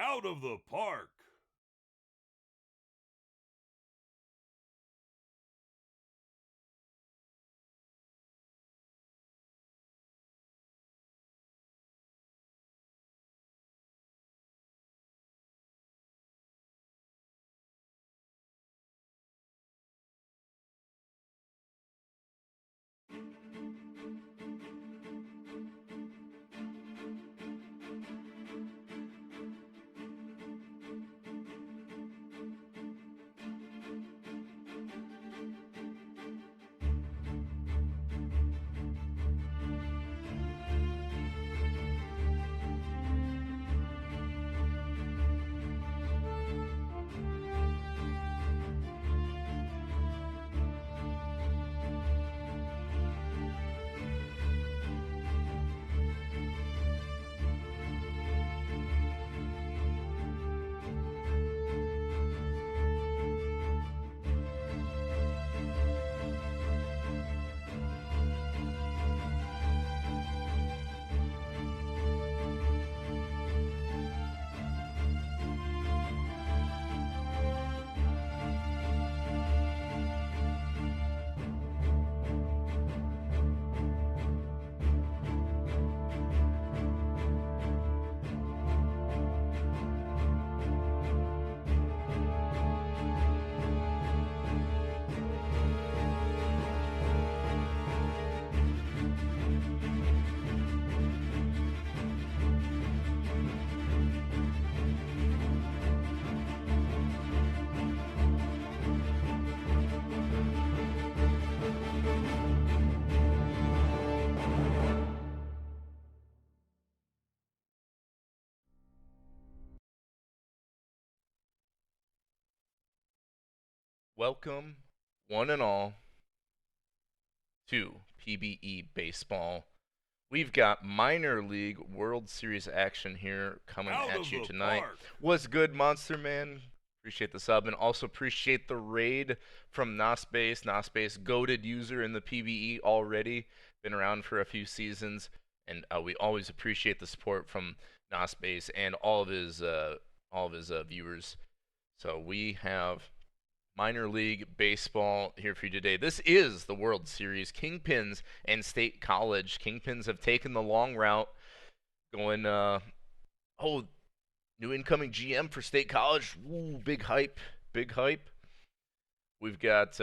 Out of the park. Welcome, one and all, to PBE Baseball. We've got minor league World Series action here coming Out at of you the tonight. park. What's good, Monster Man? Appreciate the sub and also appreciate the raid from Nospace. Nospace, goated user in the PBE already. Been around for a few seasons, and we always appreciate the support from Nospace and all of his viewers. So we have minor league baseball here for you today. This is the World Series. Kingpins and State College. Kingpins have taken the long route, going oh, new incoming GM for State College. Ooh, big hype, big hype. We've got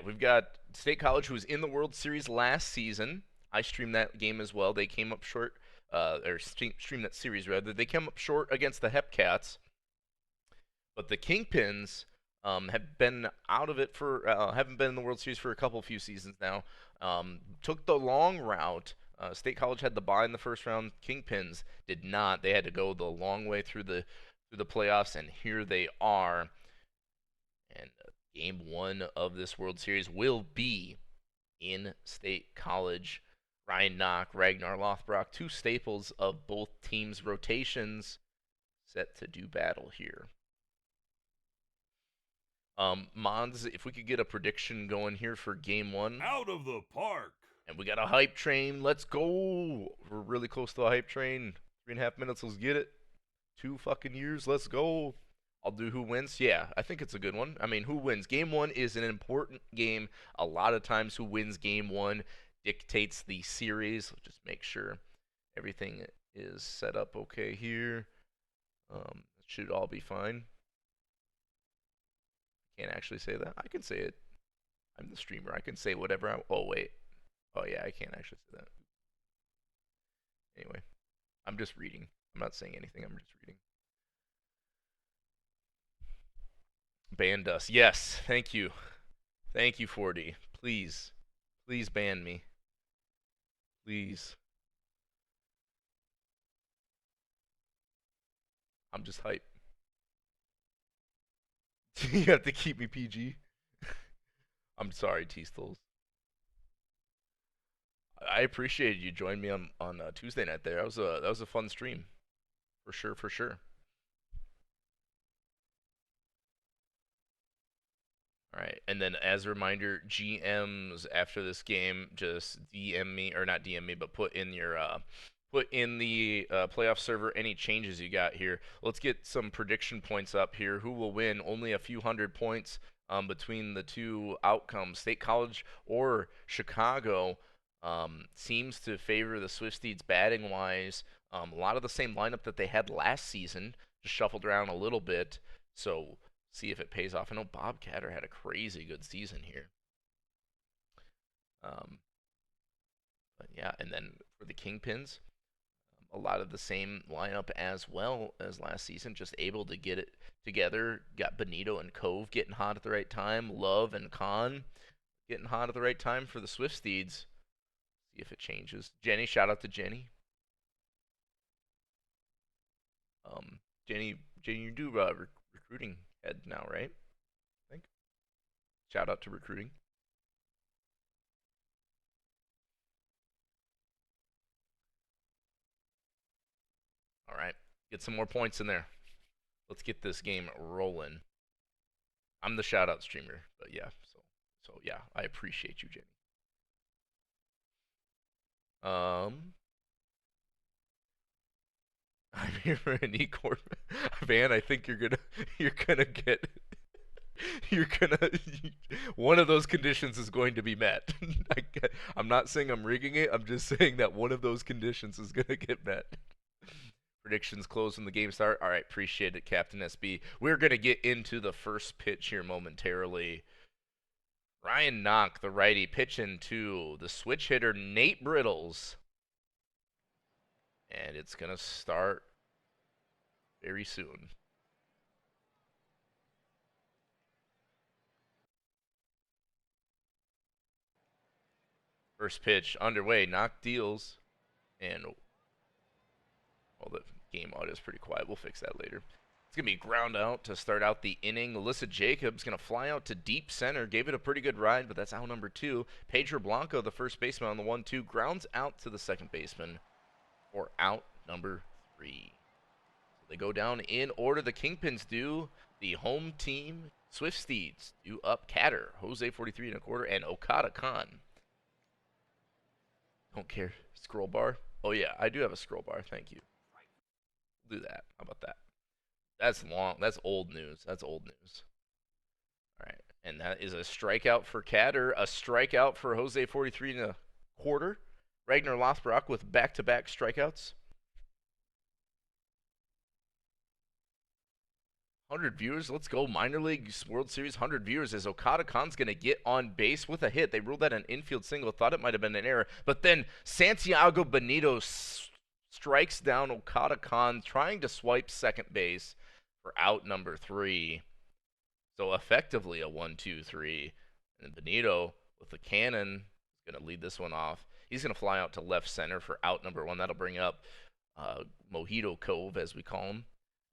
we've got State College, who was in the World Series last season. I streamed that game as well. They came up short, or streamed that series rather. They came up short against the Hepcats, but the Kingpins have been out of it for haven't been in the World Series for a few seasons now. Took the long route. State College had the bye in the first round. Kingpins did not. They had to go the long way through the playoffs, and here they are. And game one of this World Series will be in State College. Ryan Knock, Ragnar Lothbrok, two staples of both teams' rotations, set to do battle here. Mons, if we could get a prediction going here for game one. Out of the park. And we got a hype train. Let's go. We're really close to a hype train. 3.5 minutes. Let's get it. 2 fucking years. Let's go. I'll do who wins. Yeah, I think it's a good one. I mean, who wins? Game one is an important game. A lot of times, who wins game one dictates the series. Just make sure everything is set up okay here. It should all be fine. Can't actually say that. I can say it. I'm the streamer. I can say whatever I. Oh wait. Oh yeah, I can't actually say that. Anyway, I'm just reading. I'm not saying anything. I'm just reading. Banned us. Yes. Thank you. Thank you, 40. Please. Please ban me. Please. I'm just hype. You have to keep me PG. I'm sorry, T-Stills. I appreciated you joining me on Tuesday night there. That was a fun stream. For sure, for sure. All right, and then as a reminder, GMs after this game, just DM me, or not DM me, but put in your put in the playoff server any changes you got here. Let's get some prediction points up here. Who will win? Only a few hundred points between the two outcomes. State College or Chicago seems to favor the Swifties batting wise. A lot of the same lineup that they had last season, just shuffled around a little bit. So see if it pays off. I know Bob Catter had a crazy good season here. But yeah, and then for the Kingpins, a lot of the same lineup as well as last season, just able to get it together. Got Benito and Cove getting hot at the right time. Love and Khan getting hot at the right time for the Swifties. See if it changes. Jenny, shout out to Jenny. Jenny, you do recruiting head now, right? I think. Shout out to recruiting. All right, get some more points in there. Let's get this game rolling. I'm the shout out streamer, but yeah, so yeah, I appreciate you, Jenny. I'm here for an E-Corp. Van, I think you're gonna get you're gonna one of those conditions is going to be met. I'm not saying I'm rigging it. I'm just saying that one of those conditions is gonna get met. Predictions close when the game start. All right, appreciate it, Captain SB. We're gonna get into the first pitch here momentarily. Ryan Knock, the righty, pitching to the switch hitter Nate Brittles. And it's going to start very soon. First pitch underway. Knock deals. And, well, the game audio is pretty quiet. We'll fix that later. It's going to be ground out to start out the inning. Alyssa Jacobs going to fly out to deep center. Gave it a pretty good ride, but that's out number 2. Pedro Blanco, the first baseman on the 1-2, grounds out to the second baseman for out number 3. So they go down in order. The Kingpins do. The home team, Swifties, do up Catter, Jose 43 1/4, and Okada Khan. Don't care. Scroll bar. Oh, yeah, I do have a scroll bar. Thank you. We'll do that. How about that? That's long. That's old news. That's old news. All right. And that is a strikeout for Catter, a strikeout for Jose 43 1/4. Ragnar Lothbrok with back-to-back strikeouts. 100 viewers. Let's go. Minor League World Series, 100 viewers as Okada Khan's going to get on base with a hit. They ruled that an infield single. Thought it might have been an error. But then Santiago Benito strikes down Okada Khan, trying to swipe second base for out number 3. So effectively a 1-2-3. And Benito with the cannon is going to lead this one off. He's going to fly out to left center for out number 1. That'll bring up Mojito Cove, as we call him.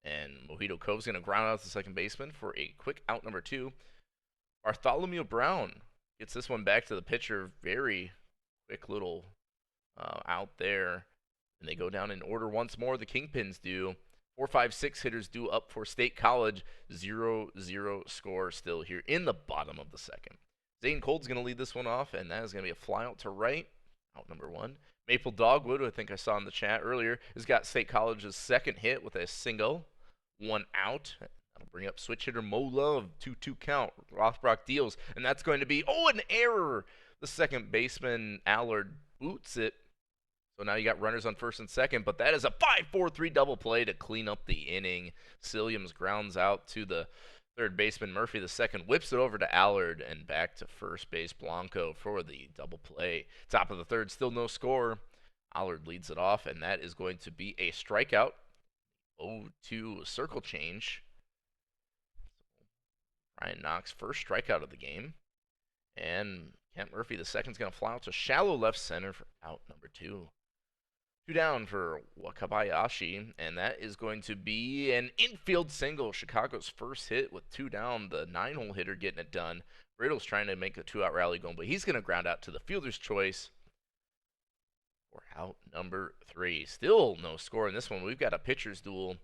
And Mojito Cove's going to ground out to second baseman for a quick out number 2. Bartholomew Brown gets this one back to the pitcher. Very quick little out there. And they go down in order once more. The Kingpins do. 4, 5, 6 hitters due up for State College. 0-0 score still here in the bottom of the second. Zane Cold's going to lead this one off, and that is going to be a fly out to right. Out number 1. Maple Dogwood, who I think I saw in the chat earlier, has got State College's second hit with a single. 1 out. That'll bring up switch hitter Mo Love. 2-2 count. Rothbrock deals, and that's going to be, an error. The second baseman, Allard, boots it. So now you got runners on first and second, but that is a 5-4-3 double play to clean up the inning. Silliams grounds out to the third baseman. Murphy, the second, whips it over to Allard and back to first base. Blanco for the double play. Top of the third, still no score. Allard leads it off, and that is going to be a strikeout. 0-2 circle change. Ryan Knox, first strikeout of the game. And Kent Murphy, the second, is going to fly out to shallow left center for out number 2. 2 down for Wakabayashi, and that is going to be an infield single. Chicago's first hit with 2 down. The 9-hole hitter getting it done. Brittle's trying to make a 2-out rally going, but he's going to ground out to the fielder's choice for out number 3. Still no score in this one. We've got a pitcher's duel.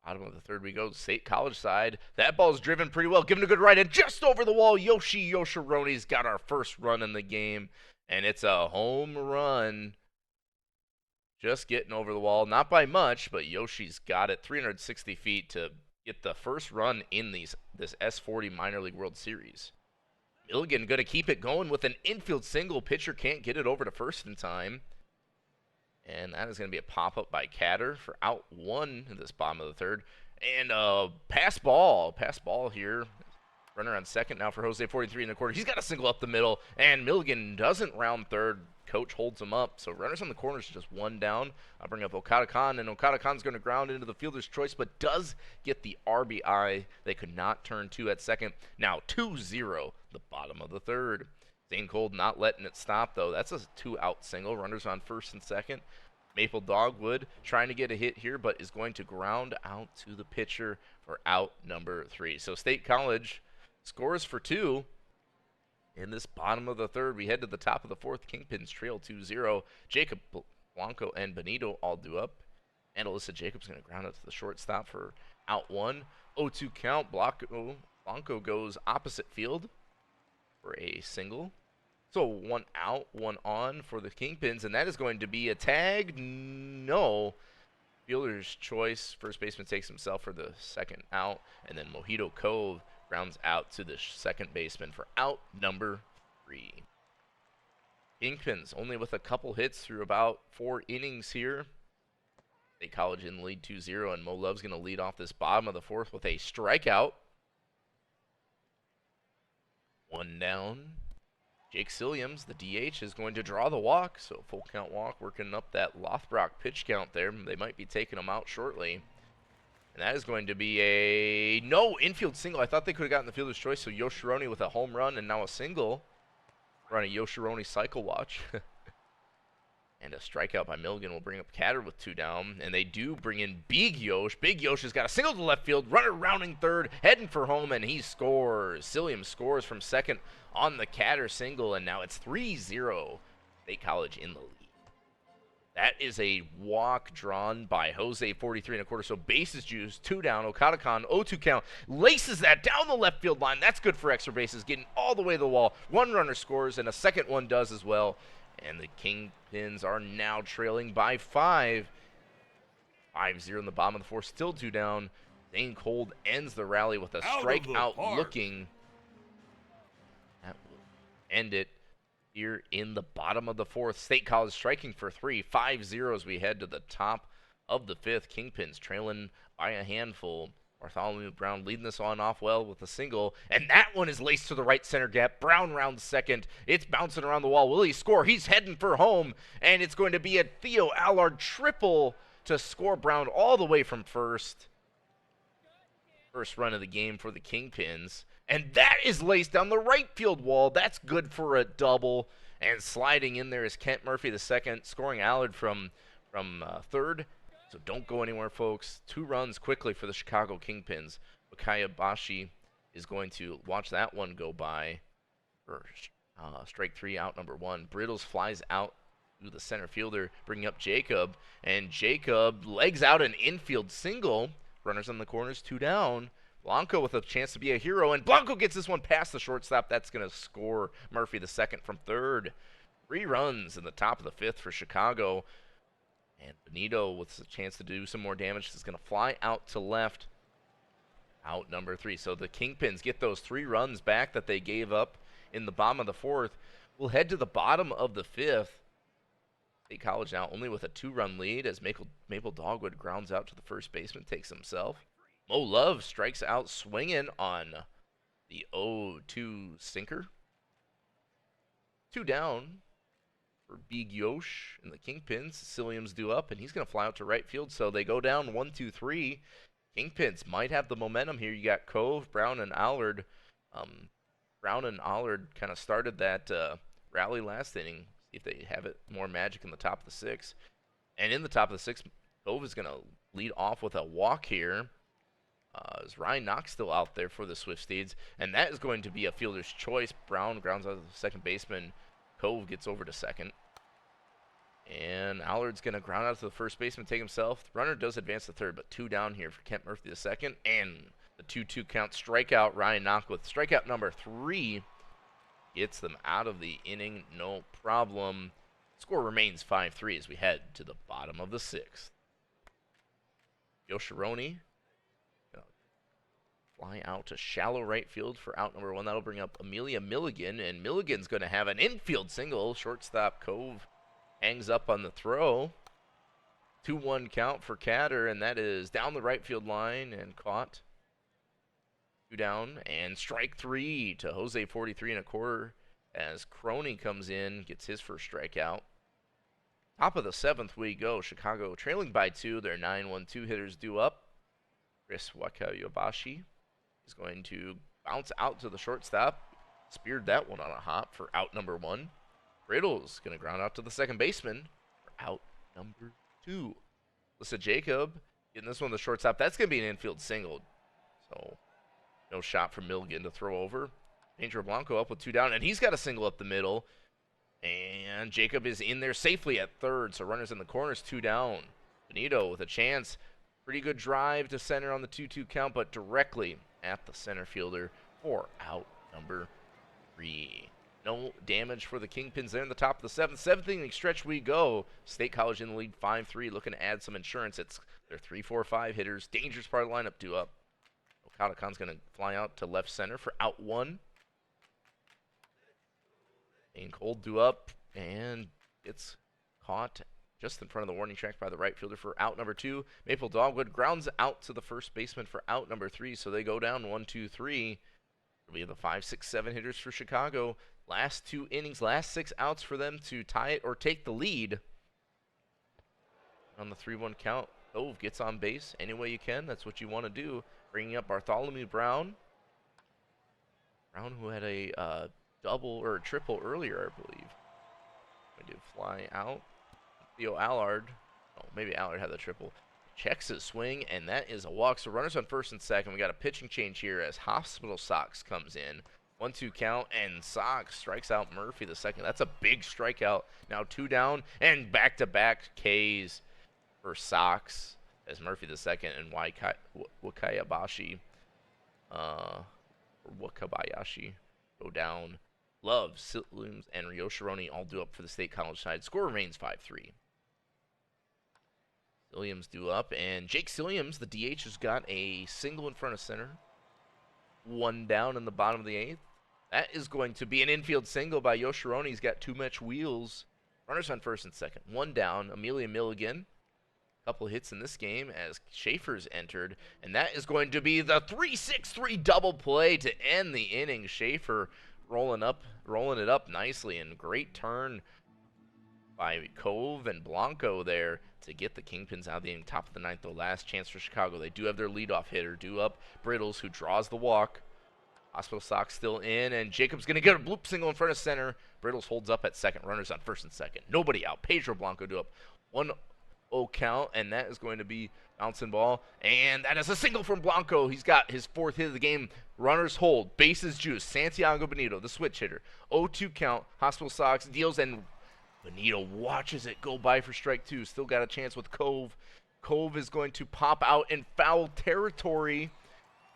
Bottom of the third we go. State College side. That ball's driven pretty well. Given a good right, and just over the wall, Yoshi Yoshironi's got our first run in the game. And it's a home run just getting over the wall. Not by much, but Yoshi's got it. 360 feet to get the first run in this S40 Minor League World Series. Milligan going to keep it going with an infield single. Pitcher can't get it over to first in time. And that is going to be a pop-up by Catter for out one in this bottom of the third. And pass ball here. Runner on second now for Jose, 43 in the quarter. He's got a single up the middle, and Milligan doesn't round third. Coach holds him up. So runners on the corners, just one down. I'll bring up Okada Khan, and Okada Khan's going to ground into the fielder's choice, but does get the RBI. They could not turn two at second. Now 2-0, the bottom of the third. Zane Cold not letting it stop, though. That's a two-out single. Runners on first and second. Maple Dogwood trying to get a hit here, but is going to ground out to the pitcher for out number 3. So State College scores for 2 in this bottom of the third. We head to the top of the fourth. Kingpins trail 2-0. Jacob Blanco and Benito all due up. And Alyssa Jacobs going to ground out to the shortstop for out 1. 0-2 count. Blanco goes opposite field for a single. So 1 out, 1 on for the Kingpins, and that is going to be a tag. No. Fielder's choice. First baseman takes himself for the second out, and then Mojito Cove grounds out to the second baseman for out number 3. Kingpins only with a couple hits through about 4 innings here. State College in the lead 2-0, and Mo Love's going to lead off this bottom of the fourth with a strikeout. 1 down. Jake Silliams, the DH, is going to draw the walk. So full count walk, working up that Lothbrock pitch count there. They might be taking him out shortly. And that is going to be a no infield single. I thought they could have gotten the fielder's choice. So Yoshironi with a home run and now a single. We're on a Yoshironi cycle watch. And a strikeout by Milligan will bring up Catter with 2 down. And they do bring in Big Yosh. Big Yosh has got a single to left field. Runner rounding third, heading for home, and he scores. Silliam scores from second on the Catter single, and now it's 3-0. State College in the lead. That is a walk drawn by Jose, 43 1/4. So bases juice, 2 down. Okada Khan, 0-2 count. Laces that down the left field line. That's good for extra bases, getting all the way to the wall. 1 runner scores, and a second one does as well. And the Kingpins are now trailing by 5. 5-0 in the bottom of the fourth, still 2 down. Zane Cold ends the rally with a strikeout looking. That will end it here in the bottom of the fourth. State College striking for 3. 5-0 as we head to the top of the fifth. Kingpins trailing by a handful. Bartholomew Brown leading this on off well with a single, and that one is laced to the right center gap. Brown rounds second. It's bouncing around the wall. Will he score? He's heading for home, and it's going to be a Theo Allard triple to score Brown all the way from first. First run of the game for the Kingpins, and that is laced down the right field wall. That's good for a double, and sliding in there is Kent Murphy the second, scoring Allard from third. So don't go anywhere, folks. 2 runs quickly for the Chicago Kingpins. Bakaya Bashi is going to watch that one go by for strike 3, out number 1. Brittles flies out to the center fielder, bringing up Jacob. And Jacob legs out an infield single. Runners on the corners, 2 down. Blanco with a chance to be a hero. And Blanco gets this one past the shortstop. That's going to score Murphy the second from third. 3 runs in the top of the fifth for Chicago. And Benito with a chance to do some more damage is going to fly out to left. Out number 3. So the Kingpins get those 3 runs back that they gave up in the bottom of the fourth. We'll head to the bottom of the fifth. State College now only with a 2-run lead as Maple Dogwood grounds out to the first baseman, takes himself. Mo Love strikes out swinging on the 0-2 sinker. 2 down for Big Yosh and the Kingpins. Silliams due up, and he's going to fly out to right field. So they go down 1-2-3. Kingpins might have the momentum here. You got Cove, Brown, and Allard. Brown and Allard kind of started that rally last inning. See if they have it more magic in the top of the 6th. And in the top of the 6th, Cove is going to lead off with a walk here. Is Ryan Knox still out there for the Swift Steeds? And that is going to be a fielder's choice. Brown grounds out to the second baseman. Cove gets over to second. And Allard's going to ground out to the first baseman, take himself. The runner does advance to third, but 2 down here for Kent Murphy the second. And the 2-2 count strikeout. Ryan Knock with strikeout number 3. Gets them out of the inning, no problem. Score remains 5-3 as we head to the bottom of the sixth. Yoshironi fly out to shallow right field for out number one. That'll bring up Amelia Milligan, and Milligan's going to have an infield single. Shortstop Cove hangs up on the throw. 2-1 count for Catter, and that is down the right field line and caught. 2 down, and strike 3 to Jose 43 and a quarter as Crony comes in, gets his first strikeout. Top of the seventh we go. Chicago trailing by 2. Their 9-1-2 hitters due up. Chris Wakayabashi is going to bounce out to the shortstop. Speared that one on a hop for out number 1. Riddle's going to ground out to the second baseman for out number 2. Alyssa Jacob getting this one to the shortstop. That's going to be an infield single. So no shot for Milligan to throw over. Pedro Blanco up with 2 down, and he's got a single up the middle. And Jacob is in there safely at third, so runners in the corners, 2 down. Benito with a chance. Pretty good drive to center on the 2-2 count, but directly at the center fielder for out number 3. No damage for the Kingpins there in the top of the seventh. Seventh inning stretch we go. State College in the lead 5-3, looking to add some insurance. It's their 3-4-5 hitters. Dangerous part of the lineup due up. Okada Khan's going to fly out to left center for out 1. And Cold due up, and it's caught just in front of the warning track by the right fielder for out number 2. Maple Dogwood grounds out to the first baseman for out number 3, so they go down 1-2-3. It'll be the 5, 6, 7 hitters for Chicago. Last 2 innings, last 6 outs for them to tie it or take the lead. On the 3-1 count, Cove gets on base any way you can. That's what you want to do. Bringing up Bartholomew Brown. Brown, who had a double or a triple earlier, I believe. Going to fly out. Theo Allard. Oh, maybe Allard had the triple. Checks his swing, and that is a walk. So runners on first and second. We got a pitching change here as Hospital Sox comes in. 1-2 count, and Sox strikes out Murphy the second. That's a big strikeout. Now 2 down, and back-to-back Ks for Sox as Murphy the second and Wakabayashi go down. Love, Silliams, and Yoshironi all due up for the State College side. Score remains 5-3. Silliams due up, and Jake Silliams, the DH, has got a single in front of center. 1 down in the bottom of the 8th. That is going to be an infield single by Yoshironi. He's got too much wheels. Runners on first and second. 1 down. Amelia Milligan. Couple hits in this game as Schaefer's entered, and that is going to be the 3-6-3 double play to end the inning. Schaefer rolling it up nicely, and great turn by Cove and Blanco there to get the Kingpins out of the inning. Top of the 9th, though, last chance for Chicago. They do have their leadoff hitter due up, Brittles, who draws the walk. Hospital Sox still in, and Jacob's going to get a bloop single in front of center. Brittles holds up at second. Runners on first and second. Nobody out. Pedro Blanco due up. 1-0 count, and that is going to be bouncing ball, and that is a single from Blanco. He's got his 4th hit of the game. Runners hold, bases juice. Santiago Benito, the switch hitter. 0-2 count. Hospital Sox deals, and Benito watches it go by for strike 2. Still got a chance with Cove. Cove is going to pop out in foul territory.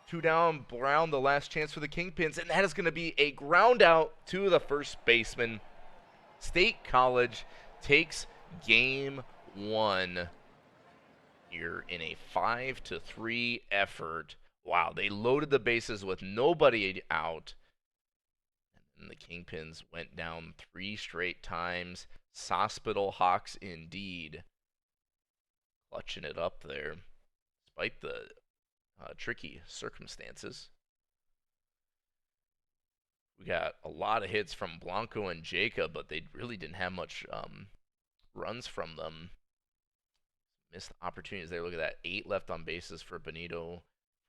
2 down. Brown, the last chance for the Kingpins, and that is going to be a ground out to the first baseman. State College takes game 1 here in a 5-3 effort. Wow, they loaded the bases with nobody out. And the Kingpins went down 3 straight times. Hospital Hawks indeed. Clutching it up there, despite the tricky circumstances. We got a lot of hits from Blanco and Jacob, but they really didn't have much runs from them. Missed opportunities there. Look at that. 8 left on bases for Benito,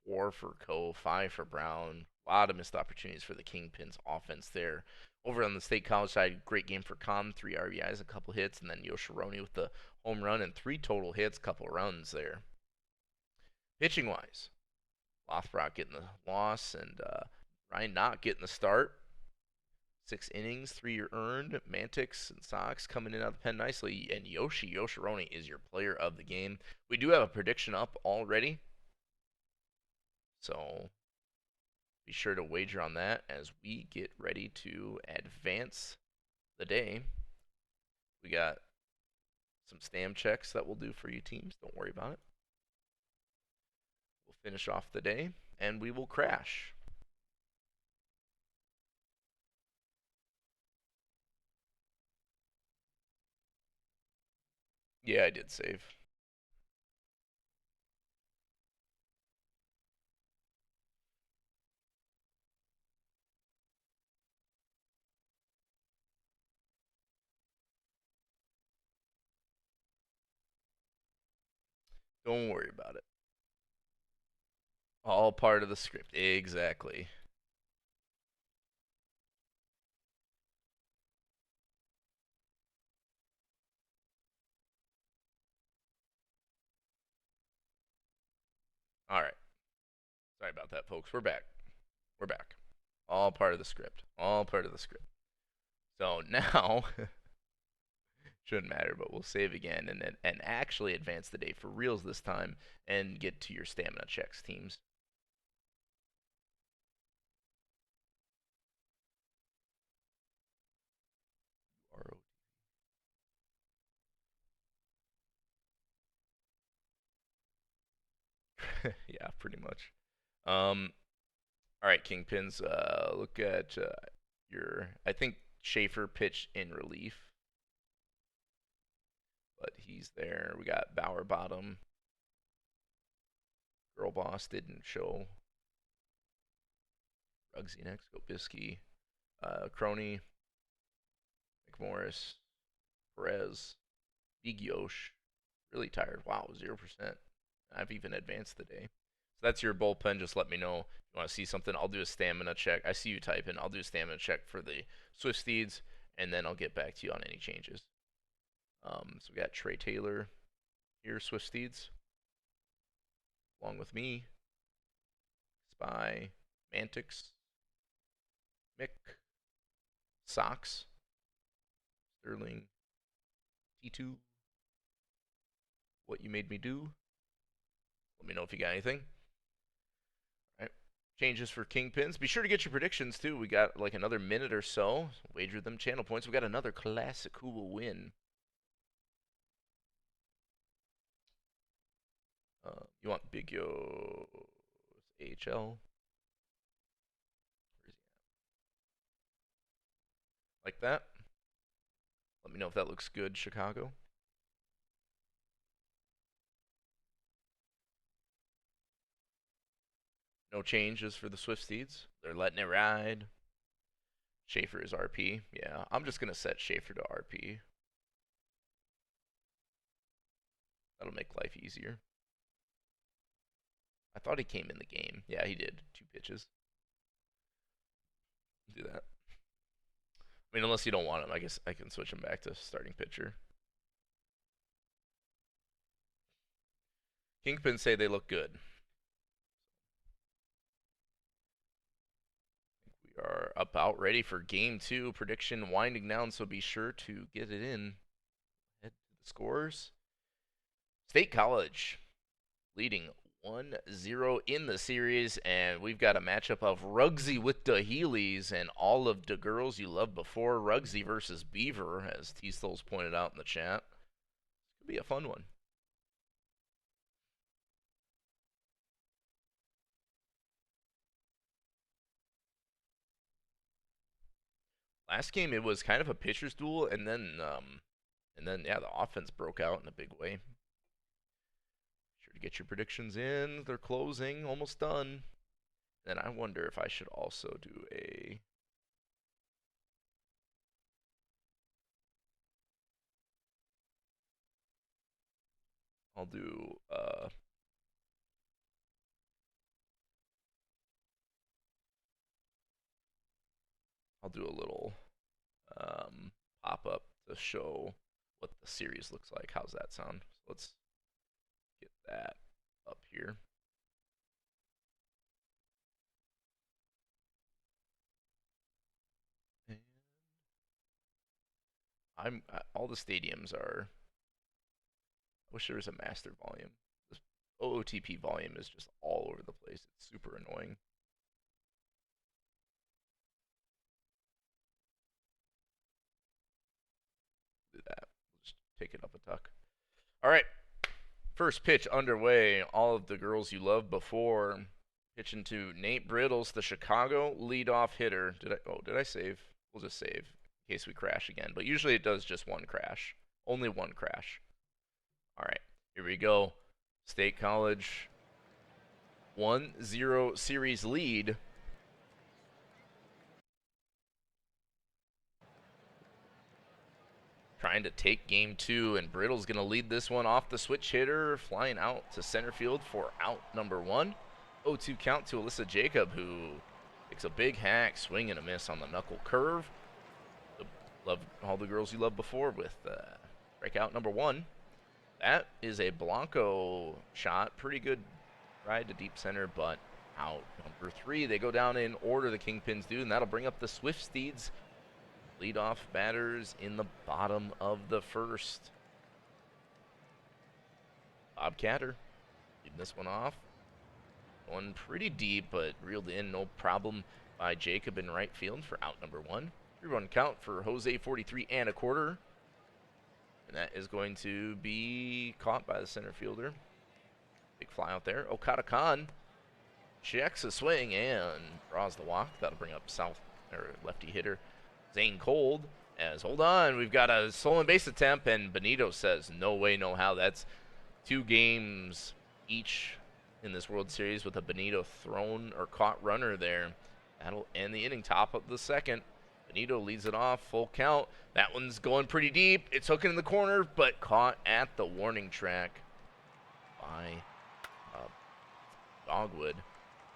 4 for Cove, 5 for Brown. A lot of missed opportunities for the Kingpins offense there. Over on the State College side, great game for Khan. 3 RBIs, a couple hits, and then Yoshironi with the home run and 3 total hits, couple runs there. Pitching-wise, Lothbrok getting the loss, and Ryan Knott getting the start. 6 innings, 3 earned. Mantix and Sox coming in out of the pen nicely. And Yoshironi is your player of the game. We do have a prediction up already, so be sure to wager on that as we get ready to advance the day We got some stam checks that we'll do for you teams. Don't worry about it. We'll finish off the day, and we will crash. Yeah, I did save. Don't worry about it. All part of the script. Exactly. All right. Sorry about that, folks. We're back. We're back. All part of the script. All part of the script. So now, shouldn't matter, but we'll save again and actually advance the day for reals this time and get to your stamina checks, teams. Yeah, pretty much. All right, Kingpins. Look at your. I think Schaefer pitched in relief, but he's there. We got Bauer bottom. Girl Boss didn't show. Rugsy next. Gobisky. Crony. McMorris. Perez. Big Yosh. Really tired. Wow, 0%. I've even advanced the day. So that's your bullpen. Just let me know if you want to see something. I'll do a stamina check. I see you typing. I'll do a stamina check for the Swift Steeds, and then I'll get back to you on any changes. So we got Trey Taylor here, Swift Steeds, along with me, Spy, Mantix, Mick, Sox, Sterling, T2, What You Made Me Do. Let me know if you got anything. All right. Changes for Kingpins. Be sure to get your predictions too. We got like another minute or so. Wager them channel points. We got another classic who will win. You want Big Yo AHL? Like that? Let me know if that looks good, Chicago. No changes for the Swift Steeds. They're letting it ride. Schaefer is RP. Yeah, I'm just going to set Schaefer to RP. That'll make life easier. I thought he came in the game. Yeah, he did. 2 pitches. Do that. I mean, unless you don't want him, I guess I can switch him back to starting pitcher. Kingpins say they look good. We are about ready for game 2. Prediction winding down, so be sure to get it in. Head to the scores. State College leading 1-0 in the series, and we've got a matchup of Rugsy with the Heelys and all of the girls you loved before. Rugsy versus Beaver, as T-Stoles pointed out in the chat. Could be a fun one. Last game it was kind of a pitcher's duel, and then yeah, the offense broke out in a big way. Sure to get your predictions in. They're closing, almost done. Then I wonder if I should also do a I'll do a little pop up to show what the series looks like. How's that sound? So let's get that up here. And all the stadiums are. I wish there was a master volume. This OOTP volume is just all over the place. It's super annoying. Do that. take it up a tuck. All right, first pitch underway. All of the girls you loved before. Pitching to Nate Brittles, the Chicago leadoff hitter. Did I save? We'll just save in case we crash again. But usually it does just one crash. Only one crash. All right, here we go. State College 1-0 series lead. Trying to take game 2, and Brittle's going to lead this one off the switch hitter, flying out to center field for out number 1. 0-2 count to Alyssa Jacob, who takes a big hack, swing and a miss on the knuckle curve. Love all the girls you loved before with strikeout number 1. That is a Blanco shot. Pretty good ride to deep center, but out number 3. They go down in order, the Kingpins do, and that'll bring up the Swift Steeds. Leadoff batters in the bottom of the first. Bob Catter leading this one off. Going pretty deep, but reeled in, no problem by Jacob in right field for out number 1. 3-run count for Jose 43 and a quarter. And that is going to be caught by the center fielder. Big fly out there. Okada Khan checks a swing and draws the walk. That'll bring up lefty hitter Zane Cold. As hold on, we've got a stolen base attempt, and Benito says no way, no how. That's 2 games each in this World Series with a Benito thrown or caught runner there. That'll end the inning. Top of the second. Benito leads it off, full count. That one's going pretty deep. It's hooking in the corner, but caught at the warning track by Dogwood.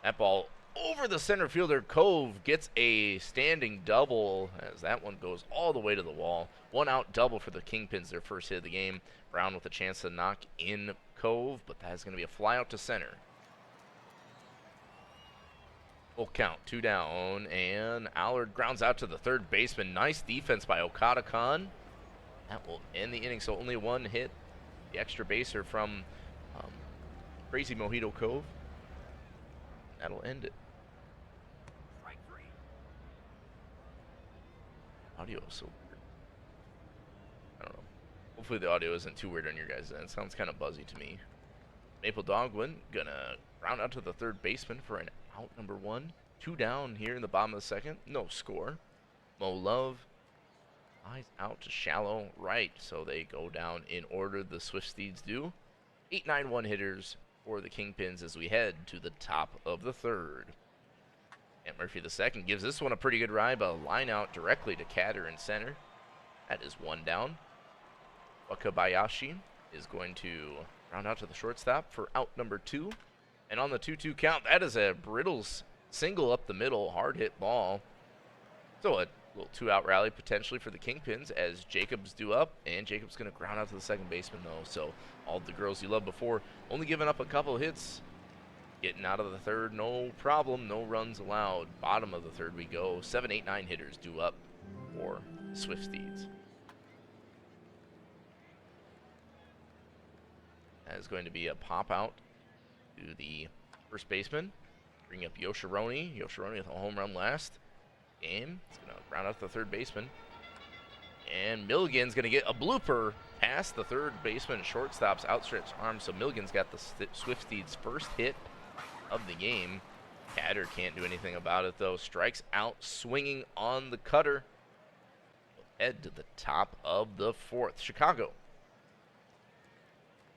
That ball over the center fielder. Cove gets a standing double as that one goes all the way to the wall. 1 out double for the Kingpins, their first hit of the game. Brown with a chance to knock in Cove, but that's going to be a fly out to center. Full count, 2 down, and Allard grounds out to the third baseman. Nice defense by Okada Khan. That will end the inning, so only 1 hit. The extra baser from Crazy Mojito Cove. That'll end it. Audio is so weird. I don't know. Hopefully the audio isn't too weird on your guys' end. It sounds kind of buzzy to me. Maple Dogwood gonna ground out to the third baseman for an out number 1. 2 down here in the bottom of the second. No score. Mo Love flies out to shallow right. So they go down in order. The Swift Steeds do. 8-9-1 hitters for the Kingpins as we head to the top of the third. And Murphy the second gives this one a pretty good ride, but a line out directly to Catter in center. That is 1 down. Wakabayashi is going to round out to the shortstop for out number 2. And on the 2-2 count, that is a Brittles single up the middle, hard hit ball. So a little 2-out rally potentially for the Kingpins as Jacobs due up, and Jacobs going to ground out to the second baseman though. So all the girls you loved before, only giving up a couple hits. Getting out of the third, no problem, no runs allowed. Bottom of the third we go. 7, 8, 9 hitters due up for Swift Steeds. That is going to be a pop out to the first baseman. Bring up Yoshironi. Yoshironi with a home run last game. It's going to round out the third baseman. And Milligan's going to get a blooper past the third baseman. Shortstop's outstretched arm. So Milligan's got the Swift Steeds' first hit of the game. Catter can't do anything about it though. Strikes out swinging on the cutter. Head to the top of the fourth. Chicago.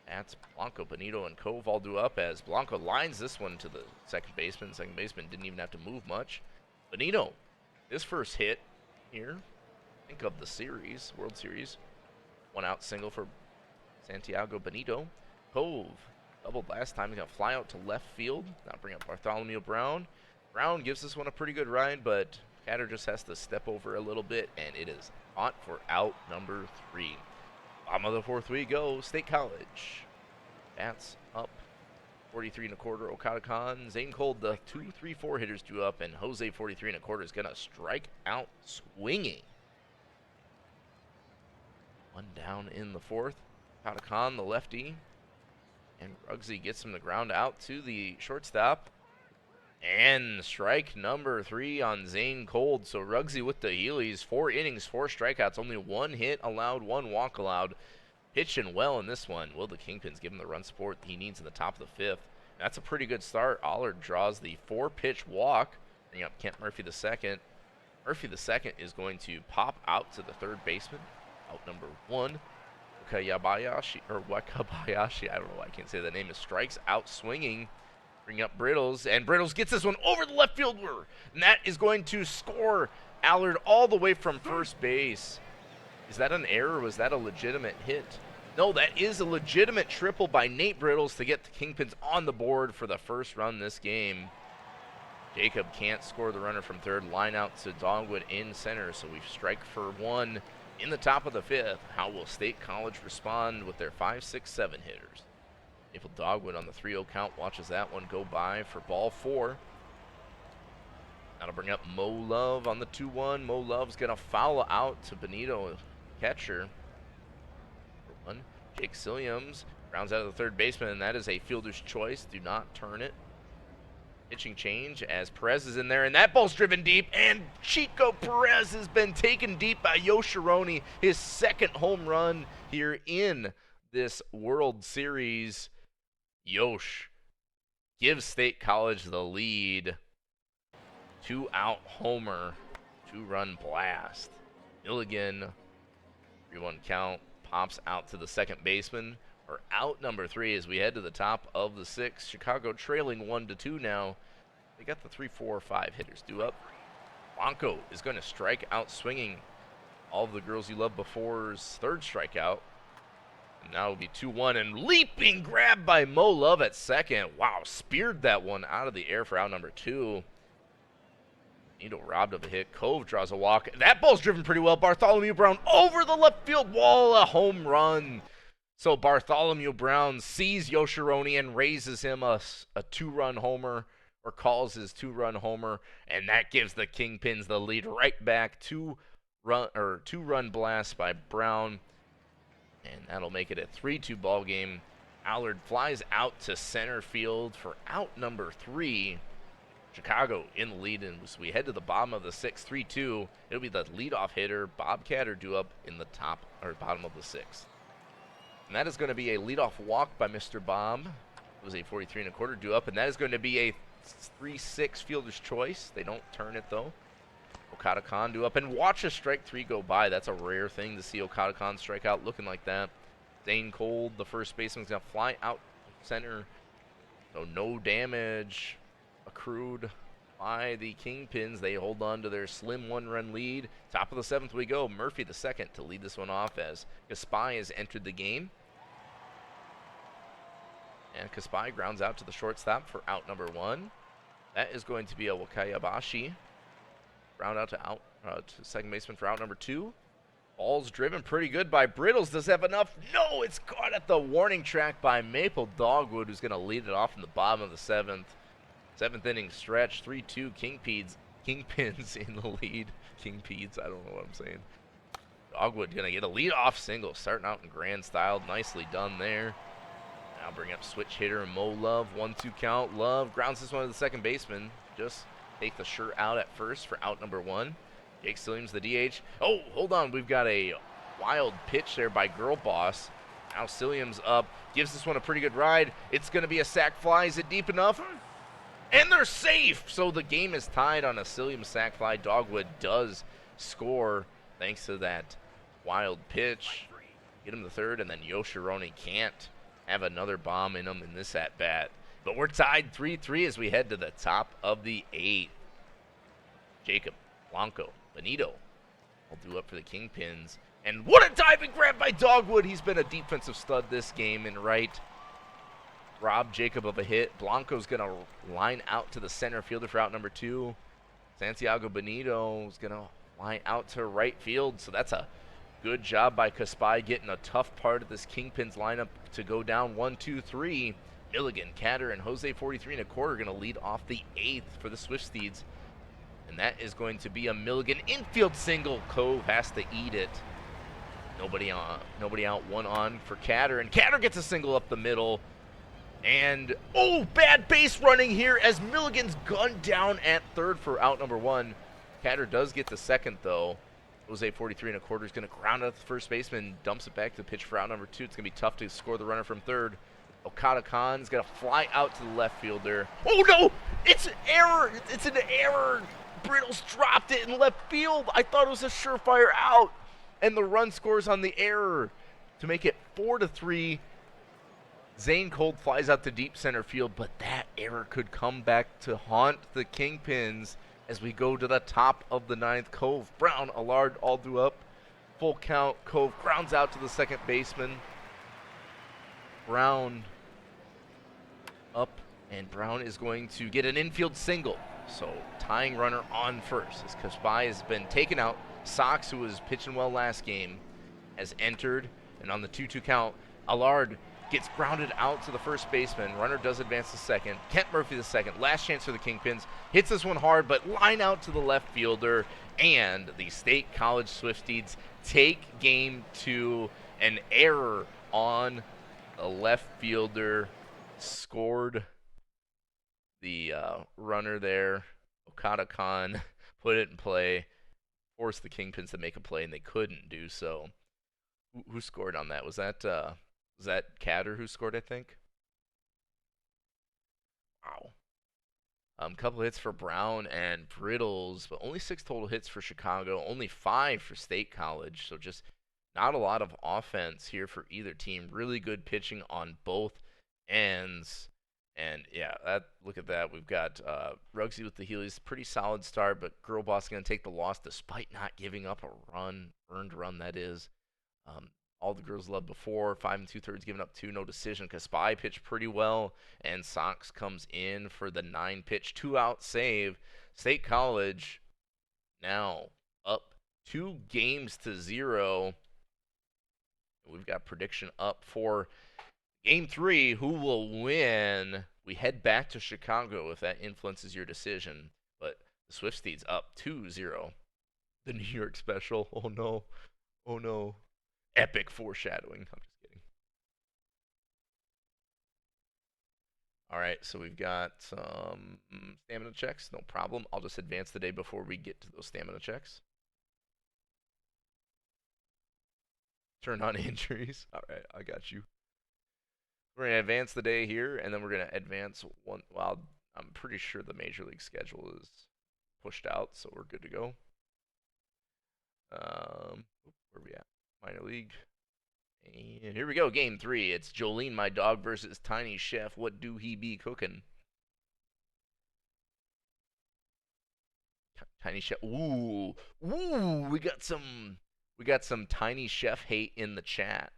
That's Blanco, Benito, and Cove all due up as Blanco lines this one to the second baseman. Second baseman didn't even have to move much. Benito, his first hit here, think of the series, World Series. 1 out single for Santiago Benito. Cove doubled last time. He's going to fly out to left field. Now bring up Bartholomew Brown. Brown gives this one a pretty good ride, but Catter just has to step over a little bit, and it is caught for out number 3. Bottom of the fourth we go. State College. Bats up. 43 and a quarter. Okada Khan. Zane Cold, the 2, 3, 4 hitters due up, and Jose 43 and a quarter is going to strike out swinging. 1 down in the fourth. Okada Khan, the lefty. And Ruggsy gets him the ground out to the shortstop. And strike number 3 on Zane Cold. So Ruggsy with the Heelys. 4 innings, 4 strikeouts. Only 1 hit allowed, 1 walk allowed. pitching well in this one. Will the Kingpins give him the run support he needs in the top of the fifth? That's a pretty good start. Allard draws the 4-pitch walk, bring up Kent Murphy the second. Murphy the second is going to pop out to the third baseman, out number 1. Wakabayashi, I don't know why I can't say that name, is strikes out swinging. Bring up Brittles, and Brittles gets this one over the left fielder, and that is going to score Allard all the way from first base. Is that an error, or was that a legitimate hit? No, that is a legitimate triple by Nate Brittles to get the Kingpins on the board for the first run this game. Jacob can't score the runner from third. Line out to Dogwood in center, so we strike for 1 in the top of the fifth. How will State College respond with their 5, 6, 7 hitters? Maple Dogwood on the 3-0 count watches that one go by for ball 4. That'll bring up Mo Love on the 2-1. Mo Love's going to foul out to Benito, catcher. For 1. Jake Silliams rounds out of the third baseman, and that is a fielder's choice. Do not turn it. Pitching change as Perez is in there, and that ball's driven deep, and Chico Perez has been taken deep by Yoshironi, his second home run here in this World Series. Yosh gives State College the lead. 2-out homer, 2-run blast. Milligan, 3-1 count, pops out to the second baseman. Or out number 3 as we head to the top of the 6th. Chicago trailing 1-2 now. They got the 3, 4, 5 hitters due up. Blanco is going to strike out swinging. All of the girls you loved before's third strikeout. And now it'll be 2-1, and leaping grab by Mo Love at second. Wow, speared that one out of the air for out number 2. Nito robbed of a hit. Cove draws a walk. That ball's driven pretty well. Bartholomew Brown over the left field wall. A home run. So Bartholomew Brown sees Yoshironi and raises him a 2-run homer, or calls his 2-run homer, and that gives the Kingpins the lead right back. 2-run blast by Brown. And that'll make it a 3-2 ball game. Allard flies out to center field for out number 3. Chicago in the lead, and as we head to the bottom of the 6th, 3-2. It'll be the leadoff hitter, Bob Catter, due up in the top or bottom of the 6th. And that is going to be a leadoff walk by Mr. Bob. It was a 43 1/4 due up, and that is going to be a 3-6 fielder's choice. They don't turn it though. Okada Khan due up, and watch a strike 3 go by. That's a rare thing to see Okada Khan strike out looking like that. Zane Cold, the first baseman, is going to fly out center. So no damage accrued by the Kingpins. They hold on to their slim 1-run lead. Top of the 7th we go. Murphy the second to lead this one off as Kaspai has entered the game. And Kaspai grounds out to the shortstop for out number 1. That is going to be a Wakayabashi. Ground out to second baseman for out number 2. Ball's driven pretty good by Brittles. Does have enough? No, it's caught at the warning track by Maple Dogwood, who's going to lead it off in the bottom of the 7th. 7th inning stretch, 3-2 Kingpins in the lead. Kingpeds, I don't know what I'm saying. Dogwood going to get a leadoff single, starting out in grand style. Nicely done there. Now bring up switch hitter Mo Love. 1-2 count. Love grounds this one to the second baseman. Just take the shirt out at first for out number 1. Jake Silliams, the DH. Oh, hold on. We've got a wild pitch there by Girl Boss. Now Silliams up. Gives this one a pretty good ride. It's going to be a sac fly. Is it deep enough? And they're safe. So the game is tied on a Silliams sac fly. Dogwood does score thanks to that wild pitch. Get him the third, and then Yoshironi can't have another bomb in him in this at-bat. But we're tied 3-3 as we head to the top of the 8th. Jacob, Blanco, Benito will do up for the Kingpins. And what a diving grab by Dogwood. He's been a defensive stud this game in right. Rob Jacob of a hit. Blanco's going to line out to the center fielder for out number 2. Santiago Benito is going to line out to right field. So that's a good job by Kaspai getting a tough part of this Kingpins lineup to go down 1-2-3. Milligan, Catter, and Jose 43 1/4 are going to lead off the 8th for the Swift Steeds. And that is going to be a Milligan infield single. Cove has to eat it. Nobody out, one on for Catter. And Catter gets a single up the middle. And, oh, bad base running here as Milligan's gunned down at third for out number 1. Catter does get the second, though. Jose 43 1/4 is going to ground out the first baseman, dumps it back to the pitch for out number 2. It's going to be tough to score the runner from third. Okada Khan's going to fly out to the left fielder. Oh no! It's an error! It's an error! Brittles dropped it in left field. I thought it was a surefire out. And the run scores on the error to make it 4-3. Zane Cold flies out to deep center field, but that error could come back to haunt the Kingpins as we go to the top of the ninth. Cove, Brown, Allard all threw up. Full count. Cove grounds out to the second baseman. Brown up, and Brown is going to get an infield single. So tying runner on first as Kaspai has been taken out. Sox, who was pitching well last game, has entered, and on the 2-2 count, Allard gets grounded out to the first baseman. Runner does advance to second. Kent Murphy the second. Last chance for the Kingpins. Hits this one hard, but line out to the left fielder. And the State College Swifties take game 2. An error on the left fielder scored the runner there. Okada Khan put it in play. Forced the Kingpins to make a play, and they couldn't do so. Who scored on that? Was that Catter who scored, I think? Wow. Couple hits for Brown and Brittles, but only 6 total hits for Chicago, only 5 for State College, so just not a lot of offense here for either team. Really good pitching on both ends. And yeah, look at that. We've got Ruggsy with the Heelys, pretty solid start, but Girl Boss going to take the loss despite not giving up a run, earned run that is. All the girls loved before, 5 2/3 giving up 2, no decision. Kaspai pitched pretty well, and Sox comes in for the 9-pitch 2-out save. State College now up 2-0. We've got prediction up for Game 3. Who will win? We head back to Chicago if that influences your decision. But the Swifties up 2-0. The New York special. Oh no. Oh no. Epic foreshadowing. I'm just kidding. All right, so we've got some stamina checks. No problem. I'll just advance the day before we get to those stamina checks. Turn on injuries. All right, I got you. We're going to advance the day here, and then we're going to advance one. Well, I'm pretty sure the Major League schedule is pushed out, so we're good to go. Where are we at? Minor League. And here we go, Game 3. It's Jolene, my dog, versus Tiny Chef. What do he be cooking? Tiny Chef. Ooh. Ooh, we got some Tiny Chef hate in the chat.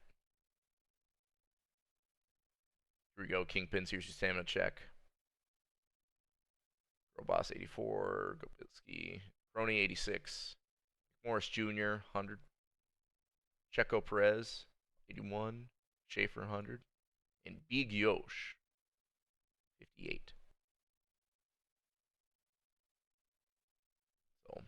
Here we go, Kingpins. Here's your stamina check. Girl Boss 84, Gopitsky, Crony 86, Morris Jr. 100, Checo Perez 81, Schaefer 100, and Big Yosh 58. So,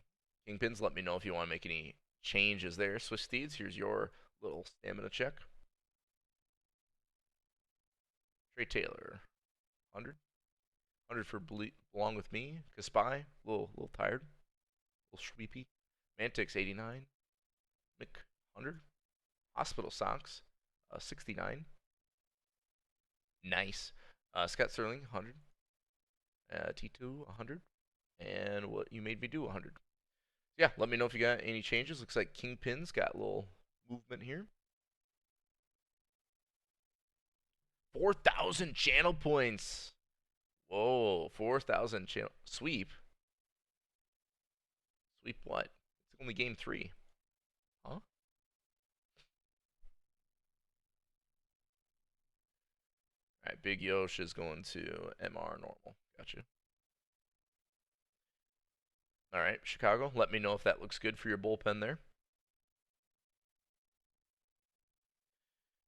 Kingpins, let me know if you want to make any changes there. Swiss Steeds, here's your little stamina check. Trey Taylor 100. 100 for Belong With Me. Kaspai, a little tired. A little sleepy. Mantix, 89. Mick, 100. Hospital Socks, 69. Nice. Scott Sterling, 100. T2, 100. And What You Made Me Do, 100. Yeah, let me know if you got any changes. Looks like Kingpin's got a little movement here. 4,000 channel points. Whoa, 4,000 channel sweep. Sweep what? It's only Game 3. Huh? All right, Big Yosh is going to MR normal. Gotcha. All right, Chicago, let me know if that looks good for your bullpen there.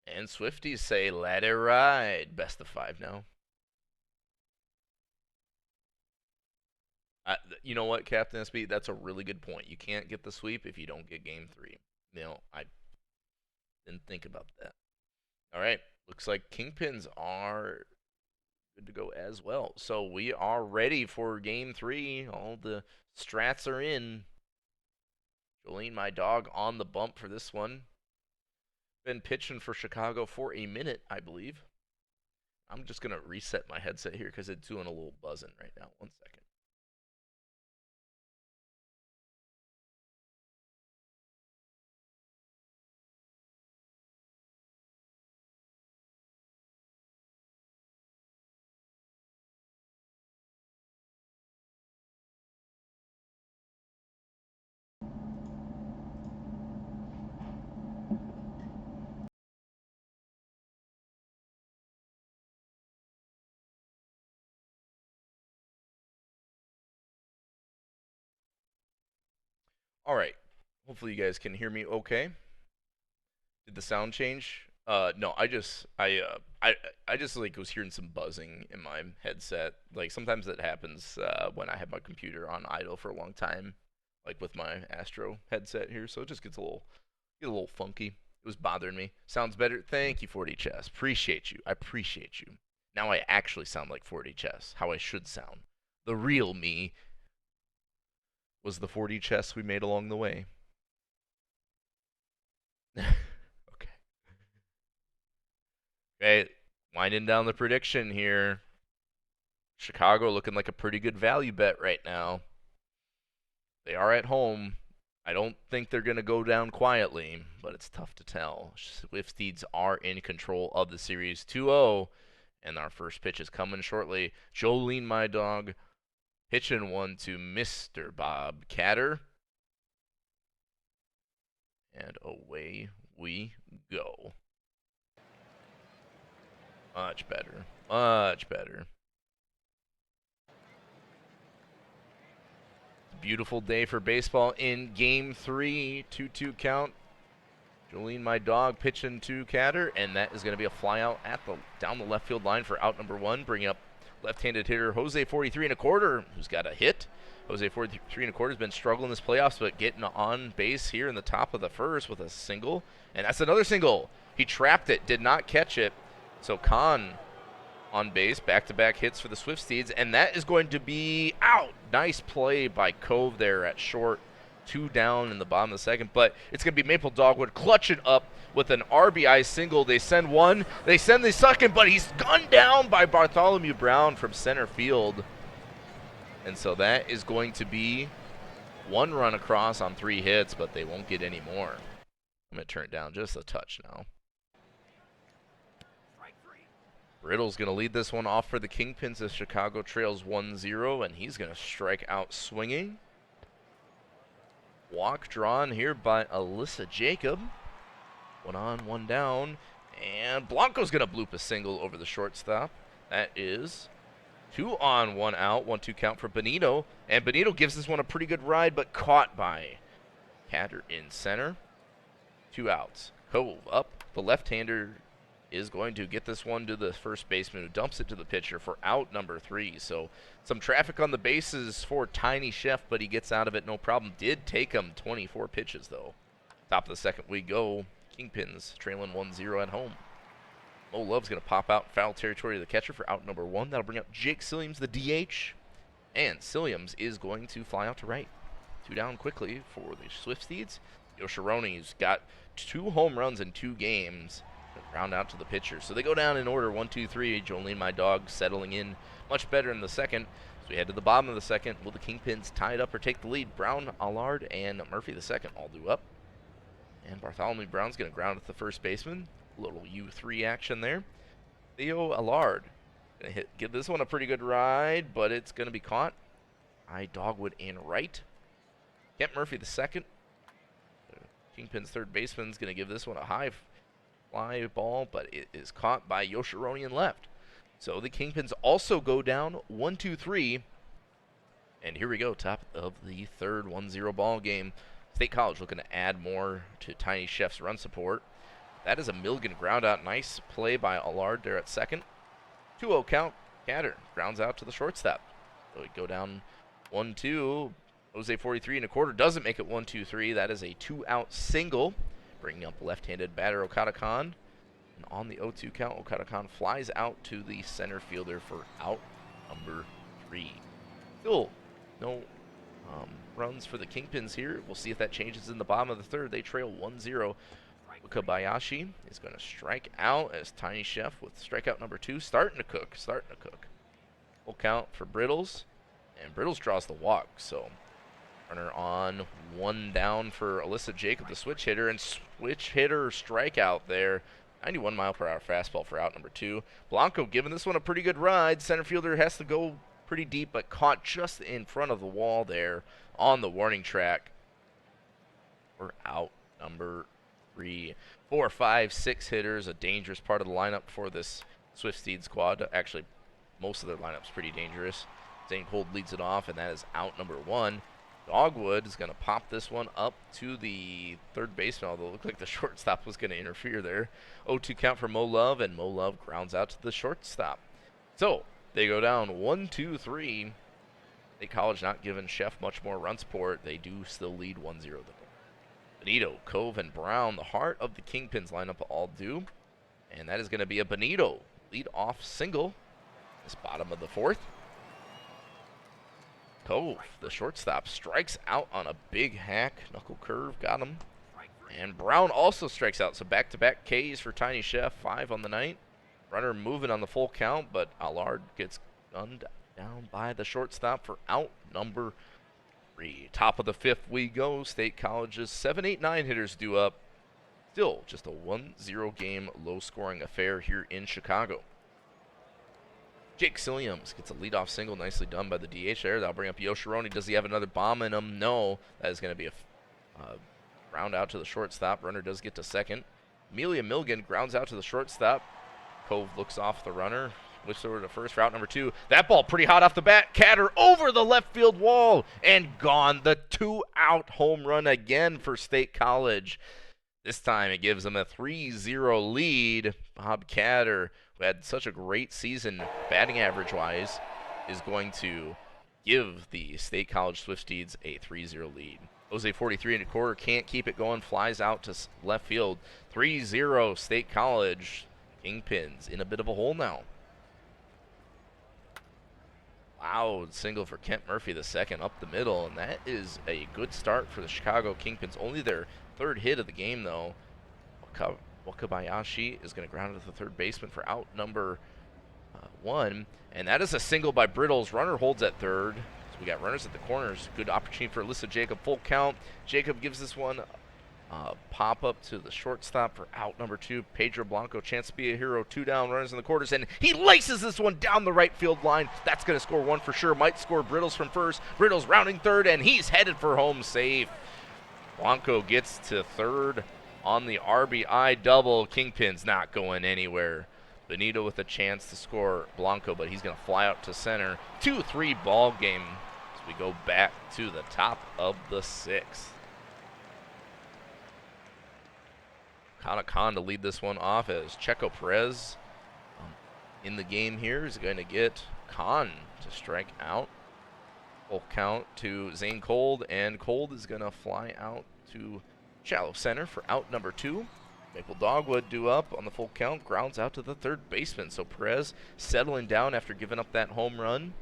And Swifties say, let it ride. Best of 5 now. You know what, Captain SB? That's a really good point. You can't get the sweep if you don't get Game 3. You know, I didn't think about that. All right, looks like Kingpins are good to go as well. So we are ready for Game 3. All the strats are in. Jolene, my dog, on the bump for this one. Been pitching for Chicago for a minute, I believe. I'm just going to reset my headset here because it's doing a little buzzing right now. 1 second. All right. Hopefully you guys can hear me okay. Did the sound change? No, I just like was hearing some buzzing in my headset. Like sometimes that happens when I have my computer on idle for a long time, like with my Astro headset here. So it just gets a little funky. It was bothering me. Sounds better. Thank you, 40 Chess. Appreciate you. I appreciate you. Now I actually sound like 40 Chess, how I should sound. The real me was the 40 Chess we made along the way. Okay. Okay, winding down the prediction here. Chicago looking like a pretty good value bet right now. They are at home. I don't think they're going to go down quietly, but it's tough to tell. Swifties are in control of the series 2-0, and our first pitch is coming shortly. Jolene, my dog, pitching one to Mr. Bob Catter. And away we go. Much better. Much better. Beautiful day for baseball in Game 3. 2-2 count. Jolene, my dog, pitching to Catter, and that is going to be a fly out at down the left field line for out number 1, bringing up left-handed hitter Jose 43 1/4, who's got a hit. Jose 43 1/4 has been struggling this playoffs, but getting on base here in the top of the first with a single, and that's another single. He trapped it, did not catch it. So Khan on base, back-to-back hits for the Swifties, and that is going to be out. Nice play by Cove there at short. 2 down in the bottom of the second, but it's going to be Maple Dogwood clutching up with an RBI single. They send one, they send the second, but he's gunned down by Bartholomew Brown from center field. And so that is going to be 1 run across on 3 hits, but they won't get any more. I'm going to turn it down just a touch now. Riddle's going to lead this one off for the Kingpins as Chicago trails 1-0, and he's going to strike out swinging. Walk drawn here by Alyssa Jacob. 1 on, 1 down. And Blanco's going to bloop a single over the shortstop. That is 2 on, 1 out. 1-2 count for Benito. And Benito gives this one a pretty good ride, but caught by Catter in center. 2 outs. Cove up. The left-hander is going to get this one to the first baseman, who dumps it to the pitcher for out number 3. So some traffic on the bases for Tiny Chef, but he gets out of it no problem. Did take him 24 pitches, though. Top of the second we go. Kingpins trailing 1-0 at home. Mo Love's going to pop out foul territory to the catcher for out number 1. That'll bring up Jake Silliams, the DH. And Silliams is going to fly out to right. 2 down quickly for the Swifties. Yoshironi's got 2 home runs in 2 games. Round out to the pitcher. So they go down in order, 1-2-3. Jolene, my dog, settling in much better in the second. So we head to the bottom of the second. Will the Kingpins tie it up or take the lead? Brown, Allard, and Murphy the second all due up. And Bartholomew Brown's going to ground at the first baseman. A little U3 action there. Theo Allard going to give this one a pretty good ride, but it's going to be caught. Dogwood in right. Kent Murphy the second. Kingpin's third baseman's going to give this one a high fly ball, but it is caught by Yoshironi in left. So the Kingpins also go down 1-2-3. And here we go, top of the third 1-0 ball game. State College looking to add more to Tiny Chef's run support. That is a Milligan ground out. Nice play by Allard there at second. 2-0 count. Catter grounds out to the shortstop. So we go down 1-2. Jose 43 1/4 doesn't make it 1-2-3. That is a 2-out single, bringing up left-handed batter Okada Khan. And on the 0-2 count, Okada Khan flies out to the center fielder for out number 3. Still no runs for the Kingpins here. We'll see if that changes in the bottom of the third. They trail 1-0. Wakabayashi is going to strike out as Tiny Chef with strikeout number 2. Starting to cook. Full count for Brittles. And Brittles draws the walk. So runner on, 1 down for Alyssa Jacob, the switch hitter. And switch hitter strikeout there. 91 mile per hour fastball for out number 2. Blanco giving this one a pretty good ride. Center fielder has to go pretty deep, but caught just in front of the wall there on the warning track. We're out number 3. 4, 5, 6 hitters, a dangerous part of the lineup for this Swift Steed squad. Actually, most of their lineup's pretty dangerous. Zane Cold leads it off, and that is out number 1. Dogwood is going to pop this one up to the third baseman, although it looked like the shortstop was going to interfere there. 0-2 count for Mo Love, and Mo Love grounds out to the shortstop. So they go down 1-2-3. State College not giving Chef much more run support. They do still lead 1-0 though. Benito, Cove, and Brown, the heart of the Kingpins lineup, all do. And that is going to be a Benito lead-off single. This bottom of the 4th. Cove, the shortstop, strikes out on a big hack. Knuckle curve, got him. And Brown also strikes out. So back-to-back Ks for Tiny Chef, 5 on the night. Runner moving on the full count, but Allard gets gunned down by the shortstop for out number 3. Top of the 5th we go. State College's 7, 8, 9 hitters due up. Still just a 1-0 game, low-scoring affair here in Chicago. Jake Silliams gets a leadoff single, nicely done by the DH there. That'll bring up Yoshironi. Does he have another bomb in him? No. That is going to be a ground out to the shortstop. Runner does get to second. Amelia Milligan grounds out to the shortstop. Cove looks off the runner. Whips over to first for out number 2. That ball pretty hot off the bat. Catter over the left field wall and gone. The 2-out home run again for State College. This time it gives them a 3-0 lead. Bob Catter, who had such a great season batting average-wise, is going to give the State College Swifties a 3-0 lead. Jose 43 in the quarter, can't keep it going, flies out to left field. 3-0 State College. Kingpins in a bit of a hole now. Loud single for Kent Murphy the second up the middle, and that is a good start for the Chicago Kingpins. Only their 3rd hit of the game, though. Wakabayashi is going to ground to the third baseman for out number 1, and that is a single by Brittles. Runner holds at third. So we got runners at the corners. Good opportunity for Alyssa Jacob. Full count. Jacob gives this one pop up to the shortstop for out number 2. Pedro Blanco, chance to be a hero. 2 down, runners in the quarters, and he laces this one down the right field line. That's going to score 1 for sure. Might score Brittles from first. Brittles rounding third, and he's headed for home safe. Blanco gets to third on the RBI double. Kingpins not going anywhere. Benito with a chance to score Blanco, but he's going to fly out to center. 2-3 ball game as we go back to the top of the 6th. Khan to lead this one off as Checo Perez in the game here is going to get Khan to strike out. Full count to Zane Cold, and Cold is going to fly out to shallow center for out number 2. Maple Dogwood due up on the full count, grounds out to the third baseman. So Perez settling down after giving up that home run.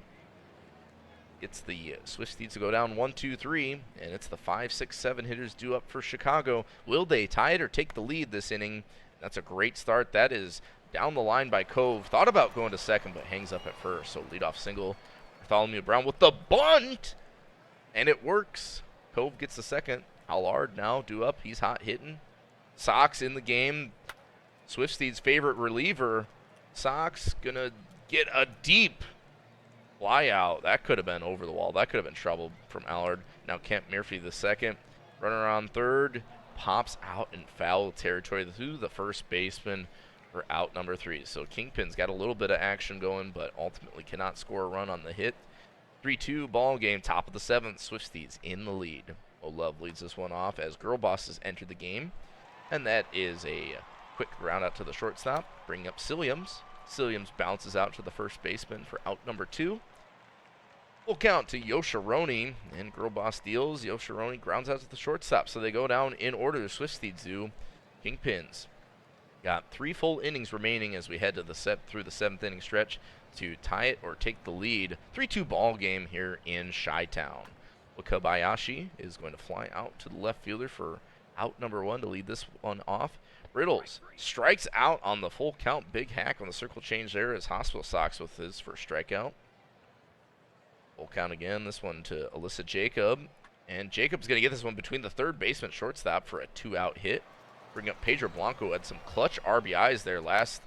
It's the Swifties to go down 1-2-3, and it's the 5, 6, 7 hitters due up for Chicago. Will they tie it or take the lead this inning? That's a great start. That is down the line by Cove. Thought about going to second, but hangs up at first. So leadoff single. Bartholomew Brown with the bunt, and it works. Cove gets the second. Allard now due up. He's hot hitting. Sox in the game. Swifties' favorite reliever. Sox gonna get a deep fly out. That could have been over the wall. That could have been trouble from Allard. Now Kent Murphy the second. Runner on third. Pops out in foul territory through the first baseman for out number 3. So Kingpin's got a little bit of action going, but ultimately cannot score a run on the hit. 3-2 ball game, top of the 7th. Swifties in the lead. Love leads this one off as Girl Bosses entered the game. And that is a quick ground out to the shortstop, bringing up Silliams. Silliams bounces out to the first baseman for out number 2. Full count to Yoshironi, and Girl Boss deals. Yoshironi grounds out to the shortstop, so they go down in order. The Swifties do. Kingpins got 3 full innings remaining as we head to the through the 7th inning stretch to tie it or take the lead. 3-2 ball game here in Chi-Town. Wakabayashi is going to fly out to the left fielder for out number 1 to lead this one off. Riddles strikes out on the full count. Big hack on the circle change there as Hospital Sox with his first strikeout. Full count again. This one to Alyssa Jacob. And Jacob's going to get this one between the third baseman shortstop for a 2-out hit. Bring up Pedro Blanco. Had some clutch RBIs there last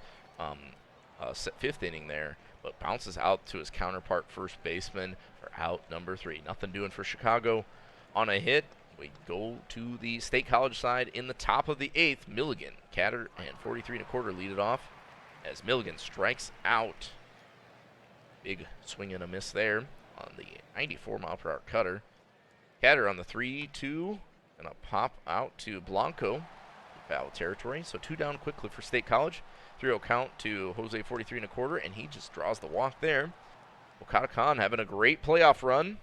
fifth inning there, but bounces out to his counterpart first baseman for out number 3. Nothing doing for Chicago on a hit. We go to the State College side in the top of the 8th. Milligan, Catter, and 43 1/4 lead it off as Milligan strikes out. Big swing and a miss there on the 94-mile-per-hour cutter. Catter on the 3-2, gonna pop out to Blanco, foul territory. So 2 down quickly for State College. 3-0 count to Jose 43 1/4, and he just draws the walk there. Okada Khan having a great playoff run.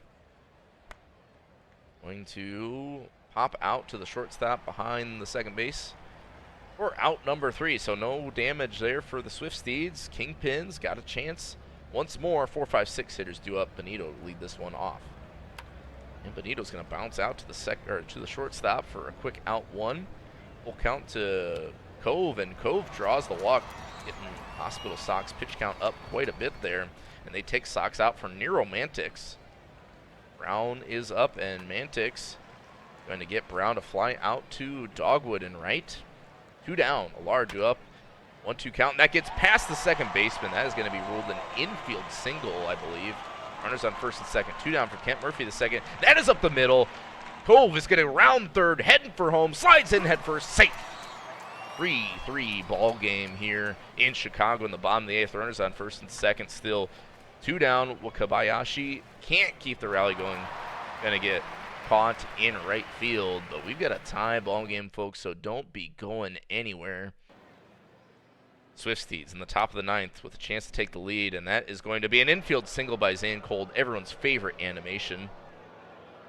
Going to pop out to the shortstop behind the second base for out number 3. So no damage there for the Swift Steeds. Kingpins got a chance once more. 4, 5, 6 hitters due up. Benito to lead this one off. And Benito's going to bounce out to the shortstop for a quick out 1. Full count to Cove, and Cove draws the walk, getting Hospital Sox pitch count up quite a bit there. And they take Sox out for Nero Mantix. Brown is up, and Mantix going to get Brown to fly out to Dogwood and right. 2 down, Allard up. 1-2 count, and that gets past the second baseman. That is going to be ruled an infield single, I believe. Runners on first and second. 2 down for Kent Murphy the second. That is up the middle. Cove is going to round third, heading for home, slides in head first, safe. 3-3 ball game here in Chicago in the bottom of the 8th. Runners on first and second still. 2 down. Wakabayashi can't keep the rally going. Going to get caught in right field, but we've got a tie ball game, folks, so don't be going anywhere. Swifties in the top of the 9th with a chance to take the lead, and that is going to be an infield single by Zane Cold, everyone's favorite animation.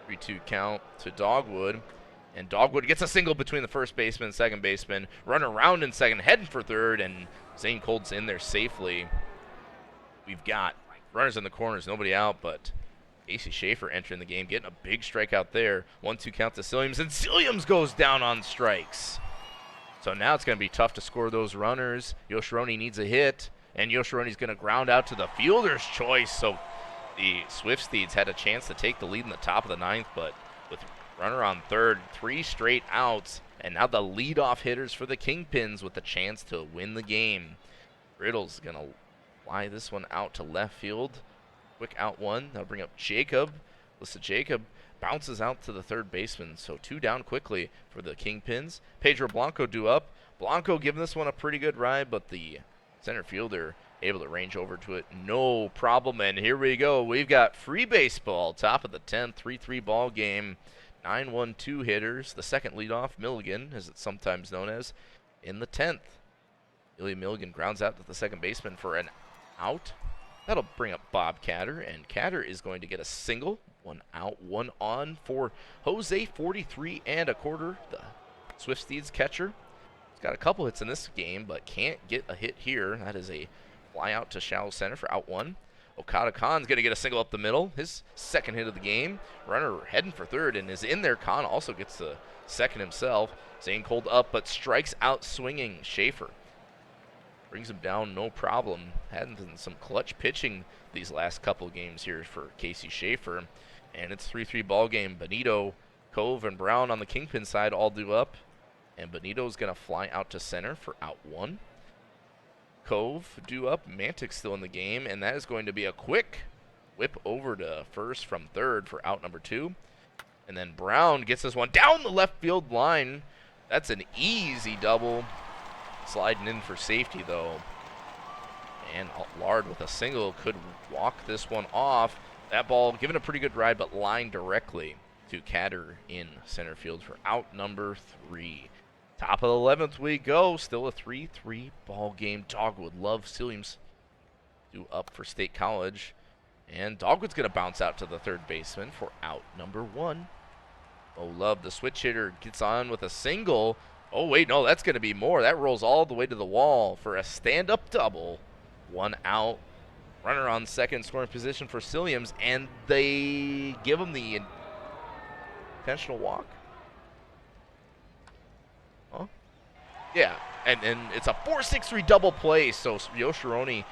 3-2 count to Dogwood, and Dogwood gets a single between the first baseman and second baseman. Run around in second, heading for third, and Zane Cold's in there safely. We've got runners in the corners, nobody out, but Casey Schaefer entering the game, getting a big strikeout there. 1-2 count to Silliams, and Silliams goes down on strikes. So now it's going to be tough to score those runners. Yoshironi needs a hit, and Yoshironi's going to ground out to the fielder's choice. So the Swift Steeds had a chance to take the lead in the top of the 9th, but with runner on third, 3 straight outs, and now the leadoff hitters for the Kingpins with the chance to win the game. Riddle's going to fly this one out to left field. Quick out 1. That'll bring up Jacob. Listen, Jacob bounces out to the third baseman, so 2 down quickly for the Kingpins. Pedro Blanco due up. Blanco giving this one a pretty good ride, but the center fielder able to range over to it, no problem. And here we go. We've got free baseball, top of the 10th, 3-3 ball game. 9-1-2 hitters. The second leadoff, Milligan, as it's sometimes known as, in the 10th. Ilya Milligan grounds out to the second baseman for an out. That'll bring up Bob Catter, and Catter is going to get a single. 1 out, 1 on for Jose 43 1/4, the Swift Steeds catcher. He's got a couple hits in this game, but can't get a hit here. That is a fly out to shallow center for out 1. Okada Khan's going to get a single up the middle, his second hit of the game. Runner heading for third and is in there. Khan also gets the second himself. Zane Cold up, but strikes out swinging Schaefer. Brings him down, no problem. Had some clutch pitching these last couple games here for Casey Schaefer. And it's 3-3 ball game. Benito, Cove, and Brown on the Kingpin side all due up. And Benito's going to fly out to center for out 1. Cove due up. Mantic's still in the game. And that is going to be a quick whip over to first from third for out number 2. And then Brown gets this one down the left field line. That's an easy double. Sliding in for safety, though. And Lard with a single could walk this one off. That ball given a pretty good ride, but lined directly to Catter in center field for out number 3. Top of the 11th we go. Still a 3-3 ball game. Dogwood loves Silliams due up for State College. And Dogwood's going to bounce out to the third baseman for out number 1. Oh, Love, the switch hitter, gets on with a single. Oh, wait, no, that's going to be more. That rolls all the way to the wall for a stand-up double. 1 out. Runner on second, scoring position for Silliams, and they give him the intentional walk? Huh? Yeah, and it's a 4-6-3 double play, so Yoshironi,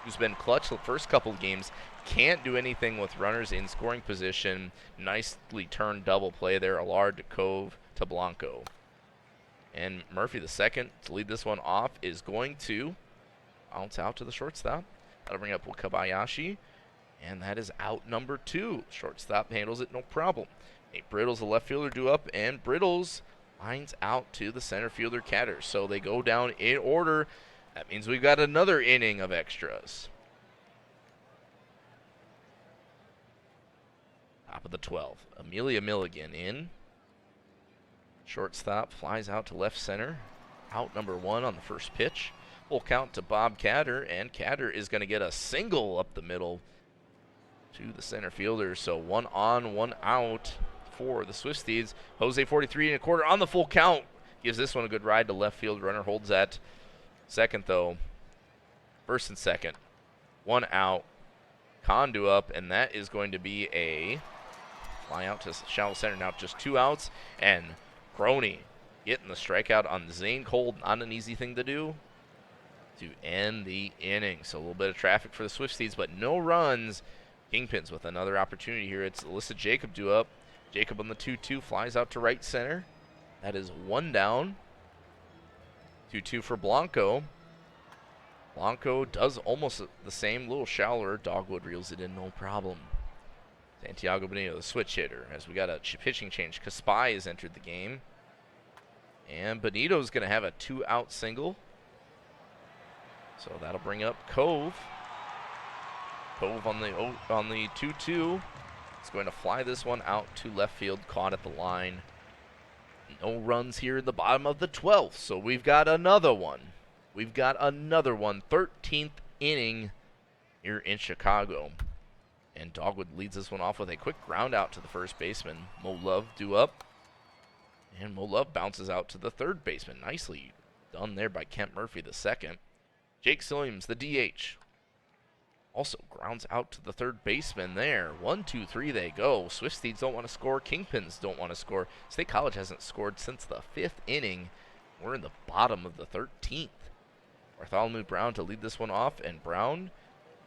who's been clutch the first couple of games, can't do anything with runners in scoring position. Nicely turned double play there, Allard to Cove to Blanco. And Murphy, the second, to lead this one off, is going to bounce out to the shortstop. That'll bring up Wakabayashi, and that is out number 2. Shortstop handles it no problem. Nate Brittles, the left fielder, due up, and Brittles lines out to the center fielder Catter. So they go down in order. That means we've got another inning of extras. Top of the 12th. Amelia Milligan in. Shortstop flies out to left center. Out number 1 on the first pitch. Full count to Bob Catter, and Catter is going to get a single up the middle to the center fielder. So 1 on, 1 out for the Swifties. Jose 43 and a quarter on the full count. Gives this one a good ride to left field. Runner holds at second, though. First and second. 1 out. Condu up, and that is going to be a fly out to shallow center. Now just 2 outs, and Crony getting the strikeout on Zane Cole. Not an easy thing to do to end the inning. So a little bit of traffic for the Swifties, but no runs. Kingpins with another opportunity here. It's Alyssa Jacob due up. Jacob on the 2-2 flies out to right center. That is 1 down. 2-2 for Blanco. Blanco does almost the same, little shallower. Dogwood reels it in, no problem. Santiago Benito, the switch hitter, as we got a pitching change. Caspai has entered the game. And Benito's going to have a 2-out single. So that'll bring up Cove. Cove on the 2-2. He's going to fly this one out to left field, caught at the line. No runs here in the bottom of the 12th, so we've got another one. We've got another one. 13th inning here in Chicago. And Dogwood leads this one off with a quick ground out to the first baseman. Mo Love due up. And Mo Love bounces out to the third baseman. Nicely done there by Kent Murphy, the second. Jake Silliams, the DH, also grounds out to the third baseman there. 1, 2, 3 they go. Swifties don't want to score. Kingpins don't want to score. State College hasn't scored since the 5th inning. We're in the bottom of the 13th. Bartholomew Brown to lead this one off, and Brown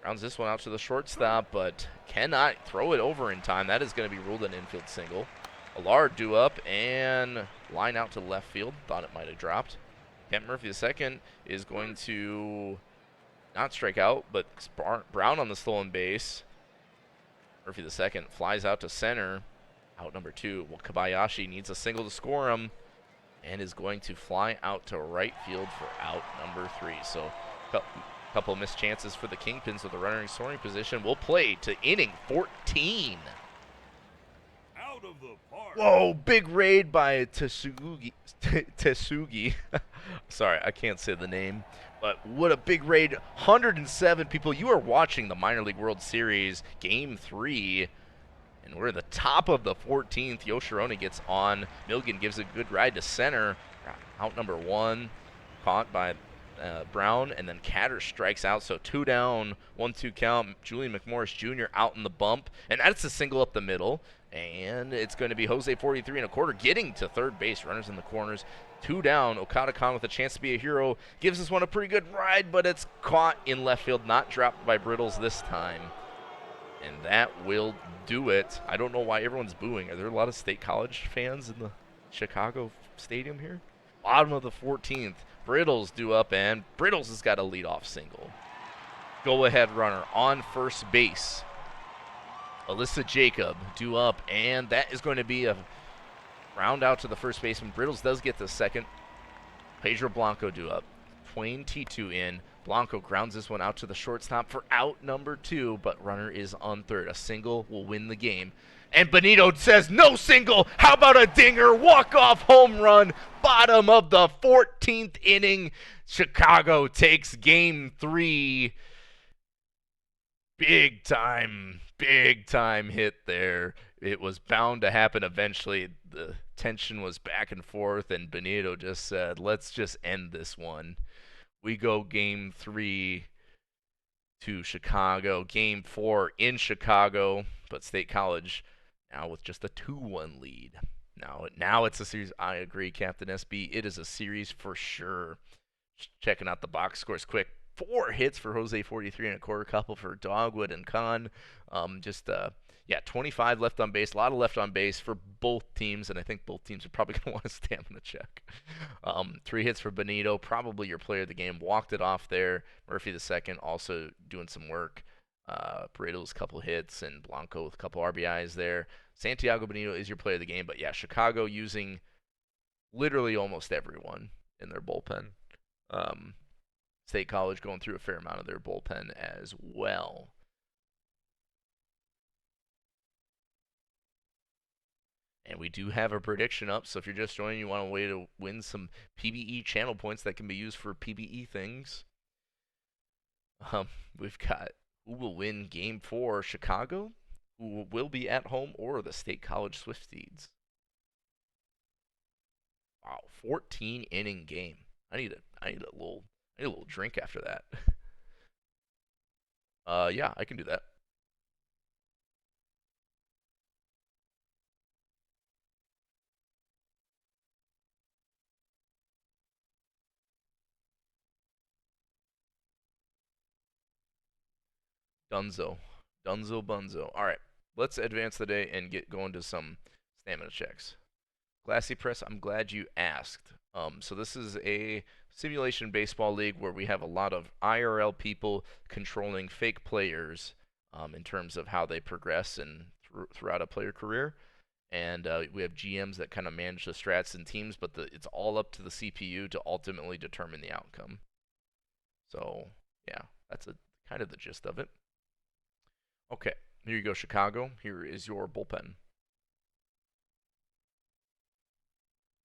grounds this one out to the shortstop, but cannot throw it over in time. That is going to be ruled an infield single. Allard due up and line out to left field. Thought it might have dropped. Kent Murphy the second is going to not strike out, but Brown on the stolen base. Murphy the second flies out to center. Out number 2. Well, Kobayashi needs a single to score him and is going to fly out to right field for out number 3. So a couple of missed chances for the Kingpins with the runner in scoring position. We'll play to inning 14. Out of the park. Whoa, big raid by Tesugi. Sorry, I can't say the name. But what a big raid. 107 people. You are watching the Minor League World Series Game 3. And we're at the top of the 14th. Yoshironi gets on. Milligan gives a good ride to center. Out number 1. Caught by Brown. And then Catter strikes out. So 2 down. 1-2 count. Julian McMorris Jr. out in the bump. And that's a single up the middle. And it's going to be Jose 43 and a quarter getting to third base. Runners in the corners. 2 down. Okada Khan with a chance to be a hero. Gives this one a pretty good ride, but it's caught in left field. Not dropped by Brittles this time. And that will do it. I don't know why everyone's booing. Are there a lot of State College fans in the Chicago stadium here? Bottom of the 14th. Brittles due up, and Brittles has got a leadoff single. Go-ahead runner on first base. Alyssa Jacob due up, and that is going to be a round out to the first baseman. Brittles does get the second. Pedro Blanco due up. 22 in. Blanco grounds this one out to the shortstop for out number 2, but runner is on third. A single will win the game. And Benito says, no single. How about a dinger? Walk-off home run. Bottom of the 14th inning. Chicago takes game 3. Big time hit there. It was bound to happen eventually. The tension was back and forth, and Benito just said, let's just end this one. We go game 3 to Chicago. Game 4 in Chicago, but State College now with just a 2-1 lead. Now it's a series. I agree, Captain SB. It is a series for sure. Checking out the box scores quick. 4 hits for Jose 43 and a quarter, couple for Dogwood and Khan. Just yeah, 25 left on base. A lot of left on base for both teams, and I think both teams are probably going to want a stamina check. 3 hits for Benito, probably your player of the game. Walked it off there. Murphy the second also doing some work. Paredo's couple hits and Blanco with a couple RBIs there. Santiago Benito is your player of the game, but yeah, Chicago using literally almost everyone in their bullpen. Um, State College going through a fair amount of their bullpen as well. And we do have a prediction up, so if you're just joining, you want a way to win some PBE channel points that can be used for PBE things. We've got who will win Game 4, Chicago, who will be at home, or the State College Swifties. Wow, 14 inning game. I need a little drink after that. Yeah, I can do that. Dunzo. Dunzo Bunzo. All right, let's advance the day and get going to some stamina checks. Glassy Press, I'm glad you asked. So this is a simulation baseball league where we have a lot of IRL people controlling fake players in terms of how they progress and throughout a player career. And we have GMs that kind of manage the strats and teams, but it's all up to the CPU to ultimately determine the outcome. So yeah, that's kind of the gist of it. Okay, here you go, Chicago. Here is your bullpen.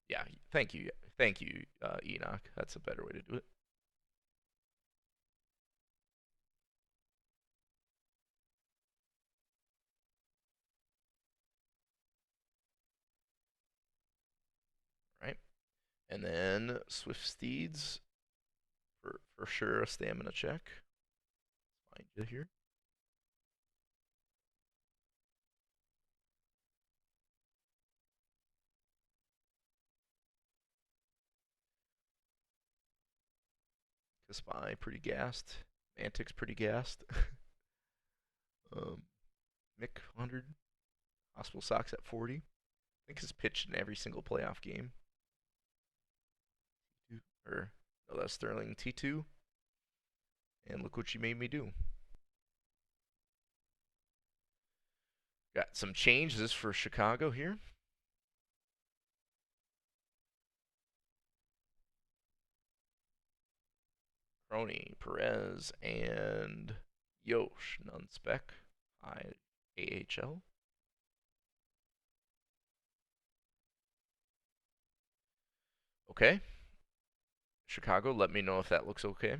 Yeah, thank you, Enoch. That's a better way to do it. Right, and then Swift Steeds for sure a stamina check. Find you here. Spy pretty gassed. Mantic's pretty gassed. Mick 100. Hospital Sox at 40. I think he's pitched in every single playoff game. Or no, that's Sterling T2. And look what you made me do. Got some changes for Chicago here. Crony, Perez, and Yosh, non-spec, AHL. Okay. Chicago, let me know if that looks okay.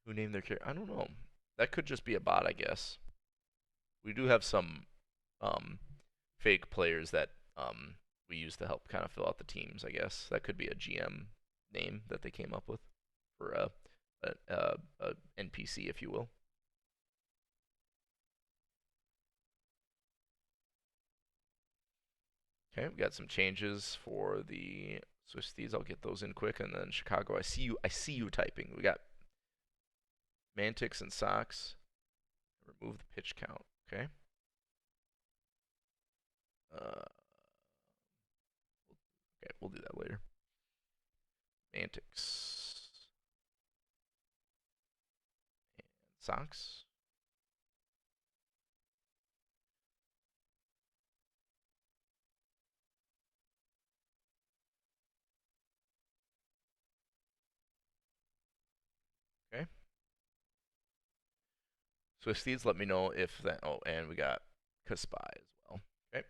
Who named their character? I don't know. That could just be a bot, I guess. We do have some fake players that we use to help kind of fill out the teams, I guess. That could be a GM name that they came up with for a NPC, if you will. Okay, we got some changes for the Swifties. I'll get those in quick, and then Chicago. I see you typing. We got Mantics and Sox. Remove the pitch count. Okay. Okay, we'll do that later. Mantics and Sox. Okay. Swifties, let me know if that. Oh, and we got Kaspy as well. Okay.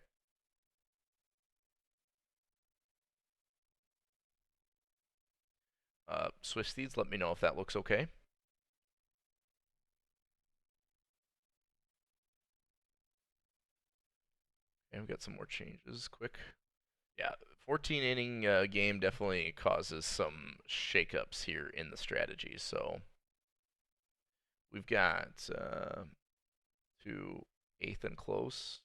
Swifties, let me know if that looks okay. And we got some more changes. Quick. Yeah, 14 inning game definitely causes some shakeups here in the strategy. So we've got to 8th and close.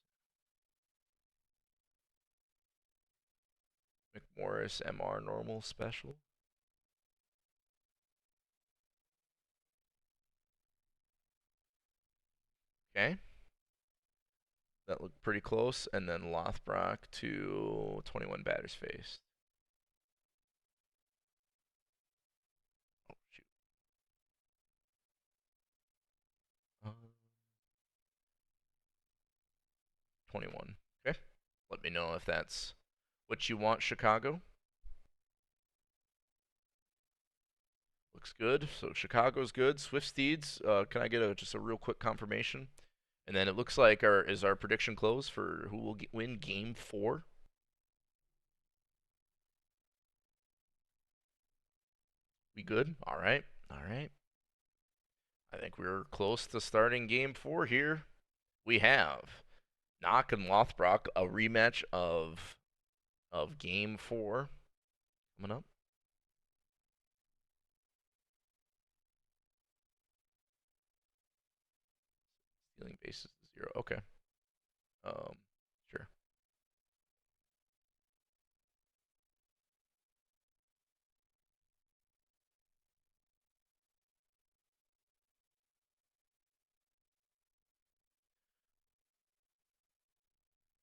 McMorris, MR, normal, special. Okay. That looked pretty close. And then Lothbrock to 21 batters faced. Oh, shoot. 21. Okay. Let me know if that's what you want, Chicago. Looks good. So Chicago's good. Swift Steeds. Can I get just a real quick confirmation? And then it looks like is our prediction closed for who will win Game 4? We good? All right. All right. I think we're close to starting Game 4 here. We have Knock and Lothbrock, a rematch of Game 4 coming up. Stealing bases 0. Okay. Sure.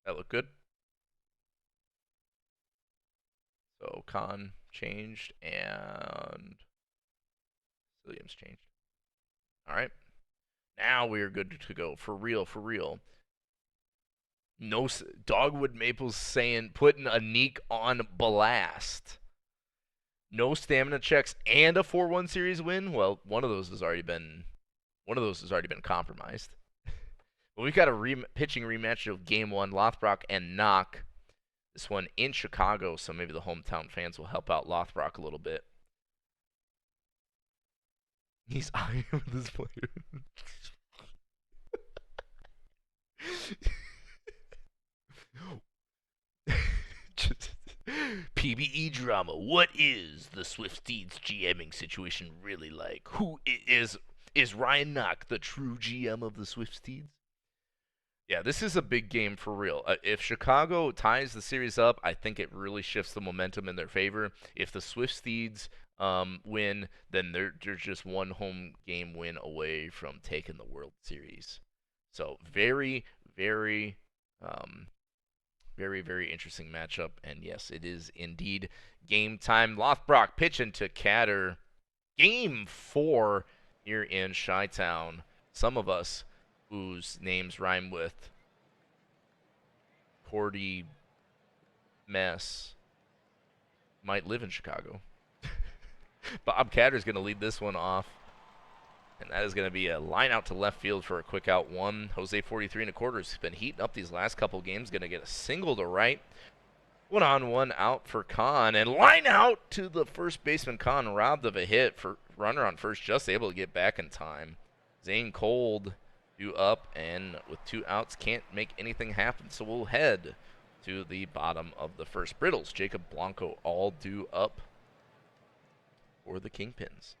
That looked good. So Khan changed and Williams changed. All right. Now we are good to go. For real, for real. No Dogwood Maples saying putting a Neek on blast. No stamina checks and a 4-1 series win. Well, one of those has already been compromised. But we've got a pitching rematch of Game 1, Lothbrock and Knock. This one in Chicago, so maybe the hometown fans will help out Lothbrock a little bit. He's eyeing this player. PBE drama. What is the Swift Steeds GMing situation really like? Who is Ryan Knock the true GM of the Swift Steeds? Yeah, this is a big game for real. If Chicago ties the series up, I think it really shifts the momentum in their favor. If the Swift Steeds win, then they're just one home game win away from taking the World Series. So very, very, very, very interesting matchup. And yes, it is indeed game time. Lothbrock pitching to Catter. Game 4 here in Chi-Town. Some of us whose names rhyme with Cordy Mess might live in Chicago. Bob Catter's going to lead this one off. And that is going to be a line out to left field for a quick out one. Jose 43 1/4 has been heating up these last couple games. Going to get a single to right. 1-on-1 out for Khan. And line out to the first baseman, Khan, robbed of a hit for runner on first, just able to get back in time. Zane Cold due up, and with 2 outs, can't make anything happen. So we'll head to the bottom of the first. Brittles, Jacob Blanco, all due up for the Kingpins.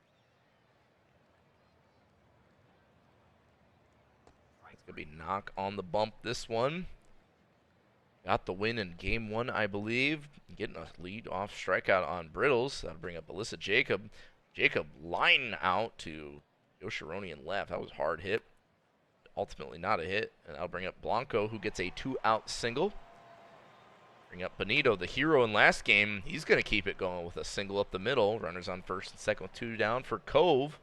It's going to be Knock on the bump this one. Got the win in Game 1, I believe. Getting a lead-off strikeout on Brittles. That'll bring up Alyssa Jacob. Jacob line out to Yoshironian left. That was a hard hit. Ultimately not a hit. And that'll bring up Blanco, who gets a 2-out single. Bring up Benito, the hero in last game. He's going to keep it going with a single up the middle. Runners on first and second with 2 down for Cove.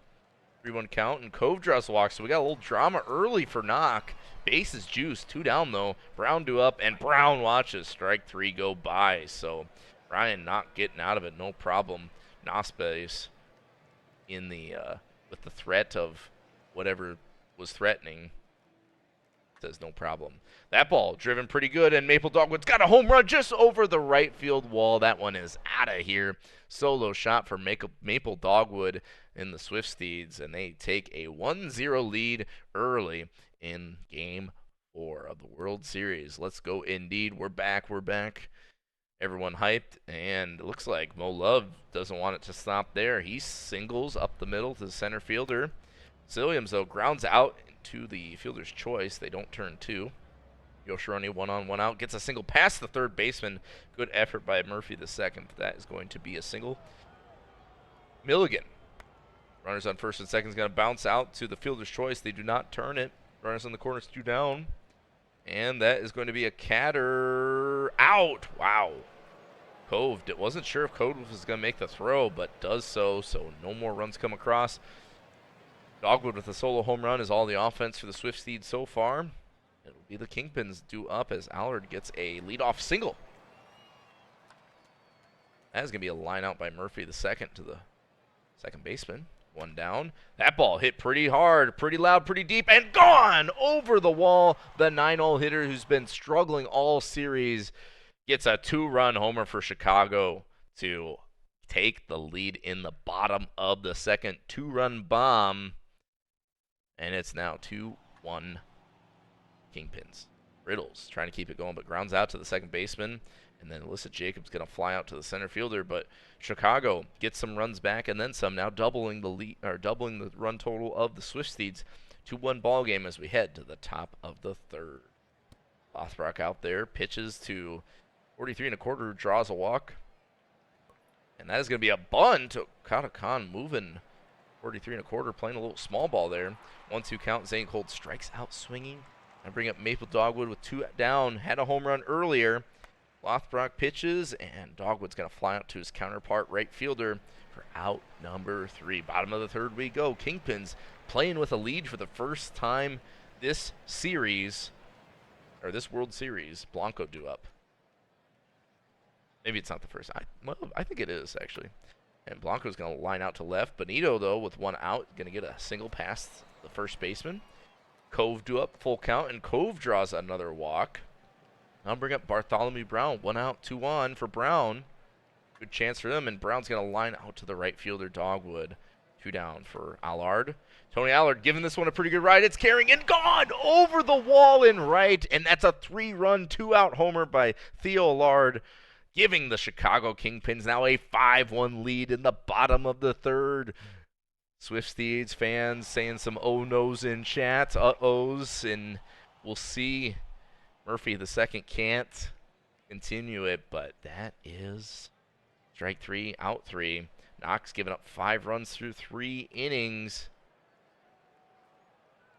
3-1 count, and Cove draws the walk, so we got a little drama early for Knock. Base is juiced, 2 down though. Brown due up, and Brown watches strike 3 go by. So Ryan Knock getting out of it, no problem. Nospace in the with the threat of whatever was threatening. Says no problem. That ball driven pretty good, and Maple Dogwood's got a home run just over the right field wall. That one is out of here. Solo shot for Maple Dogwood in the Swift Steeds, and they take a 1-0 lead early in Game 4 of the World Series. Let's go indeed. We're back. We're back. Everyone hyped, and it looks like Mo Love doesn't want it to stop there. He singles up the middle to the center fielder. Williams, though, grounds out to the fielder's choice. They don't turn two. Yoshironi 1-on-1 out. Gets a single past the third baseman. Good effort by Murphy the second. That is going to be a single. Milligan. Runners on first and second is going to bounce out to the fielder's choice. They do not turn it. Runners on the corners, 2 down. And that is going to be a catter out. Wow. Cove wasn't sure if Cove was going to make the throw, but does so no more runs come across. Dogwood with a solo home run is all the offense for the Swift Steeds so far. It'll be the Kingpins due up as Allard gets a leadoff single. That is going to be a line out by Murphy the second to the second baseman. 1 down. That ball hit pretty hard, pretty loud, pretty deep, and gone over the wall. The 9-hole hitter who's been struggling all series gets a 2-run homer for Chicago to take the lead in the bottom of the second. 2-run bomb. And it's now 2-1 Kingpins. Riddles trying to keep it going, but grounds out to the second baseman. And then Alyssa Jacobs going to fly out to the center fielder, but Chicago gets some runs back and then some, now doubling the lead, or doubling the run total of the Swift Steeds. 2-1 ball game as we head to the top of the third. Lothbrock out there pitches to 43 1/4, who draws a walk, and that is going to be a bunt to Okada Khan, moving 43 1/4, playing a little small ball there. 1-2 count. Zane Colt strikes out swinging. I bring up Maple Dogwood with 2 down. Had a home run earlier. Lothbrock pitches, and Dogwood's going to fly out to his counterpart right fielder for out number 3. Bottom of the third we go. Kingpins playing with a lead for the first time this series, or this World Series. Blanco due up. Maybe it's not the first. I think it is, actually. And Blanco's going to line out to left. Benito, though, with 1 out, going to get a single past the first baseman. Cove due up, full count, and Cove draws another walk. I'll bring up Bartholomew Brown. 1 out, 2 on for Brown. Good chance for them, and Brown's going to line out to the right fielder, Dogwood. 2 down for Allard. Tony Allard giving this one a pretty good ride. It's carrying and gone over the wall in right, and that's a 3-run, 2-out homer by Theo Allard, giving the Chicago Kingpins now a 5-1 lead in the bottom of the third. Swift Steeds fans saying some oh-no's in chat, uh-ohs, and we'll see. Murphy the second can't continue it, but that is strike 3, out 3. Knox giving up 5 runs through 3 innings.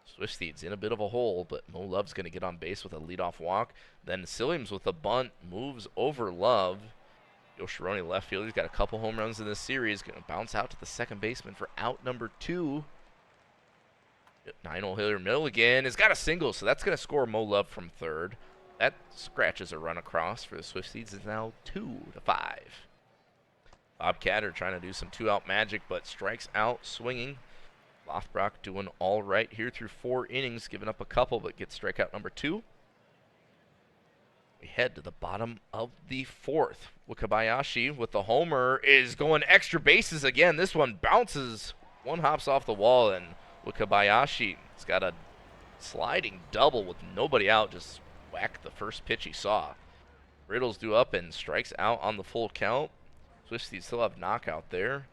Swift Steeds in a bit of a hole, but Mo Love's going to get on base with a leadoff walk. Then Silliams with a bunt moves over Love. Yoshironi left field. He's got a couple home runs in this series. Going to bounce out to the second baseman for out number 2. 9-hole hitter Milligan has got a single, so that's going to score Mo Love from third. That scratches a run across for the Swift Steeds. It's now 2-5. Bobcatter trying to do some 2-out magic, but strikes out swinging. Lothbrock doing all right here through 4 innings, giving up a couple, but gets strikeout number 2. We head to the bottom of the fourth. Wakabayashi with the homer is going extra bases again. This one bounces, one hops off the wall, and Wakabayashi has got a sliding double with nobody out, just whacked the first pitch he saw. Riddles due up and strikes out on the full count. Swift Steeds still have knockout there,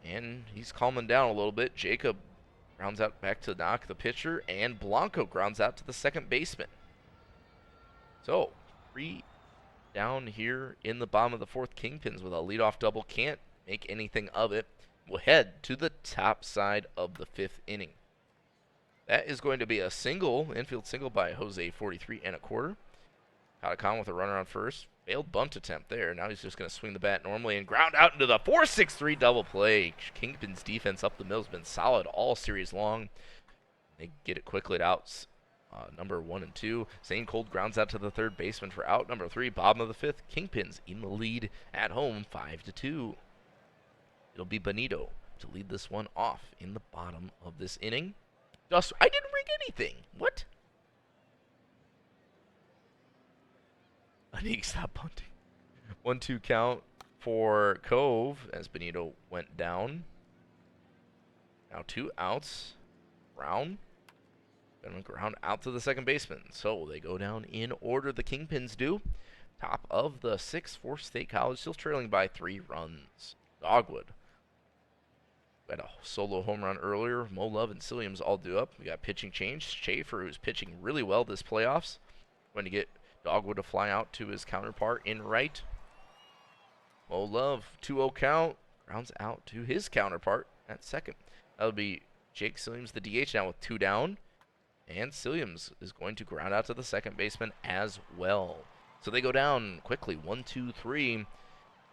and he's calming down a little bit. Jacob grounds out back to knock the pitcher, and Blanco grounds out to the second baseman. So 3 down here in the bottom of the fourth. Kingpins with a leadoff double, can't make anything of it. We'll head to the top side of the 5th inning. That is going to be a single, infield single by Jose, 43 1/4. Katakan with a runner on first. Failed bunt attempt there. Now he's just going to swing the bat normally and ground out into the 4-6-3 double play. Kingpin's defense up the middle has been solid all series long. They get it quickly to outs. Number 1 and 2. Zane Cold grounds out to the third baseman for out number 3. Bottom of the 5th. Kingpins in the lead at home, 5-2. It'll be Benito to lead this one off in the bottom of this inning. I didn't ring anything. What? I need to stop punting. 1-2 count for Cove as Benito went down. Now 2 outs. Brown going to ground out to the second baseman. So they go down in order. The Kingpins do. Top of the 6th for State College, still trailing by 3 runs. Dogwood We had a solo home run earlier. Mo Love and Silliams all due up. We got pitching change. Schaefer, who's pitching really well this playoffs, going to get Dogwood to fly out to his counterpart in right. Mo Love, 2-0 count. Grounds out to his counterpart at second. That'll be Jake Silliams, the DH, now with 2 down. And Silliams is going to ground out to the second baseman as well. So they go down quickly. 1, 2, 3.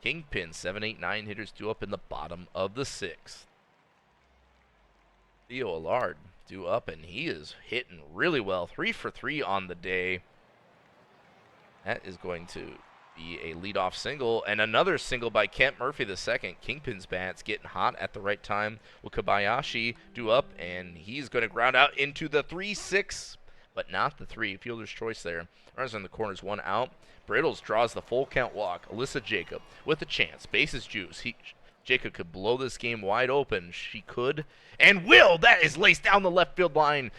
Kingpin, 7, 8, 9 hitters due up in the bottom of the 6th. Theo Allard due up, and he is hitting really well. 3 for 3 on the day. That is going to be a leadoff single, and another single by Kent Murphy the second. Kingpin's bat's getting hot at the right time. Will Kobayashi due up, and he's going to ground out into the 3-6, but not the 3. Fielder's choice there. Runners in the corners, 1 out. Brittles draws the full count walk. Alyssa Jacob with a chance. Bases juice. Jacob could blow this game wide open. She could and will. That is laced down the left field line.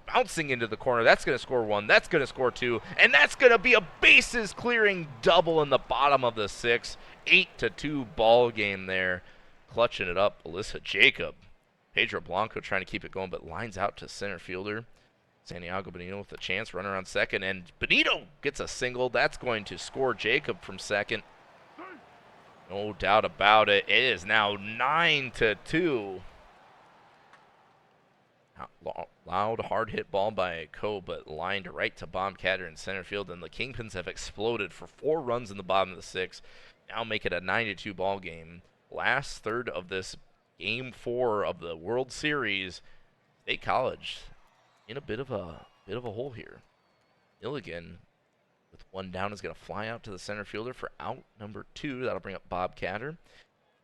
Bouncing into the corner. That's going to score 1. That's going to score 2. And that's going to be a bases clearing double in the bottom of the 6th. 8-2 ball game there. Clutching it up, Alyssa Jacob. Pedro Blanco trying to keep it going, but lines out to center fielder. Santiago Benito with a chance. Runner on second. And Benito gets a single. That's going to score Jacob from second. No doubt about it. It is now 9-2. Loud, hard hit ball by Coe, but lined right to Bombcatter in center field, and the Kingpins have exploded for 4 runs in the bottom of the 6th. Now make it a 9-2 ball game. Last third of this game 4 of the World Series. State College in a bit of a hole here. Milligan with 1 down is going to fly out to the center fielder for out number 2. That'll bring up Bob Catter,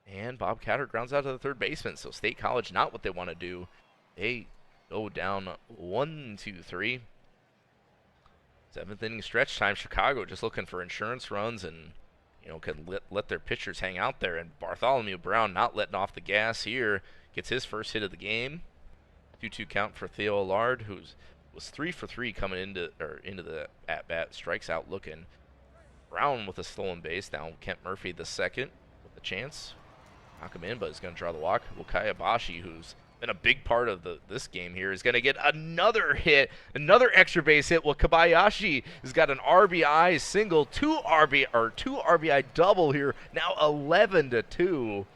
and Bob Catter grounds out to the third baseman. So State College, not what they want to do. They go down 1, 2, 3. 7th inning stretch time. Chicago just looking for insurance runs and, can let their pitchers hang out there. And Bartholomew Brown not letting off the gas here. Gets his first hit of the game. 2-2 count for Theo Allard, who was 3 for 3 coming into the at bat. Strikes out looking. Brown with a stolen base. Now Kent Murphy the second with a chance. Knock him in, but he's going to draw the walk. Wakayabashi, who's been a big part of this game here, is going to get another hit, another extra base hit. Well, Kobayashi has got an RBI single, 2 RBI double here. Now 11-2.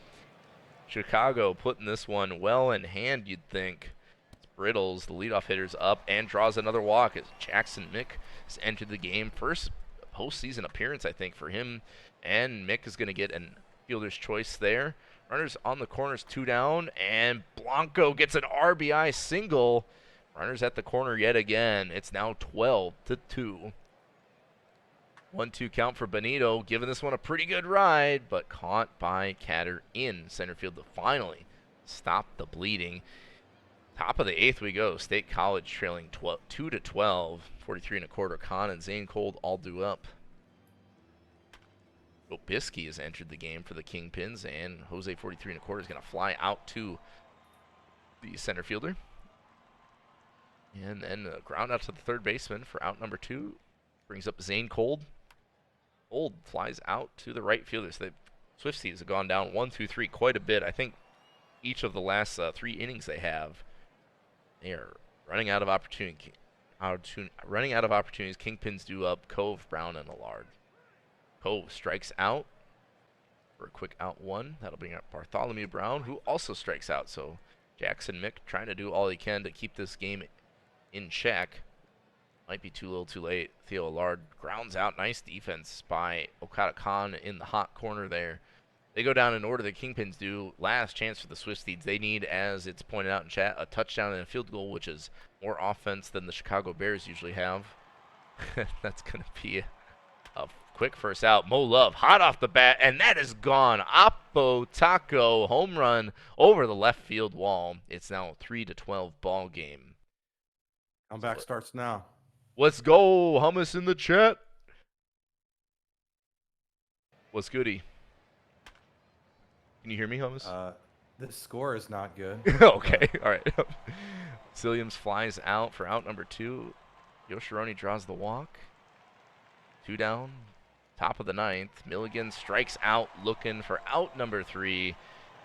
Chicago putting this one well in hand, you'd think. It's Brittles, the leadoff hitter's up and draws another walk as Jackson Mick has entered the game. First postseason appearance, I think, for him. And Mick is going to get an fielder's choice there. Runners on the corners, 2 down, and Blanco gets an RBI single. Runners at the corner yet again. It's now 12-2. 1-2 count for Benito, giving this one a pretty good ride, but caught by Catter in center field to finally stop the bleeding. Top of the 8th we go. State College trailing 2-12. 43 1/4. Khan and Zane Cold all due up. Bisky has entered the game for the Kingpins, and Jose 43 1/4 is going to fly out to the center fielder. And then ground out to the third baseman for out number 2. Brings up Zane Cold. Cold flies out to the right fielder. So the Swifties have gone down 1, 2, 3 quite a bit. I think each of the last 3 innings they are running out of opportunity. Running out of opportunities. Kingpins due up. Cove, Brown, and Allard. Cove strikes out for a quick out 1. That'll bring up Bartholomew Brown, who also strikes out. So Jackson Mick trying to do all he can to keep this game in check. Might be too little too late. Theo Allard grounds out. Nice defense by Okada Khan in the hot corner there. They go down in order. The Kingpins do. Last chance for the Swifties. They need, as it's pointed out in chat, a touchdown and a field goal, which is more offense than the Chicago Bears usually have. That's going to be a quick first out. Mo Love hot off the bat, and that is gone. Oppo Taco home run over the left field wall. It's now a 3-12 ball game. Comeback starts now. Let's go, Hummus in the chat. What's goody? Can you hear me, Hummus? This score is not good. Okay, all right. Silliams flies out for out number 2. Yoshironi draws the walk. 2 down. Top of the 9th. Milligan strikes out looking for out number 3.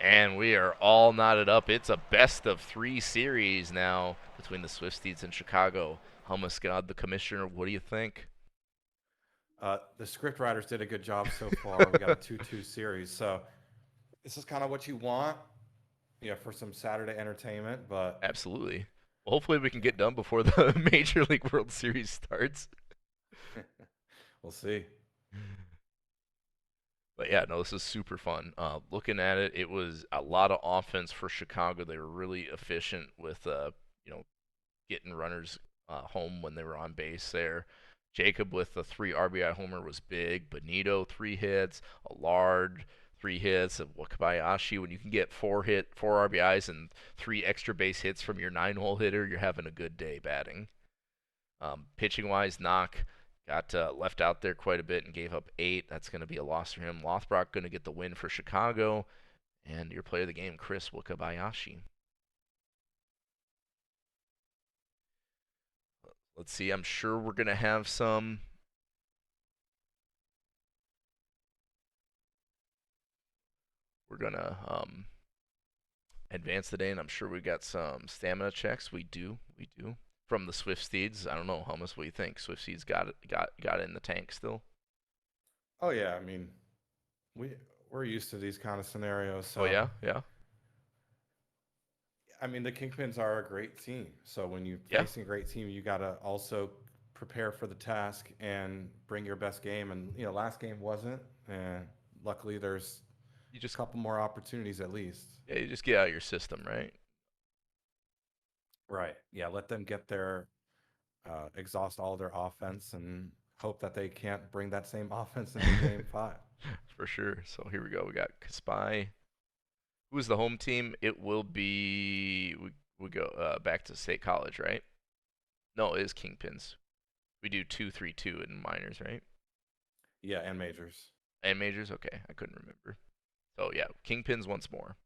And we are all knotted up. It's a best of 3 series now between the Swifties and Chicago. Hummus God, the commissioner, what do you think? The script writers did a good job so far. We got a 2-2 series. So this is kind of what you want, for some Saturday entertainment. But Absolutely. Well, hopefully we can yeah, get done before the Major League World Series starts. we'll see. But yeah, no, this is super fun. Looking at it, it was a lot of offense for Chicago. They were really efficient with, getting runners home when they were on base there. Jacob with the 3 RBI homer was big. Benito 3 hits. Allard 3 hits. Wakabayashi, when you can get 4 RBIs and 3 extra base hits from your 9-hole hitter, you're having a good day batting. Pitching wise, Knock got left out there quite a bit and gave up 8. That's going to be a loss for him. Lothbrok going to get the win for Chicago. And your player of the game, Chris Wakabayashi. Let's see. I'm sure we're going to have some. We're going to advance the day, and I'm sure we got some stamina checks. We do. We do. From the Swift Steeds. I don't know, Hummus, what do you think? Swift Steeds got it in the tank still? Oh yeah, I mean, we we're used to these kind of scenarios. Oh, So yeah? Yeah? I mean, the Kingpins are a great team. So when you're Yeah. facing a great team, you got to also prepare for the task and bring your best game. And last game wasn't, and luckily there's You a just couple more opportunities at least. yeah, you just get out of your system, right? Right. Yeah. Let them get their exhaust all their offense and hope that they can't bring that same offense into Game 5. For sure. So here we go. We got Spy. Who is the home team? It will be we go back to State College, right? No, it is Kingpins. We do 2-3-2 in minors, right? Yeah, and majors. And majors. Okay, I couldn't remember. So yeah, Kingpins once more.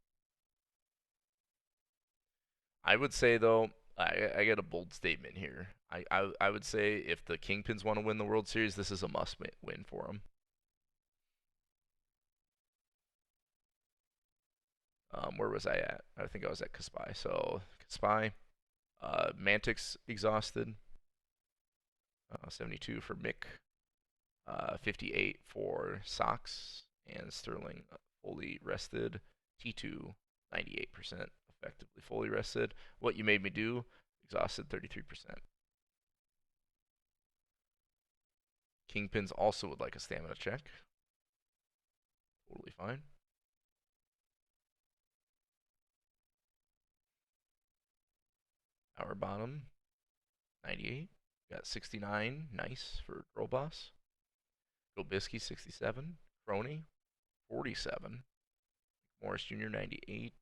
I would say though, I get a bold statement here. I would say if the Kingpins want to win the World Series, this is a must win for them. Where was I at? I think I was at Kaspy. So Kaspy, Mantix exhausted, 72 for Mick, 58 for Sox, and Sterling fully rested. T2, 98% effectively fully rested. What you made me do, exhausted 33%. Kingpins also would like a stamina check. Totally fine. Our bottom, 98. Got 69. Nice for Girl Boss. Gobisky, 67. Crony, 47. Morris Jr., 98.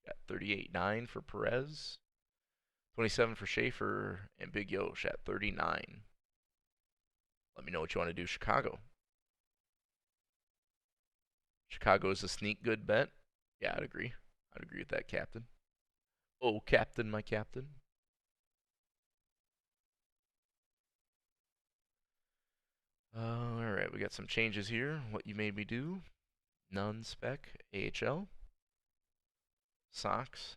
Got 38.9 for Perez. 27 for Schaefer. And Big Yosh at 39. Let me know what you want to do, Chicago. Chicago is a sneak good bet. Yeah, I'd agree. I'd agree with that, Captain. Oh, Captain, my Captain. Alright, we got some changes here. What you made me do. None spec. AHL. Sox.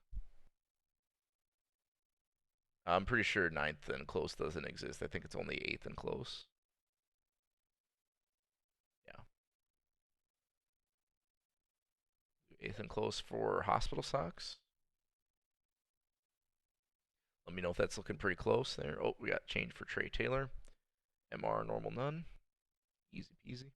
I'm pretty sure ninth and close doesn't exist. I think it's only eighth and close. Yeah. Eighth and close for Hospital Sox. Let me know if that's looking pretty close there. Oh, we got change for Trey Taylor. MR normal none. Easy peasy.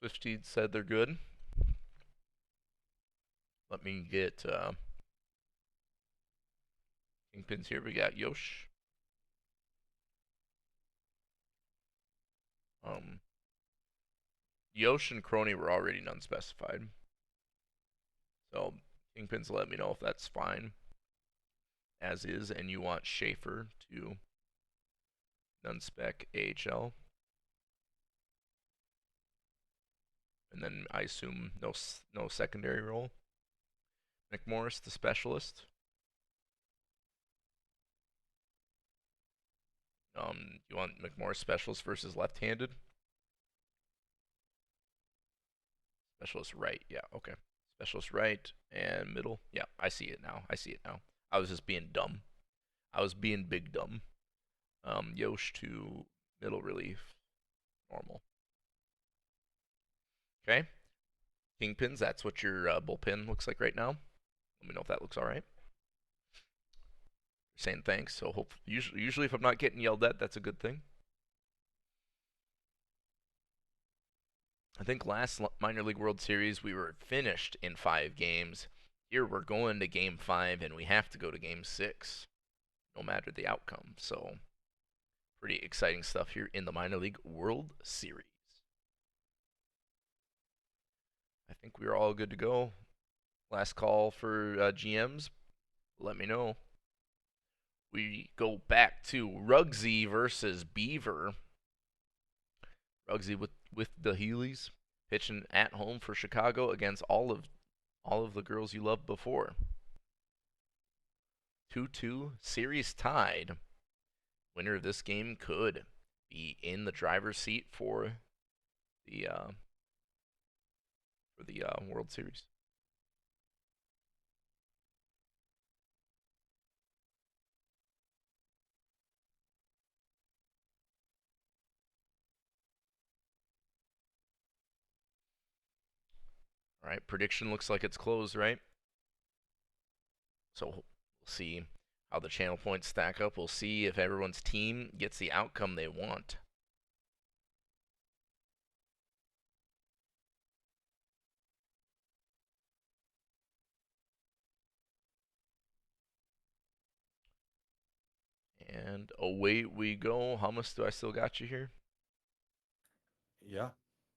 Swifties said they're good. Let me get Kingpins here. We got Yosh. Um, Yosh and Crony were already none specified. So Kingpins, let me know if that's fine as is, and you want Schaefer to non-spec AHL. And then I assume no secondary role. McMorris, the specialist. You want McMorris specialist versus left-handed? Specialist right, yeah, okay. Specialist right and middle. Yeah, I see it now. I was just being dumb. I was being big dumb. Yosh to middle relief. Normal. Okay. Kingpins, that's what your bullpen looks like right now. Let me know if that looks all right. Saying thanks. So usually if I'm not getting yelled at, that's a good thing. I think last minor league World Series we were finished in 5 games. Here we're going to game 5 and we have to go to game 6 no matter the outcome. So pretty exciting stuff here in the minor league World Series. I think we're all good to go. Last call for GMs. Let me know. We go back to Rugsy versus Beaver. Rugsy with the Heelys, pitching at home for Chicago against all of the girls you loved before. 2-2, series tied. Winner of this game could be in the driver's seat for the World Series. All right, prediction looks like it's closed, right? So we'll see how the channel points stack up. We'll see if everyone's team gets the outcome they want. And away we go. How much do I still got you here? Yeah.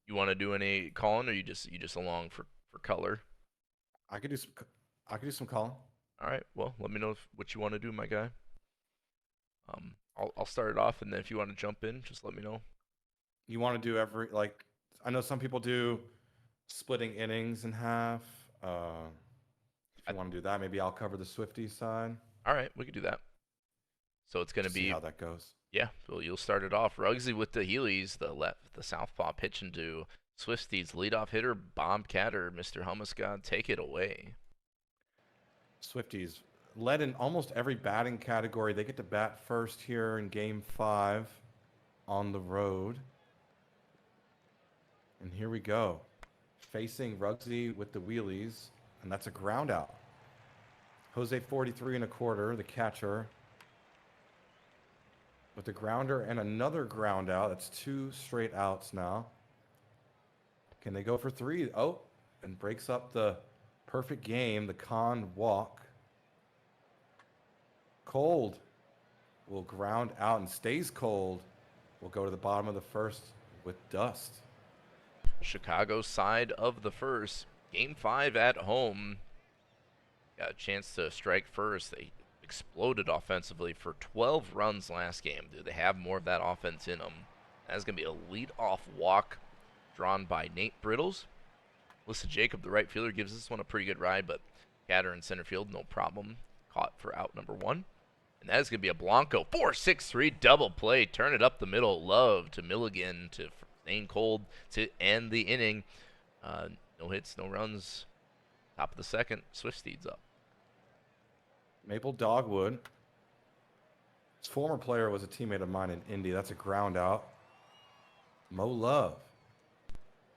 You want to do any calling, or you just along for color? I could do some calling. All right. Well, let me know what you want to do, my guy. I'll start it off, and then if you want to jump in, just let me know. You want to do I know some people do splitting innings in half. If you want to do that, maybe I'll cover the Swifties side. All right, we can do that. So it's going to be see how that goes. Yeah, well, you'll start it off. Rugsy with the Heelys, the southpaw pitching to Swifties, leadoff hitter, Bobcatter, Mr. Hummusgod, take it away. Swifties led in almost every batting category. They get to bat first here in game 5 on the road. And here we go. Facing Rugsy with the wheelies, and that's a ground out. Jose 43 1/4, the catcher, with a grounder and another ground out. That's 2 straight outs now. Can they go for 3? Oh, and breaks up the perfect game, the con walk. Cold will ground out and stays cold. We'll go to the bottom of the first with Dust. Chicago side of the first. Game 5 at home. Got a chance to strike first. They exploded offensively for 12 runs last game. Do they have more of that offense in them? That's going to be a lead-off walk drawn by Nate Brittles. Alyssa Jacob, the right fielder, gives this one a pretty good ride, but Catter in center field, no problem. Caught for out number 1. And that is going to be a Blanco 4-6-3 double play. Turn it up the middle. Love to Milligan to staying cold to end the inning. No hits, no runs. Top of the second. Swifties up. Maple Dogwood. His former player was a teammate of mine in Indy. That's a ground out. Mo Love.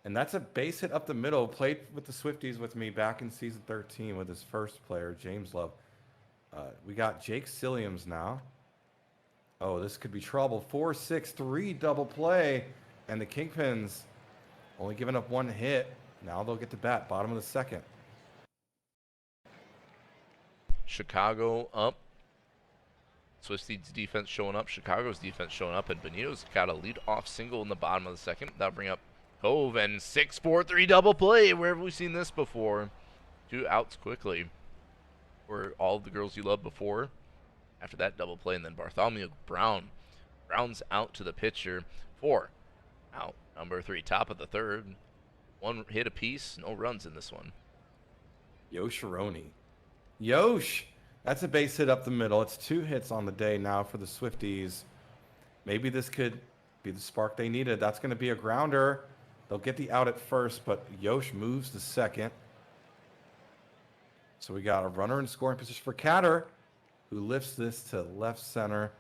And that's a base hit up the middle. Played with the Swifties with me back in season 13 with his first player, James Love. We got Jake Silliams now. Oh, this could be trouble. 4-6-3 double play. And the Kingpins only giving up 1 hit. Now they'll get to bat. Bottom of the second. Chicago up. Swifties defense showing up. Chicago's defense showing up. And Benito's got a lead-off single in the bottom of the second. That'll bring up Cove and 6-4-3 double play. Where have we seen this before? 2 outs quickly for all of the girls you loved before. After that double play, and then Bartholomew Brown grounds out to the pitcher for out number 3, top of the third. 1 hit apiece, no runs in this one. Yoshironi. Yosh! That's a base hit up the middle. It's 2 hits on the day now for the Swifties. Maybe this could be the spark they needed. That's going to be a grounder. They'll get the out at first, but Yosh moves to second. So we got a runner in scoring position for Catter, who lifts this to left center.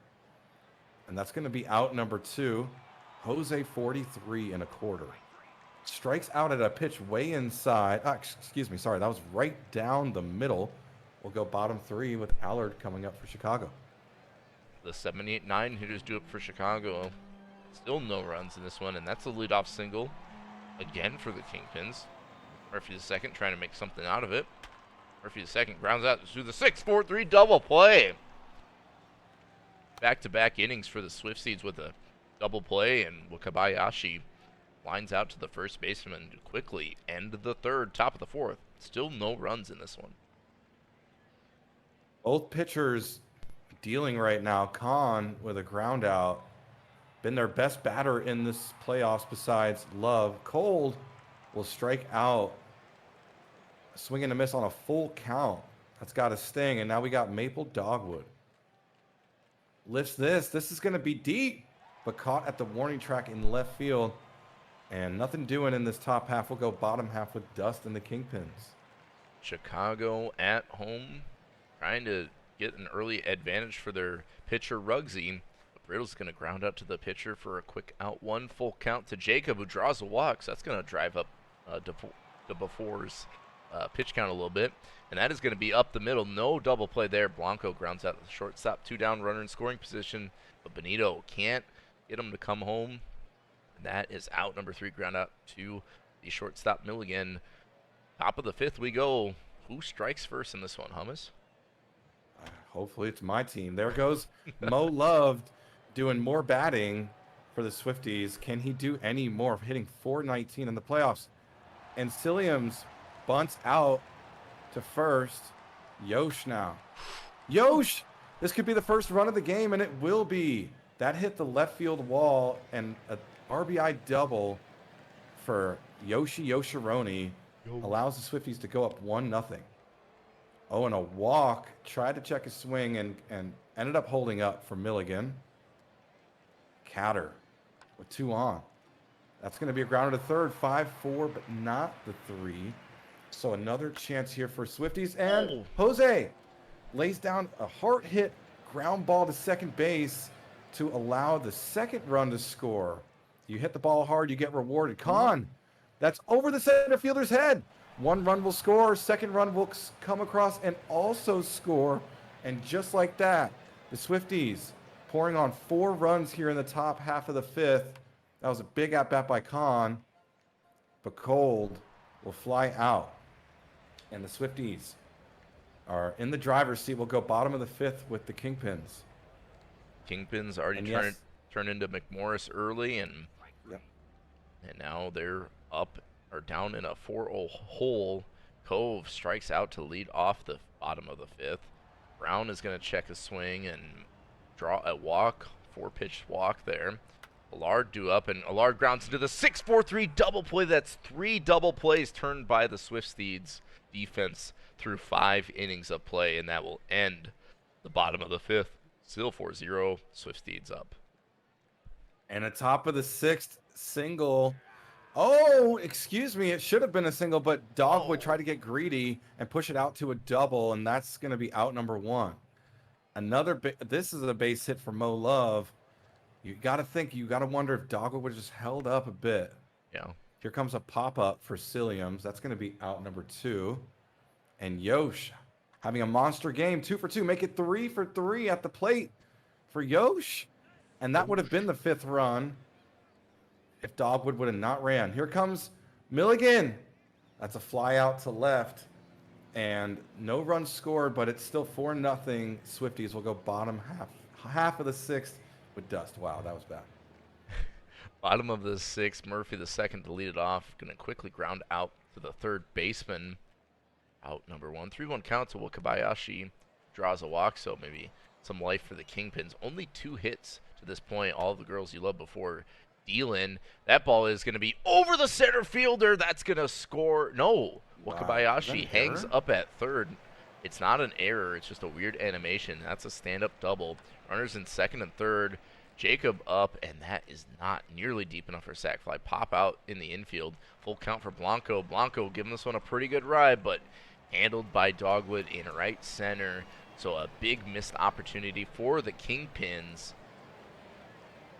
And that's going to be out number 2. Jose 43 1/4. Strikes out at a pitch way inside. Excuse me, sorry. That was right down the middle. We'll go bottom 3 with Allard coming up for Chicago. The 7-8-9 hitters do it for Chicago. Still no runs in this one, and that's a leadoff single again for the Kingpins. Murphy the second trying to make something out of it. Murphy the second grounds out to the 6-4-3 double play. Back-to-back innings for the Swifties with a double play, and Wakabayashi lines out to the first baseman to quickly end the third, top of the fourth. Still no runs in this one. Both pitchers dealing right now. Khan with a ground out. Been their best batter in this playoffs besides Love. Cold will strike out. Swing and a miss on a full count. That's got a sting. And now we got Maple Dogwood. Lifts this. This is going to be deep, but caught at the warning track in left field. And nothing doing in this top half. We'll go bottom half with Dust and the Kingpins. Chicago at home, trying to get an early advantage for their pitcher, Rugsy. Brittle's going to ground out to the pitcher for a quick out. 1 full count to Jacob, who draws a walk. So that's going to drive up DeBefore's pitch count a little bit. And that is going to be up the middle. No double play there. Blanco grounds out to the shortstop. 2 down, runner in scoring position. But Benito can't get him to come home. And that is out number 3, ground out to the shortstop, Milligan. Top of the 5th we go. Who strikes first in this one, Hummus? Hopefully it's my team. There goes Mo Love doing more batting for the Swifties. Can he do any more? Hitting .419 in the playoffs. And Silliams bunts out to first. Yosh now. Yosh! This could be the first run of the game, and it will be. That hit the left field wall, and a RBI double for Yoshironi allows the Swifties to go up 1-0. Oh, and a walk. Tried to check his swing and ended up holding up for Milligan. Catter with 2 on. That's going to be a grounder to third. 5-4, but not the 3. So another chance here for Swifties. And Jose lays down a hard hit ground ball to second base to allow the second run to score. You hit the ball hard, you get rewarded. Khan, that's over the center fielder's head. 1 run will score, second run will come across and also score. And just like that, the Swifties pouring on 4 runs here in the top half of the 5th. That was a big at-bat by Khan. But Cold will fly out. And the Swifties are in the driver's seat. We'll go bottom of the 5th with the Kingpins. Kingpins already turned into McMorris early, and now they're up or down in a 4-0 hole. Cove strikes out to lead off the bottom of the 5th. Brown is going to check a swing and draw a walk, 4-pitch walk there. Allard due up, and Allard grounds into the 6-4-3 double play. That's 3 double plays turned by the Swifties defense through 5 innings of play, and that will end the bottom of the 5th. Still 4-0, Swifties up. And a top of the 6th single. Oh, excuse me. It should have been a single, but Dogwood tried to get greedy and push it out to a double, and that's going to be out number 1. This is a base hit for Mo Love. You got to wonder if Dogwood would have just held up a bit. Yeah. Here comes a pop-up for Silliams. That's going to be out number 2. And Yosh having a monster game, 2 for 2. Make it 3 for 3 at the plate for Yosh. And that would have been the 5th run if Dogwood would have not ran. Here comes Milligan. That's a fly out to left. And no runs scored, but it's still 4-0. Swifties will go bottom half of the 6th with Dust. Wow, that was bad. Bottom of the 6th, Murphy the second to lead it off. Going to quickly ground out to the third baseman. Out number 1. 3-1 count to Wakabayashi. Draws a walk, so maybe some life for the Kingpins. Only 2 hits to this point. All the girls you love before dealing. That ball is going to be over the center fielder. That's going to score. No. Wow. Wakabayashi hangs up at third. It's not an error. It's just a weird animation. That's a stand-up double. Runners in second and third. Jacob up, and that is not nearly deep enough for a sac fly. Pop out in the infield. Full count for Blanco. Blanco giving this one a pretty good ride, but handled by Dogwood in right center. So a big missed opportunity for the Kingpins.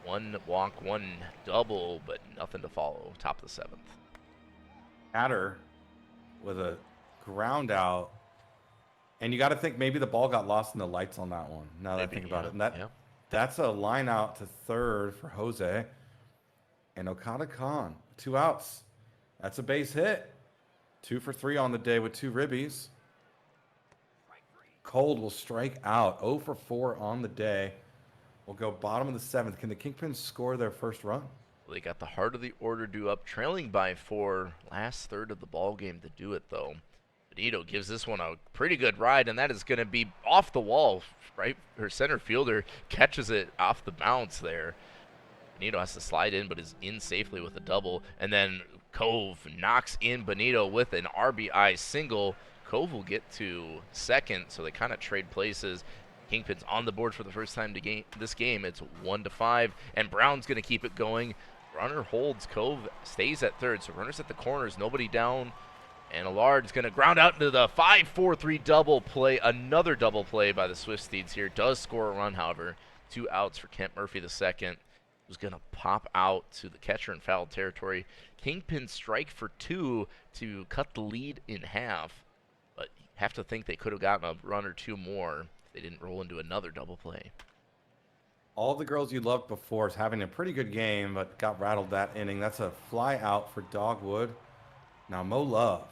1 walk, 1 double, but nothing to follow. Top of the 7th. Adder with a ground out. And you got to think maybe the ball got lost in the lights on that one. Now that I think about it. And that's a line out to third for Jose. And Okada Khan, 2 outs. That's a base hit. 2 for 3 on the day with 2 ribbies. Cold will strike out. 0 for 4 on the day. We'll go bottom of the 7th. Can the Kingpins score their first run? Well, they got the heart of the order due up, trailing by 4. Last third of the ball game to do it, though. Benito gives this one a pretty good ride, and that is going to be off the wall, right? Her center fielder catches it off the bounce there. Benito has to slide in, but is in safely with a double. And then Cove knocks in Benito with an RBI single. Cove will get to second, so they kind of trade places. Kingpins on the board for the first time this game. It's 1-5, and Brown's going to keep it going. Runner holds. Cove stays at third, so runners at the corners, nobody down. And Allard's going to ground out into the 5-4-3 double play. Another double play by the Swift Steeds here. Does score a run, however. 2 outs for Kent Murphy II. Who's going to pop out to the catcher in foul territory. Kingpin strike for 2 to cut the lead in half. But you have to think they could have gotten a run or 2 more if they didn't roll into another double play. All the girls you loved before is having a pretty good game, but got rattled that inning. That's a fly out for Dogwood. Now Mo Love,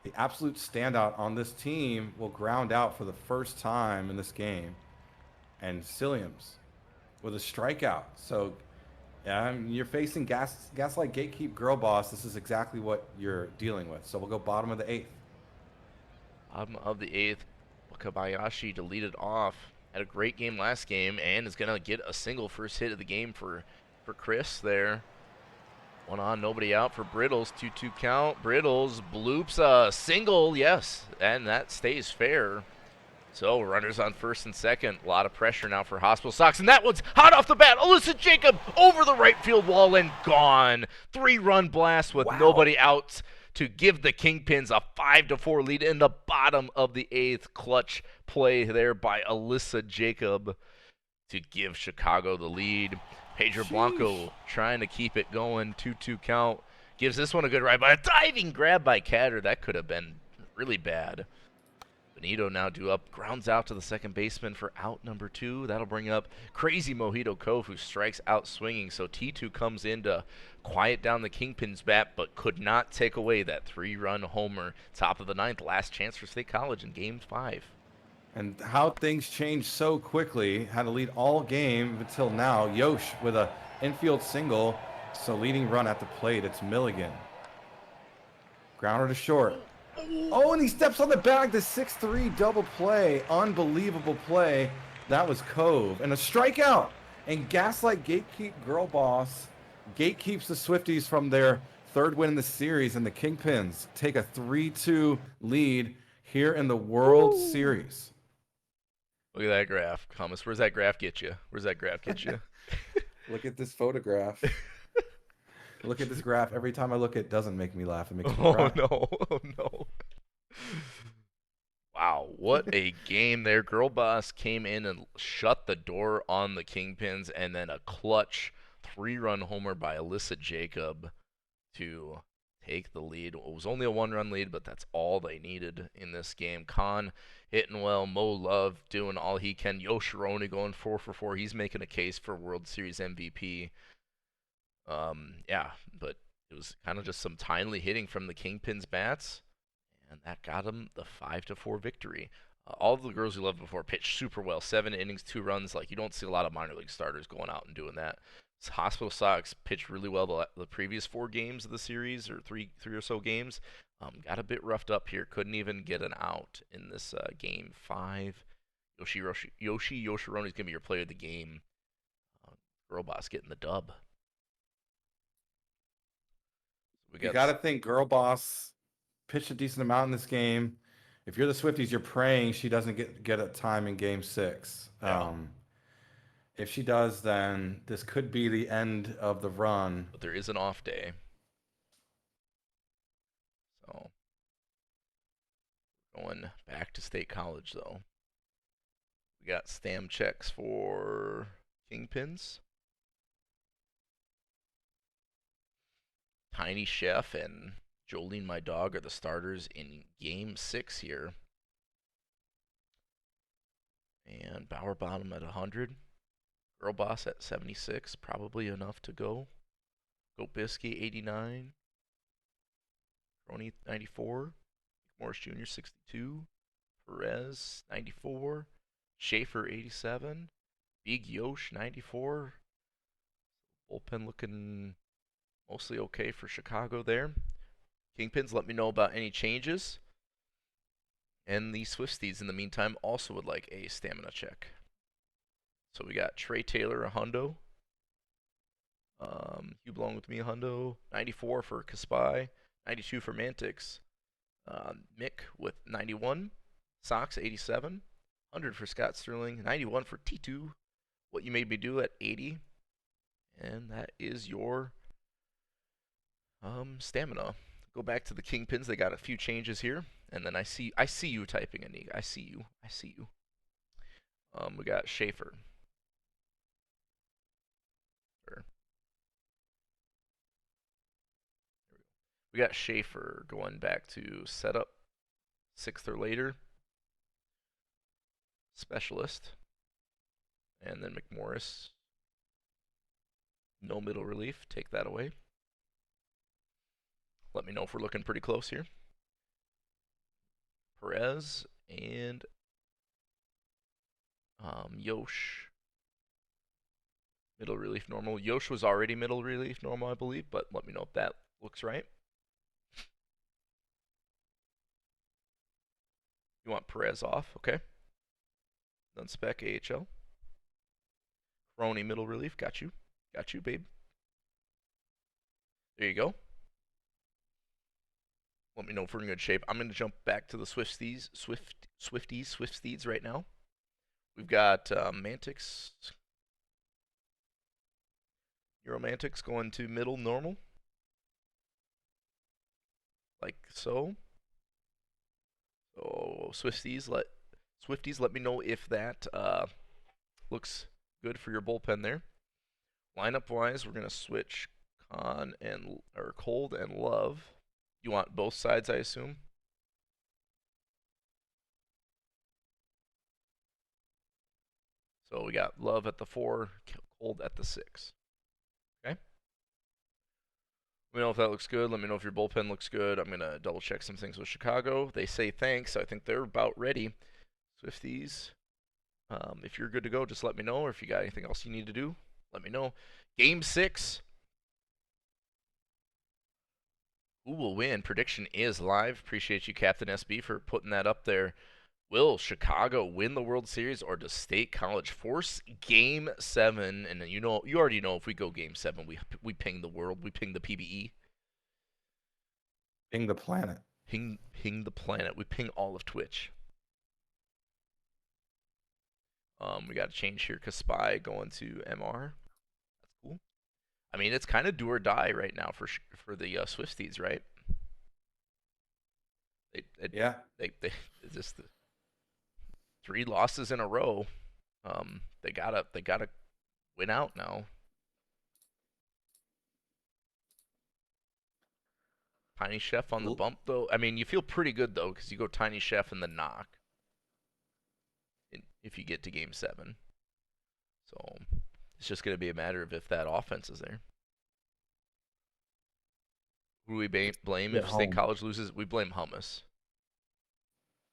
the absolute standout on this team, will ground out for the first time in this game. And Silliams with a strikeout. So you're facing Gaslight Gatekeep Girl Boss. This is exactly what you're dealing with. So we'll go bottom of the 8th. Bottom of the 8th, Wakabayashi to lead it off. Had a great game last game and is going to get a single first hit of the game for Chris there. 1 on, nobody out for Brittles. 2-2 count. Brittles bloops a single, yes, and that stays fair. So runners on first and second. A lot of pressure now for Hospital Sox, and that one's hot off the bat. Alyssa Jacob over the right field wall and gone. 3-run blast with nobody out to give the Kingpins a 5-4 lead in the bottom of the 8th. Clutch play there by Alyssa Jacob to give Chicago the lead. Pedro Blanco trying to keep it going. 2-2 count. Gives this one a good ride by a diving grab by Catter. That could have been really bad. Benito now due up. Grounds out to the second baseman for out number 2. That'll bring up Crazy Mojito Cove, who strikes out swinging. So T2 comes in to quiet down the Kingpin's bat, but could not take away that 3-run homer. Top of the 9th. Last chance for State College in Game 5. And how things changed so quickly. Had to lead all game until now. Yosh with a infield single. So leading run at the plate. It's Milligan. Grounder to short. Oh, and he steps on the bag. The 6-3 double play. Unbelievable play. That was Cove. And a strikeout. And Gaslight Gatekeep Girl Boss gatekeeps the Swifties from their 3rd win in the series. And the Kingpins take a 3-2 lead here in the World Series. Look at that graph. Thomas, where's that graph get you? Look at this photograph. Look at this graph. Every time I look, it doesn't make me laugh. It makes me cry. Oh, no. Wow, what a game there. Girl Boss came in and shut the door on the Kingpins, and then a clutch 3-run homer by Alyssa Jacob to take the lead. It was only a 1-run lead, but that's all they needed in this game. Khan hitting well. Mo Love doing all he can. Yoshironi going 4 for 4. He's making a case for World Series MVP. But it was kind of just some timely hitting from the Kingpins bats, and that got them the 5-4 victory. All the girls you loved before pitched super well. 7 innings, 2 runs. Like, you don't see a lot of minor league starters going out and doing that. Hospital Sox pitched really well the previous 4 games of the series, or three or so games. Got a bit roughed up here. Couldn't even get an out in this game 5. Yoshi Yoshironi's gonna be your player of the game. Girl Boss getting the dub. We You got got to think Girl Boss pitched a decent amount in this game. If you're the Swifties, you're praying she doesn't get a time in Game 6. Yeah. If she does, then this could be the end of the run. But there is an off day. So going back to State College though. We got stam checks for Kingpins. Tiny Chef and Jolene My Dog are the starters in Game 6 here. And Bower Bottom at 100. Girl Boss at 76, probably enough to go. Goat Biscuit 89. Crony 94. Morris Jr. 62. Perez 94. Schaefer 87. Big Yosh 94. Bullpen looking mostly okay for Chicago there. Kingpins, let me know about any changes. And the Swifties, in the meantime, also would like a stamina check. So we got Trey Taylor, a hundo. You belong with me, a hundo. 94 for Kaspai. 92 for Mantix. Mick with 91. Sox, 87. 100 for Scott Sterling. 91 for T2. What You Made Me Do at 80. And that is your stamina. Go back to the Kingpins. They got a few changes here. And then I see you typing, Anik. I see you. We got Schaefer. We got Schaefer going back to setup, 6th or later. Specialist. And then McMorris. No middle relief. Take that away. Let me know if we're looking pretty close here. Perez and Yosh. Middle relief normal. Yosh was already middle relief normal, I believe, but let me know if that looks right. You want Perez off, okay. Then spec AHL. Crony middle relief, got you, babe. There you go. Let me know if we're in good shape. I'm going to jump back to the Swifties right now. We've got Mantix. Euromantix going to middle normal. Like so. So Swifties, let me know if that looks good for your bullpen there. Lineup wise, we're gonna switch Cold and Love. You want both sides, I assume. So we got Love at the 4, Cold at the 6. Okay. Let me know if that looks good. Let me know if your bullpen looks good. I'm going to double check some things with Chicago. They say thanks. I think they're about ready. Swifties, if you're good to go, just let me know. Or if you got anything else you need to do, let me know. Game 6. Who will win? Prediction is live. Appreciate you, Captain SB, for putting that up there. Will Chicago win the World Series, or does State College force Game 7? And you already know if we go Game 7, we ping the world, we ping the PBE, Ping the planet, ping the planet, we ping all of Twitch. We got a change here. Kaspai going to MR. That's cool. I mean, it's kind of do or die right now for the Swifties, right? yeah. They just 3 losses in a row. They gotta win out now. Tiny Chef on the bump though. I mean, you feel pretty good though because you go Tiny Chef and the knock. If you get to Game 7, so it's just gonna be a matter of if that offense is there. Who do we blame if State College loses? We blame Hummus.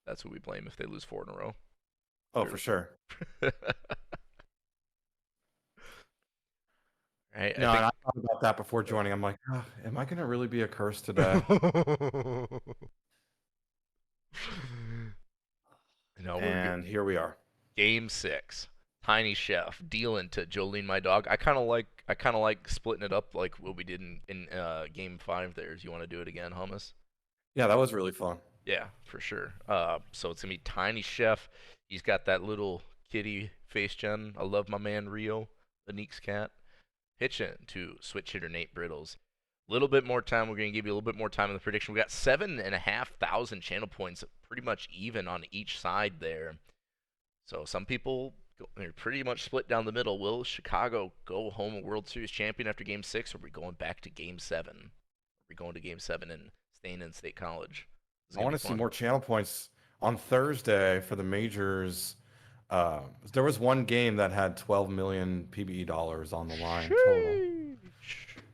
That's who we blame if they lose 4 in a row. Oh, for sure. All Right? No, and I thought about that before joining. I'm like, "Ugh, am I going to really be a curse today? No, we're good. And here we are. Game 6. Tiny Chef dealing to Jolene, my dog. I kind of like splitting it up like what we did in game 5 there. Do you want to do it again, Hummus? Yeah, that was really fun. Yeah, for sure. So it's gonna be Tiny Chef. He's got that little kitty face gen. I love my man Rio, the Neeks cat. Pitching to switch hitter Nate Brittles. A little bit more time. We're gonna give you a little bit more time in the prediction. We got 7,500 channel points, pretty much even on each side there. So some people are pretty much split down the middle. Will Chicago go home a World Series champion after Game 6, or are we going back to Game 7? Are we going to Game 7 and staying in State College? I want to see more channel points on Thursday for the majors. There was one game that had 12 million PBE dollars on the line total.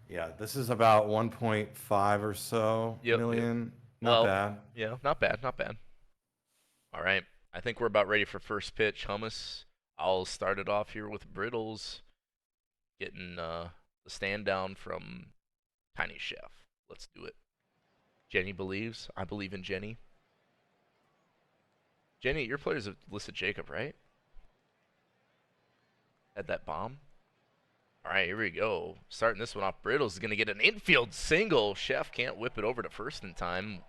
Yeah, this is about 1.5 or so million. Not bad. Yeah, not bad, not bad. All right, I think we're about ready for first pitch. Hummus, I'll start it off here with Brittles getting the stand down from Tiny Chef. Let's do it. Jenny believes. I believe in Jenny. Jenny, your player's Alyssa Jacob, right? Had that bomb. All right, here we go. Starting this one off, Brittles is going to get an infield single. Chef can't whip it over to first in time.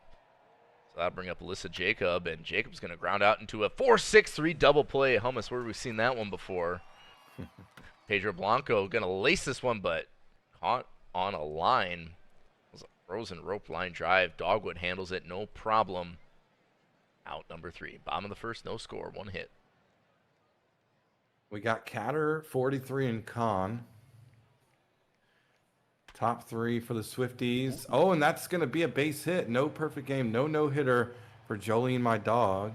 So that'll bring up Alyssa Jacob, and Jacob's going to ground out into a 4-6-3 double play. Hummus, where have we seen that one before? Pedro Blanco going to lace this one, but caught on a line. It was a frozen rope line drive. Dogwood handles it, no problem. Out number 3. Bottom of the first, no score, 1 hit. We got Catter, 43, and Khan. Top 3 for the Swifties. Oh, and that's going to be a base hit. No perfect game. No no-hitter for Jolene, my dog.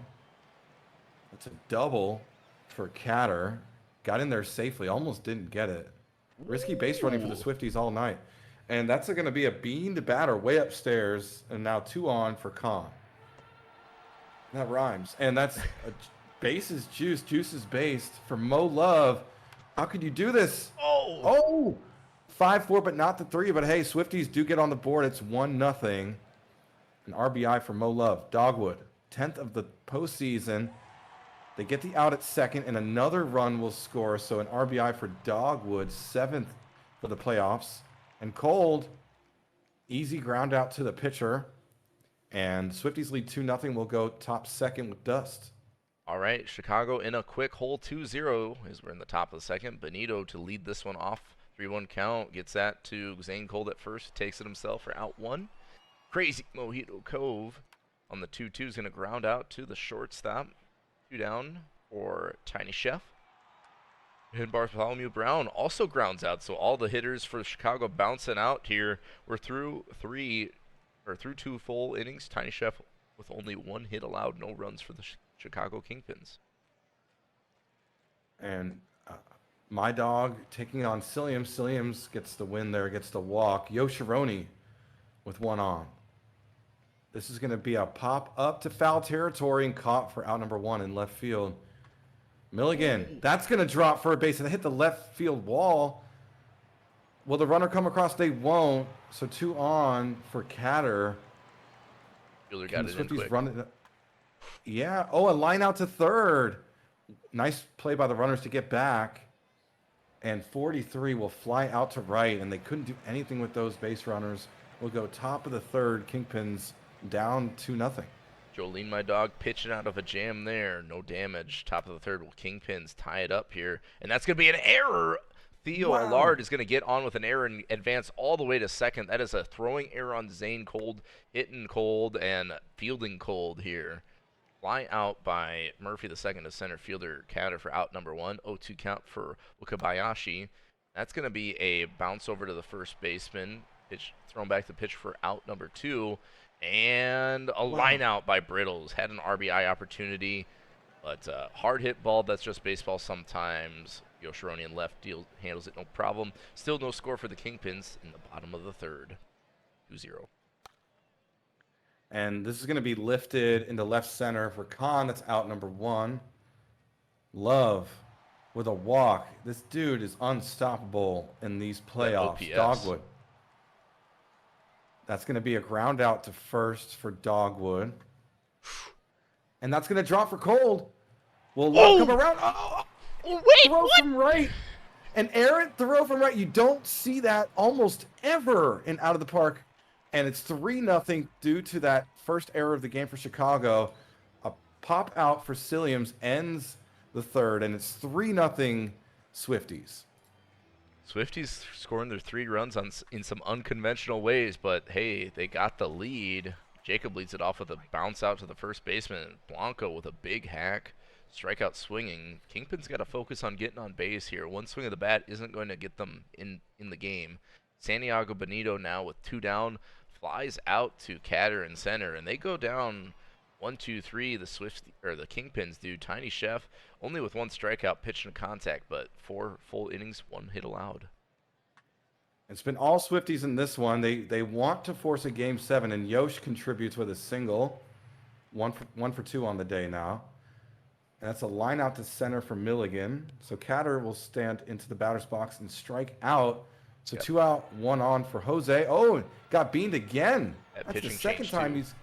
That's a double for Catter. Got in there safely. Almost didn't get it. Risky base running for the Swifties all night. And that's going to be a bean to batter way upstairs. And now 2 on for Khan. That rhymes. And that's base is juice. Juice is based for Mo Love. How could you do this? Oh! 5-4, but not the 3. But hey, Swifties do get on the board. It's 1-0. An RBI for Mo Love. Dogwood, 10th of the postseason. They get the out at second, and another run will score. So an RBI for Dogwood, 7th for the playoffs. And Cold, easy ground out to the pitcher. And Swifties lead 2-0. We'll go top second with Dust. All right, Chicago in a quick hole 2-0 as we're in the top of the second. Benito to lead this one off. 3-1 count, gets that to Zane Cold at first, takes it himself for out 1. Crazy Mojito Cove on the 2-2 is going to ground out to the shortstop. 2 down for Tiny Chef. And Bartholomew Brown also grounds out, so all the hitters for Chicago bouncing out here. We're through 2 full innings. Tiny Chef with only 1 hit allowed, no runs for the Chicago Kingpins. And my dog taking on Cilliam. Cilliams gets the win there, gets the walk. Yoshironi with 1 on. This is going to be a pop up to foul territory and caught for out number 1 in left field. Milligan, that's going to drop for a base and hit the left field wall. Will the runner come across? They won't. So 2 on for Catter. Fielder got it in quick. Yeah. Oh, a line out to third. Nice play by the runners to get back. And 43 will fly out to right, and they couldn't do anything with those base runners. We'll go top of the third. Kingpins down 2-0. Jolene, my dog, pitching out of a jam there. No damage. Top of the third will Kingpins tie it up here. And that's going to be an error. Theo Allard is going to get on with an error and advance all the way to second. That is a throwing error on Zane Cold, hitting Cold, and fielding Cold here. Fly out by Murphy, the second to center fielder. Counter for out number 1. 0-2 count for Wakabayashi. That's going to be a bounce over to the first baseman. Pitch thrown back to pitch for out number 2. And a line out by Brittles. Had an RBI opportunity, but hard hit ball. That's just baseball sometimes. Yoshironi in left handles it no problem. Still no score for the Kingpins in the bottom of the third. 2-0. And this is going to be lifted into left center for Khan. That's out number 1. Love with a walk. This dude is unstoppable in these playoffs. OPS. Dogwood. That's going to be a ground out to first for Dogwood. And that's going to drop for Cold. Will Love come around? Oh, Wait, throw what? from right. An errant throw from right. You don't see that almost ever in Out of the Park. And it's 3-0 due to that first error of the game for Chicago. A pop out for Silliams ends the third, and it's 3-0 Swifties. Swifties scoring their 3 runs in some unconventional ways, but hey, they got the lead. Jacob leads it off with a bounce out to the first baseman. Blanco with a big hack. Strikeout swinging. Kingpin's got to focus on getting on base here. One swing of the bat isn't going to get them in the game. Santiago Benito now with 2 down. Flies out to Catter in center, and they go down 1, 2, 3. The Kingpins do. Tiny Chef only with 1 strikeout, pitch and contact, but 4 full innings, 1 hit allowed. It's been all Swifties in this one. They want to force a game 7, and Yosh contributes with a single. 1 for 2 on the day now. And that's a line out to center for Milligan. So Catter will stand into the batter's box and strike out. So 2 out, 1 on for Jose. Oh, got beamed again. That's the second time he's...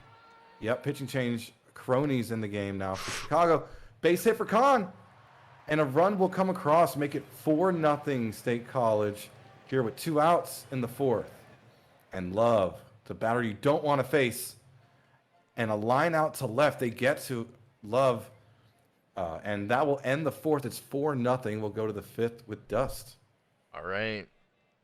Yep, pitching change. Cronies in the game now for Chicago. Base hit for Kahn. And a run will come across, make it 4-0 State College here with 2 outs in the 4th. And Love, the batter you don't want to face. And a line out to left. They get to Love. And that will end the 4th. It's 4-0. We'll go to the 5th with Dust. All right.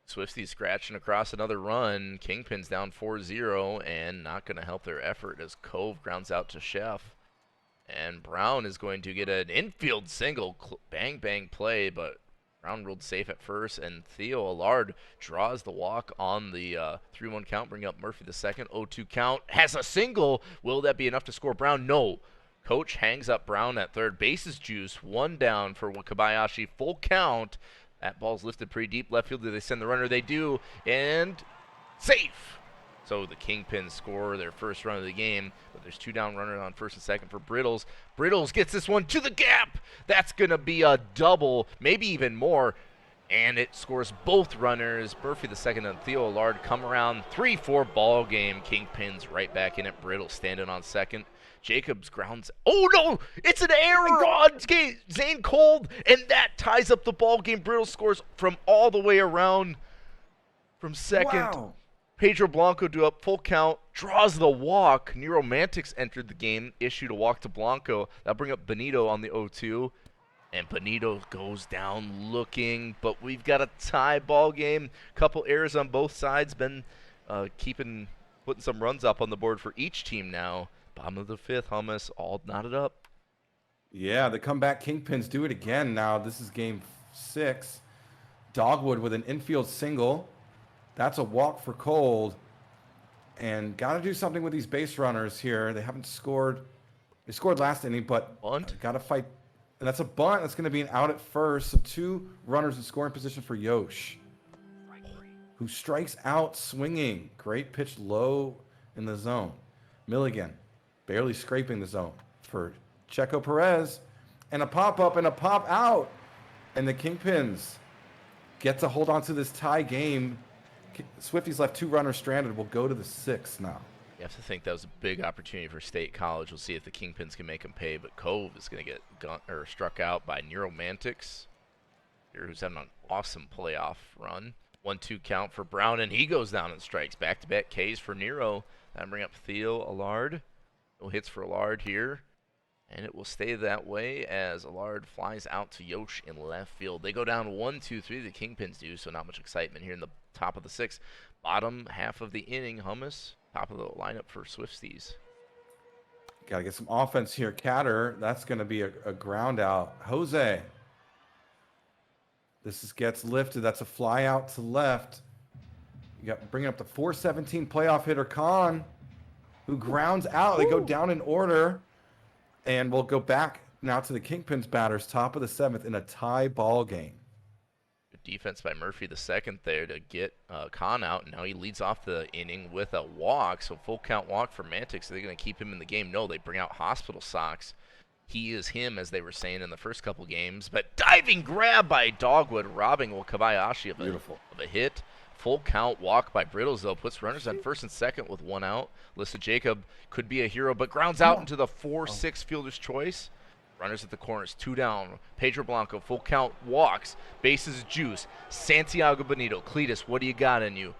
Swifties scratching across another run. Kingpin's down 4-0 and not going to help their effort as Cove grounds out to Chef. And Brown is going to get an infield single. Bang, bang play, but Brown rolled safe at first. And Theo Allard draws the walk on the 3-1 count. Bring up Murphy the second. 0-2 count. Has a single. Will that be enough to score Brown? No. Coach hangs up Brown at third. Bases juice. 1 down for Wakabayashi. Full count. That ball's lifted pretty deep left field. Do they send the runner? They do. And safe. So the Kingpins score their first run of the game. But there's 2 down runners on first and second for Brittles. Brittles gets this one to the gap. That's going to be a double, maybe even more. And it scores both runners. Murphy the second and Theo Allard come around. 3-4 ball game. Kingpins right back in it. Brittles standing on second. Jacobs grounds. Oh no! It's an error on Zane Cold, and that ties up the ball game. Brittle scores from all the way around from second. Wow. Pedro Blanco do up full count, draws the walk. Neuromantics entered the game, issued a walk to Blanco. That'll bring up Benito on the 0-2, and Benito goes down looking. But we've got a tie ball game. Couple errors on both sides. Been putting some runs up on the board for each team now. Bottom of the 5th, Hummus, all knotted up. Yeah, the comeback Kingpins do it again now. This is game 6. Dogwood with an infield single. That's a walk for Cold. And got to do something with these base runners here. They haven't scored. They scored last inning, but Bunt? got to fight. And that's a bunt. That's going to be an out at first. So 2 runners in scoring position for Yosh, who strikes out swinging. Great pitch low in the zone. Milligan. Barely scraping the zone for Checo Perez. And a pop-up and a pop-out. And the Kingpins get to hold on to this tie game. Swifties left 2 runners stranded. We'll go to the 6th now. You have to think that was a big opportunity for State College. We'll see if the Kingpins can make them pay. But Cove is going to get struck out by Neuromantics, who's having an awesome playoff run. 1-2 count for Brown, and he goes down and strikes. Back-to-back Ks for Nero. That'll bring up Theo Allard. No hits for Allard here. And it will stay that way as Allard flies out to Yosh in left field. They go down 1-2-3. The Kingpins do, so not much excitement here in the top of the 6th. Bottom half of the inning, Hummus. Top of the lineup for Swifties. Got to get some offense here. Catter, that's going to be a ground out. Jose. Gets lifted. That's a fly out to left. You got bringing up the 417 playoff hitter Khan, who grounds out. They go down in order, and we'll go back now to the Kingpins batters, top of the 7th in a tie ball game. Good defense by Murphy the second there to get Khan out, and now he leads off the inning with a walk. So full count walk for Mantics. Are they going to keep him in the game? No, they bring out Hospital Socks. he is him, as they were saying in the first couple games. But diving grab by Dogwood, robbing Wakabayashi of a hit. Full count walk by Brittles, though, puts runners on first and second with 1 out. Alyssa Jacob could be a hero, but grounds out into the 4-6 fielder's choice. Runners at the corners, 2 down. Pedro Blanco, full count, walks. Bases juice. Santiago Benito. Cletus, what do you got in you?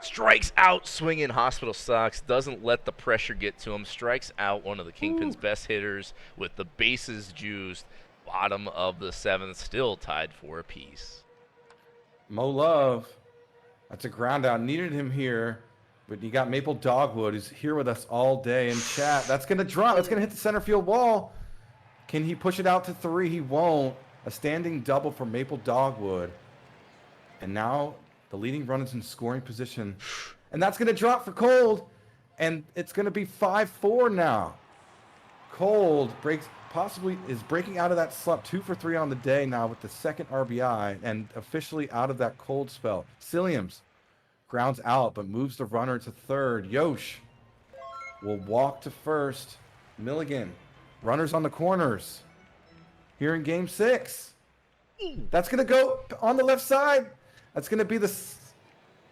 Strikes out, swinging Hospital Sox. Doesn't let the pressure get to him. Strikes out one of the Kingpin's best hitters with the bases juiced. Bottom of the 7th, still tied for a piece. Mo Love. That's a ground out. Needed him here. But you got Maple Dogwood, who's here with us all day in chat. That's going to drop. That's going to hit the center field wall. Can he push it out to 3? He won't. A standing double for Maple Dogwood. And now the leading runners in scoring position. And that's going to drop for Cold. And it's going to be 5-4 now. Cold is breaking out of that slump. 2 for 3 on the day now with the second RBI and officially out of that cold spell. Silliams grounds out but moves the runner to third. Yosh will walk to first. Milligan, runners on the corners here in game 6. That's going to go on the left side. That's going to be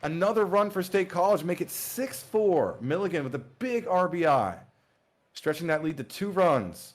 another run for State College, make it 6-4. Milligan with a big RBI, stretching that lead to 2 runs.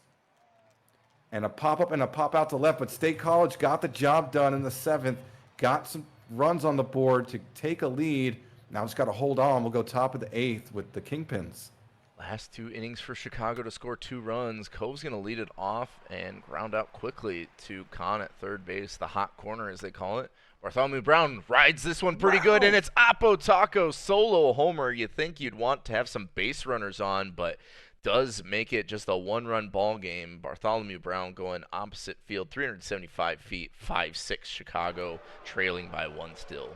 And a pop-up and a pop-out to left, but State College got the job done in the 7th, got some runs on the board to take a lead. Now just got to hold on. We'll go top of the 8th with the Kingpins. Last 2 innings for Chicago to score 2 runs. Cove's going to lead it off and ground out quickly to Khan at third base, the hot corner as they call it. Bartholomew Brown rides this one pretty good, and it's Apo Taco solo homer. You think you'd want to have some base runners on, but does make it just a 1-run ball game. Bartholomew Brown going opposite field, 375 feet, 5-6 Chicago, trailing by 1 still.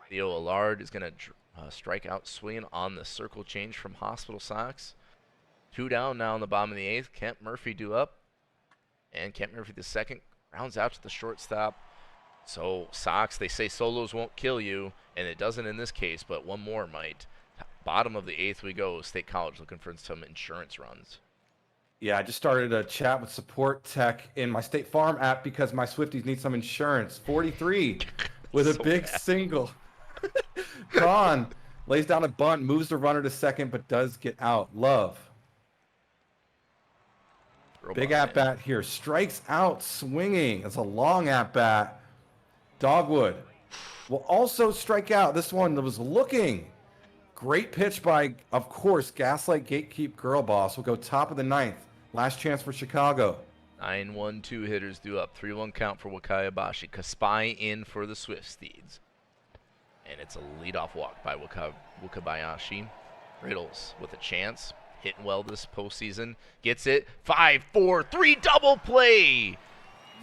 Theo Allard is going to strike out swinging on the circle change from Hospital Sox. 2 down now in the bottom of the 8th. Kent Murphy due up. And Kent Murphy the second rounds out to the shortstop. So Sox, they say solos won't kill you, and it doesn't in this case, but one more might. Bottom of the 8th we go. State College looking for some insurance runs. Yeah, I just started a chat with support tech in my State Farm app because my Swifties need some insurance. 43 with a big single. Khan lays down a bunt, moves the runner to second, but does get out. Love. Big at-bat here. Strikes out swinging. It's a long at-bat. Dogwood will also strike out. This one that was looking. Great pitch by, of course, Gaslight Gatekeep Girl Boss. Will go top of the 9th. Last chance for Chicago. 9-1-2 hitters due up. 3-1 count for Wakayabashi. Kaspai in for the Swift Steeds. And it's a leadoff walk by Wakabayashi. Riddles with a chance. Hitting well this postseason. Gets it. 5-4-3 double play.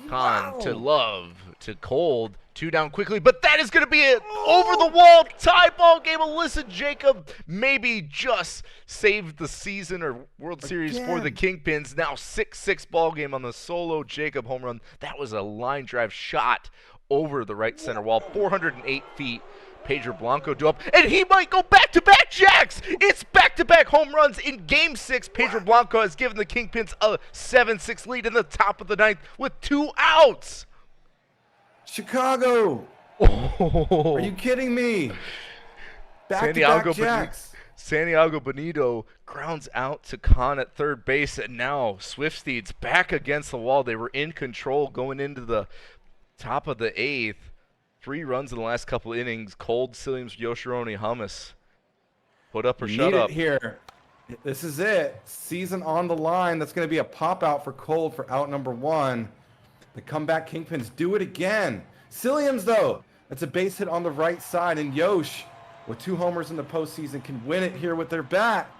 Khan to Love to Cold. 2 down quickly, but that is going to be it. Over the wall tie ball game. Alyssa Jacob maybe just saved the season or World Series for the Kingpins. Now 6-6 ball game on the solo Jacob home run. That was a line drive shot over the right center wall. 408 feet. Pedro Blanco due up, and he might go back-to-back jacks. It's back-to-back home runs in Game 6. Pedro Blanco has given the Kingpins a 7-6 lead in the top of the 9th with 2 outs. Chicago. Are you kidding me? Back-to-back jacks. Santiago Benito grounds out to Khan at third base, and now Swift Steeds back against the wall. They were in control going into the top of the 8th. 3 runs in the last couple innings. Cold, Silliams, Yoshironi, Hummus. Put up or shut up. Here. This is it. Season on the line. That's going to be a pop-out for Cold for out number 1. The comeback Kingpins do it again. Silliams, though. That's a base hit on the right side. And Yosh, with 2 homers in the postseason, can win it here with their bat.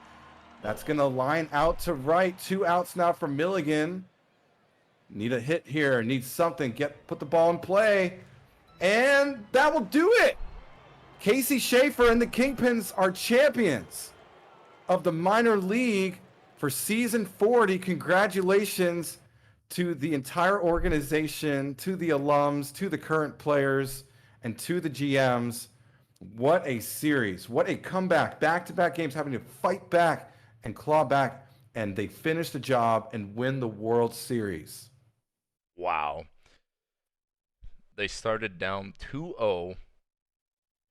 That's going to line out to right. 2 outs now for Milligan. Need a hit here. Need something. Put the ball in play. And that will do it. Casey Schaefer and the Kingpins are champions of the minor league for season 40. Congratulations to the entire organization, to the alums, to the current players, and to the GMs. What a series. What a comeback. Back-to-back games having to fight back and claw back and they finish the job and win the World Series. Wow. They started down 2-0,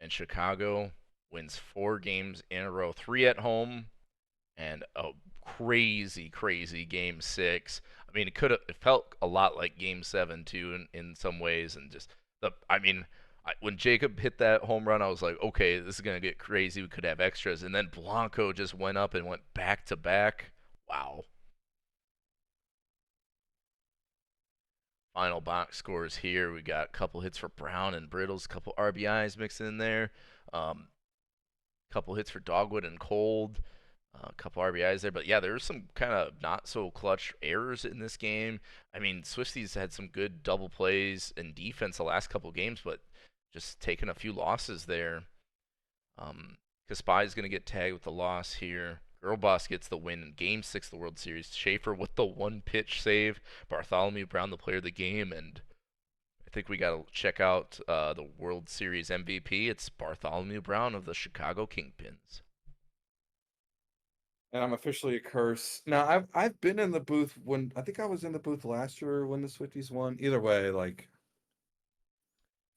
and Chicago wins 4 games in a row, 3 at home, and a crazy, crazy game 6. I mean, it felt a lot like game 7 too in some ways, and just when Jacob hit that home run, I was like, okay, this is gonna get crazy. We could have extras, and then Blanco just went up and went back to back. Wow. Final box scores here. We got a couple hits for Brown and Brittles, a couple RBIs mixed in there. Couple hits for Dogwood and Cold, a couple RBIs there. But yeah, there were some kind of not so clutch errors in this game. I mean, Swifties had some good double plays and defense the last couple games, but just taking a few losses there. Kaspai's going to get tagged with the loss here. Girl Boss gets the win in Game 6 of the World Series. Schaefer with the one-pitch save. Bartholomew Brown, the player of the game. And I think we got to check out the World Series MVP. It's Bartholomew Brown of the Chicago Kingpins. And I'm officially a curse. Now, I've been in the booth when I think I was in the booth last year when the Swifties won. Either way, like,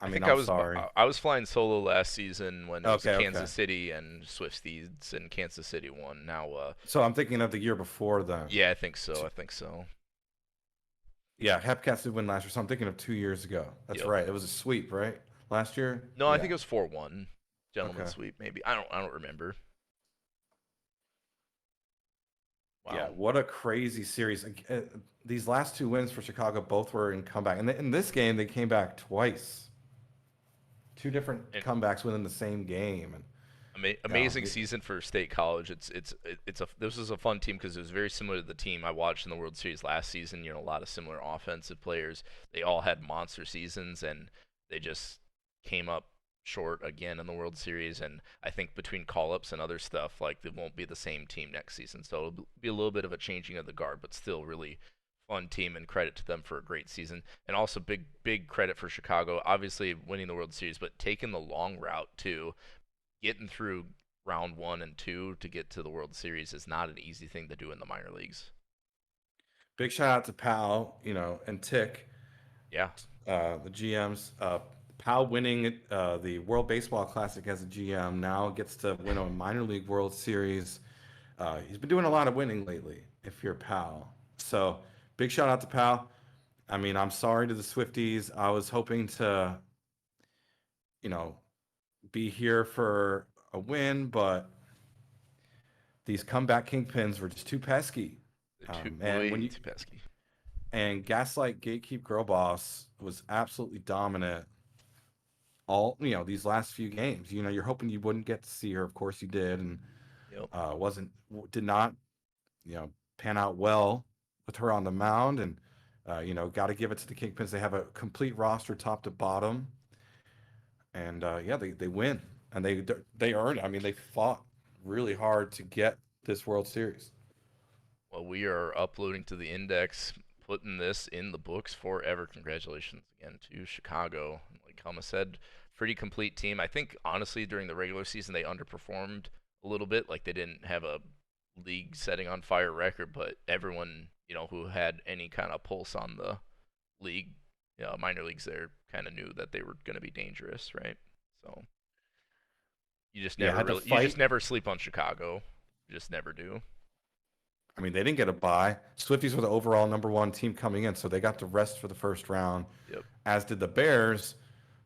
I mean, think I'm sorry. I was flying solo last season when it was Okay, Kansas okay. City and Swifties and Kansas City won. Now, So I'm thinking of the year before then. yeah, I think so. I think so. Yeah, Hepcats did win last year, so I'm thinking of 2 years ago. That's Yep. right. It was a sweep, right? Last year? No, I Yeah. think it was 4-1. Gentleman Okay. sweep, maybe. I don't remember. Wow. Yeah, what a crazy series. These last 2 wins for Chicago both were in comeback. And in this game, they came back twice. 2 different And comebacks within the same game. And amazing season for State College. This was a fun team because it was very similar to the team I watched in the World Series last season. You know, a lot of similar offensive players. They all had monster seasons, and they just came up short again in the World Series. And I think between call-ups and other stuff, like it won't be the same team next season. So it'll be a little bit of a changing of the guard, but still really fun team, and credit to them for a great season. And also big credit for Chicago, obviously winning the World Series, but taking the long route too. Getting through round 1 and 2 to get to the World Series is not an easy thing to do in the minor leagues. big shout out to Pal, and Tick, Yeah. the GMs. Pal winning the World Baseball Classic as a GM now gets to win a minor league World Series. He's been doing a lot of winning lately, if you're Pal. So big shout out to Pal. I mean, I'm sorry to the Swifties. I was hoping to, you know, be here for a win, but these comeback kingpins were just too pesky. And when Way you too pesky. and Gaslight Gatekeep Girl Boss was absolutely dominant all these last few games. You're hoping you wouldn't get to see her. Of course you did, and Yep. did not pan out well with her on the mound. And got to give it to the Kingpins. They have a complete roster top to bottom, and yeah, they win, and they earned it. I mean, they fought really hard to get this World Series. Well, we are uploading to the index, putting this in the books forever. Congratulations again to Chicago. Like Helma said, pretty complete team. I think honestly during the regular season they underperformed a little bit. Like they didn't have a league setting on fire record, but everyone who had any kind of pulse on the league, minor leagues there, kind of knew that they were going to be dangerous, right? So Yeah, had to you just fight. never sleep on Chicago. You just never do. I mean, they didn't get a bye. Swifties were the overall #1 team coming in, so they got to rest for the first round, Yep. as did the Bears.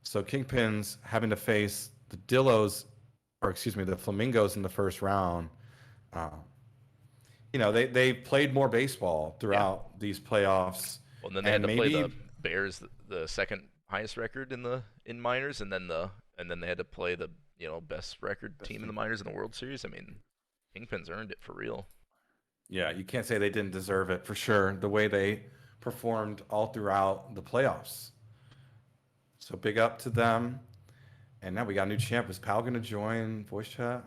So Kingpins having to face the Dillos, or excuse me, the Flamingos in the first round. Uh, they played more baseball Yeah. throughout these playoffs, Well, and then they had and to play the maybe Bears, the second highest record in minors, and then they had to play the best record team in the minors in the World Series. I mean, Kingpins earned it for real. yeah, you can't say they didn't deserve it for sure. The way they performed all throughout the playoffs. So big up to them. And now we got a new champ. Is Pal gonna join voice chat?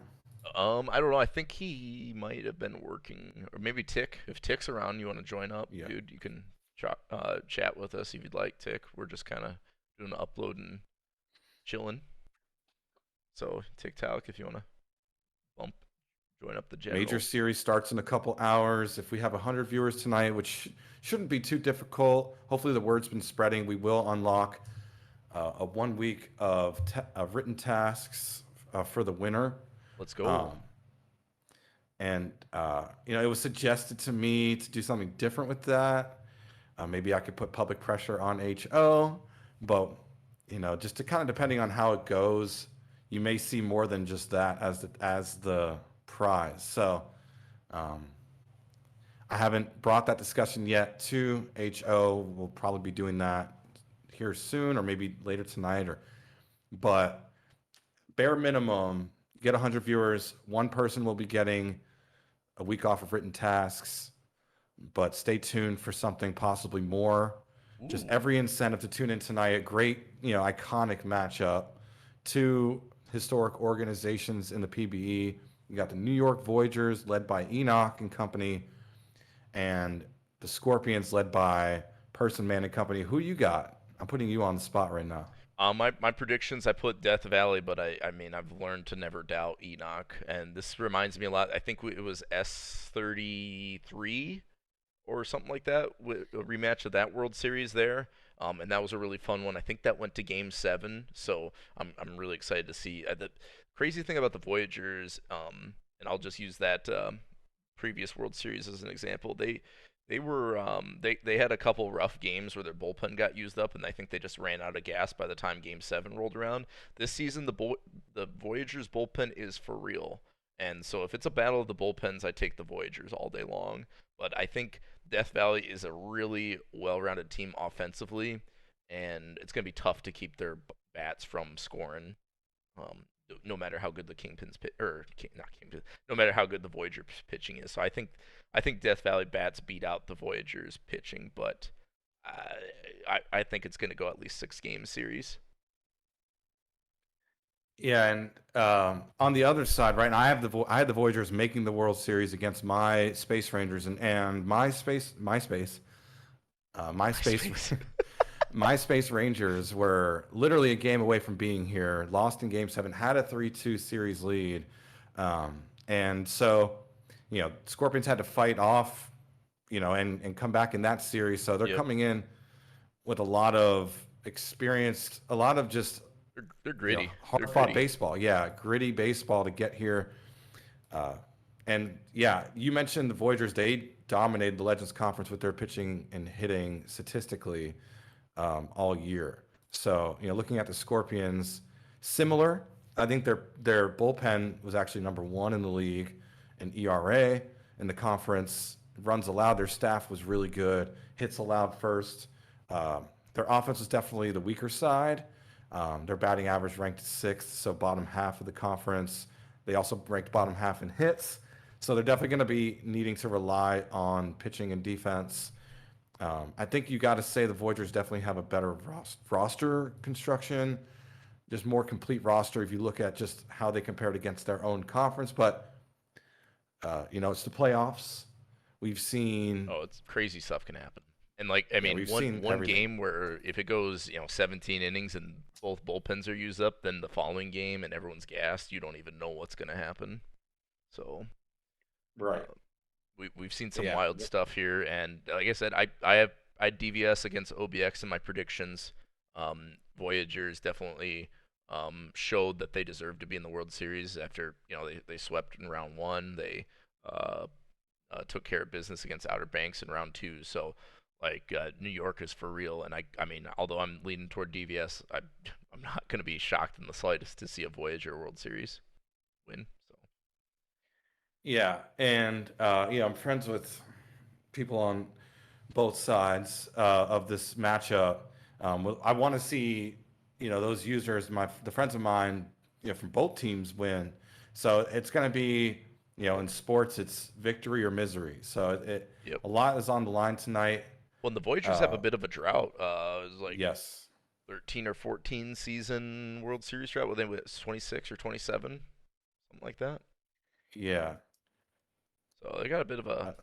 I don't know. I think he might have been working, or maybe Tick. If Tick's around, you want to join up, Yeah. dude, you can chat with us if you'd like, Tick. We're just kind of doing the upload and chilling. So TikTok, if you want to bump, join up the general. Major series starts in a couple hours. If we have 100 viewers tonight, which shouldn't be too difficult, hopefully the word's been spreading. We will unlock a 1 week of written tasks for the winner. Let's go. And it was suggested to me to do something different with that. Maybe I could put public pressure on HO, but just to kind of depending on how it goes, you may see more than just that as the prize. So I haven't brought that discussion yet to HO. We'll probably be doing that here soon, or maybe later tonight. But bare minimum, get 100 viewers. One person will be getting a week off of written tasks, but stay tuned for something possibly more. Ooh. Just every incentive to tune in tonight. A great, iconic matchup. Two historic organizations in the PBE. You got the New York Voyagers, led by Enoch and company, and the Scorpions, led by Person, Man, and company. Who you got? I'm putting you on the spot right now. My predictions, I put Death Valley, but I mean, I've learned to never doubt Enoch, and this reminds me a lot. I think it was S33 or something like that, a rematch of that World Series there, and that was a really fun one. I think that went to Game 7, so I'm really excited to see. The crazy thing about the Voyagers, and I'll just use that previous World Series as an example. They were they had a couple rough games where their bullpen got used up, and I think they just ran out of gas by the time Game 7 rolled around. This season, the Voyagers bullpen is for real, and so if it's a battle of the bullpens, I take the Voyagers all day long. But I think Death Valley is a really well-rounded team offensively, and it's gonna be tough to keep their bats from scoring. No matter how good the Kingpins not Kingpin, no matter how good the Voyager pitching is. So I think Death Valley bats beat out the Voyagers pitching, but I think it's going to go at least 6-game series. Yeah, and on the other side, right now, I had the Voyagers making the World Series against my Space Rangers, and MySpace Rangers were literally a game away from being here. Lost in Game 7, had a 3-2 series lead, and so Scorpions had to fight off, and come back in that series. So they're coming in with a lot of experience, a lot of just they're gritty, hard-fought baseball. Yeah, gritty baseball to get here. And yeah, you mentioned the Voyagers. They dominated the Legends Conference with their pitching and hitting statistically all year. So looking at the Scorpions, similar. I think their bullpen was actually number 1 in the league in ERA in the conference. Runs allowed, their staff was really good. Hits allowed first. Their offense was definitely the weaker side. Their batting average ranked 6th, so bottom half of the conference. They also ranked bottom half in hits. So they're definitely going to be needing to rely on pitching and defense. I think you got to say the Voyagers definitely have a better roster construction, just more complete roster if you look at just how they compared against their own conference. But, it's the playoffs. We've seen... Oh, it's crazy stuff can happen. And, one game where if it goes, 17 innings and both bullpens are used up, then the following game and everyone's gassed, you don't even know what's going to happen. So... Right. We've seen some wild stuff here, and like I said, I DVS against OBX in my predictions. Voyagers definitely showed that they deserved to be in the World Series after they swept in round 1. They took care of business against Outer Banks in round 2. So New York is for real, and I mean, although I'm leaning toward DVS, I'm not going to be shocked in the slightest to see a Voyager World Series win. Yeah, and I'm friends with people on both sides of this matchup. I want to see those users, the friends of mine, from both teams win. So it's going to be in sports, it's victory or misery. So a lot is on the line tonight. Well, the Voyagers have a bit of a drought. It was yes, 13 or 14 season World Series drought. Well, they were 26 or 27, something like that. Yeah. So they got a bit of a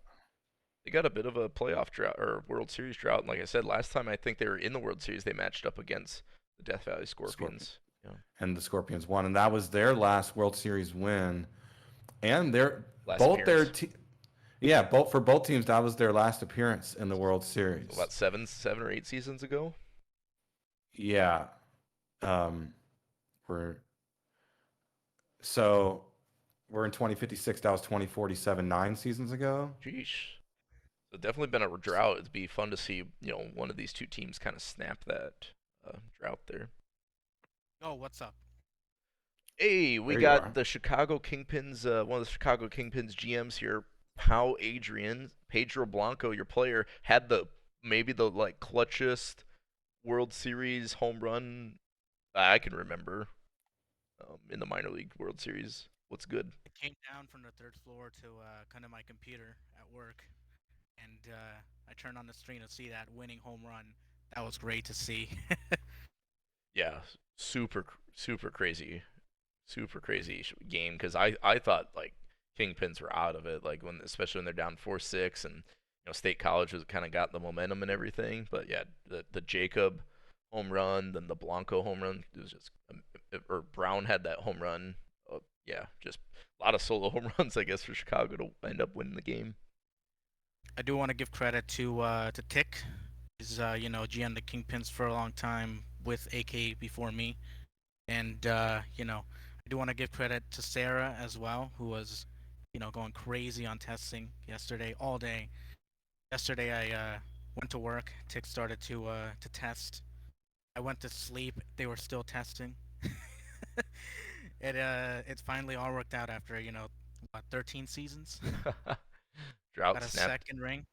playoff drought or World Series drought. And like I said, last time I think they were in the World Series, they matched up against the Death Valley Scorpions. Yeah. And the Scorpions won, and that was their last World Series win. And last Both their appearance. yeah, both for both teams, that was their last appearance in the World So Series. about 7 or 8 seasons ago. Yeah. Um, we're so we're in 2056. That was 2047, 9 seasons ago. Jeez. So definitely been a drought. It'd be fun to see, one of these two teams kind of snap that drought there. Oh, what's up? Hey, we There you got are. the Chicago Kingpins, one of the Chicago Kingpins GMs here, Pau Adrian, Pedro Blanco, your player, had maybe the like clutchest World Series home run I can remember in the minor league World Series. What's good? I came down from the third floor to come to my computer at work, and I turned on the screen to see that winning home run. That was great to see. Yeah, super crazy, super crazy game because I thought like Kingpins were out of it, like when especially when they're down 4-6 and State College was kind of got the momentum and everything. But yeah, the Jacob home run, then the Blanco home run, it was just or Brown had that home run. Yeah, just a lot of solo home runs, I guess, for Chicago to end up winning the game. I do want to give credit to Tick. He's GM the Kingpins for a long time with AK before me, and I do want to give credit to Sarah as well, who was going crazy on testing yesterday all day. Yesterday I went to work. Tick started to test. I went to sleep. They were still testing. It's finally all worked out after 13 seasons. Drought Got a snapped. second ring.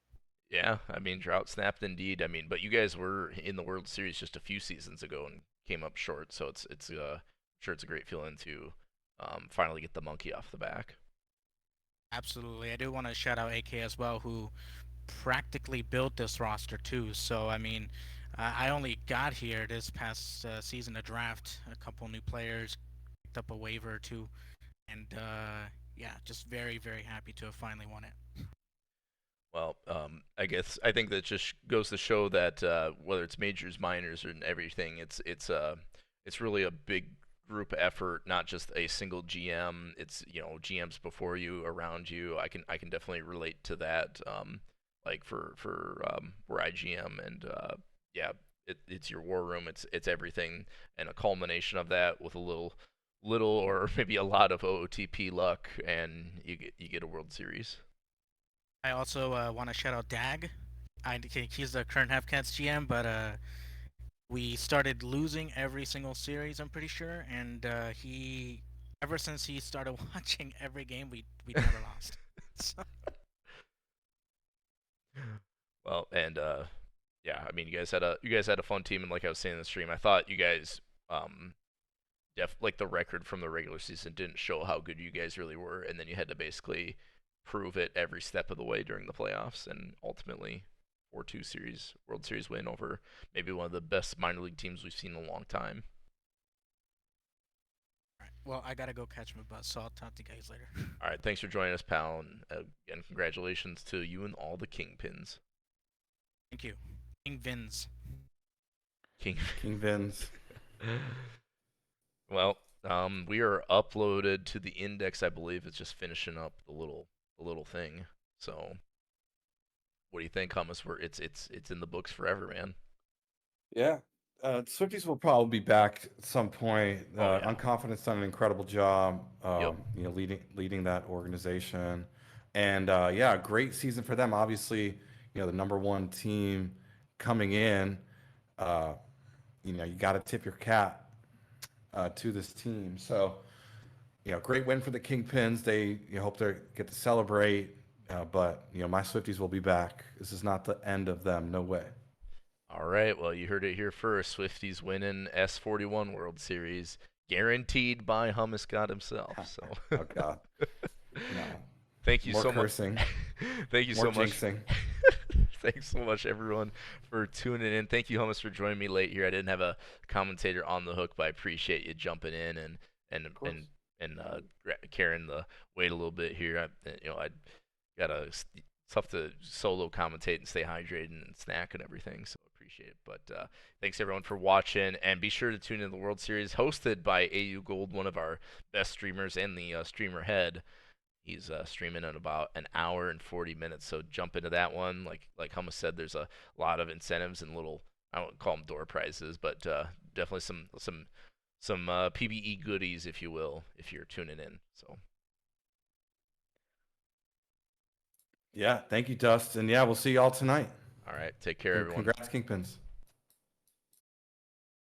Yeah, I mean, drought snapped indeed. I mean, but you guys were in the World Series just a few seasons ago and came up short. So I'm sure it's a great feeling to finally get the monkey off the back. Absolutely. I do want to shout out AK as well, who practically built this roster too. So I mean, I only got here this past season to draft a couple new players, picked up a waiver or two, and yeah, just very happy to have finally won it. Well, I think that just goes to show that whether it's majors, minors, and everything, it's really a big group effort, not just a single GM. It's GMs before you, around you. I can definitely relate to that. Like for where I GM and yeah, it's your war room. It's everything, and a culmination of that with a little or maybe a lot of OOTP luck, and you get a World Series. I also want to shout out Dag. I think he's the current Halfcats GM, but we started losing every single series. I'm pretty sure, and he ever since he started watching every game, we never lost. So, Well, and yeah, I mean, you guys had a fun team, and like I was saying in the stream, I thought you guys like the record from the regular season didn't show how good you guys really were, and then you had to basically prove it every step of the way during the playoffs, and ultimately 4-2 series World Series win over maybe one of the best minor league teams we've seen in a long time. all right. Well, I gotta go catch my bus, so I'll talk to you guys later. All right, thanks for joining us, pal, and again, congratulations to you and all the Kingpins. Thank you. King Vins. King. King Vins. Well, we are uploaded to the index. I believe it's just finishing up the little thing. So, what do you think, Hummus? It's in the books forever, man. Yeah. Swifties will probably be back at some point. Oh yeah. Unconfident's done an incredible job, Yep. leading that organization, and yeah, great season for them. Obviously, the number one team coming in. Uh, you got to tip your cap to this team. So, great win for the Kingpins. They hope they get to celebrate, but my Swifties will be back. This is not the end of them. No way. All right. Well, you heard it here first. Swifties winning S41 World Series, guaranteed by Hummus God himself. So. Oh God. No. Thank you More so much. cursing. Thank you More so much. jinxing. Thanks so much, everyone, for tuning in. Thank you, Hummus, for joining me late here. I didn't have a commentator on the hook, but I appreciate you jumping in and Of course. carrying the weight a little bit here. I got it's tough to solo commentate and stay hydrated and snack and everything, so I appreciate it. But thanks everyone for watching, and be sure to tune in to the World Series hosted by AU Gold, one of our best streamers and the streamer head. He's streaming in about an hour and 40 minutes. So jump into that one. Like Hummus said, there's a lot of incentives and little, I don't call them door prizes, but definitely some PBE goodies, if you will, if you're tuning in. So Yeah, thank you, Dust. And yeah, we'll see y'all tonight. all right, take care, And everyone. congrats, Kingpins.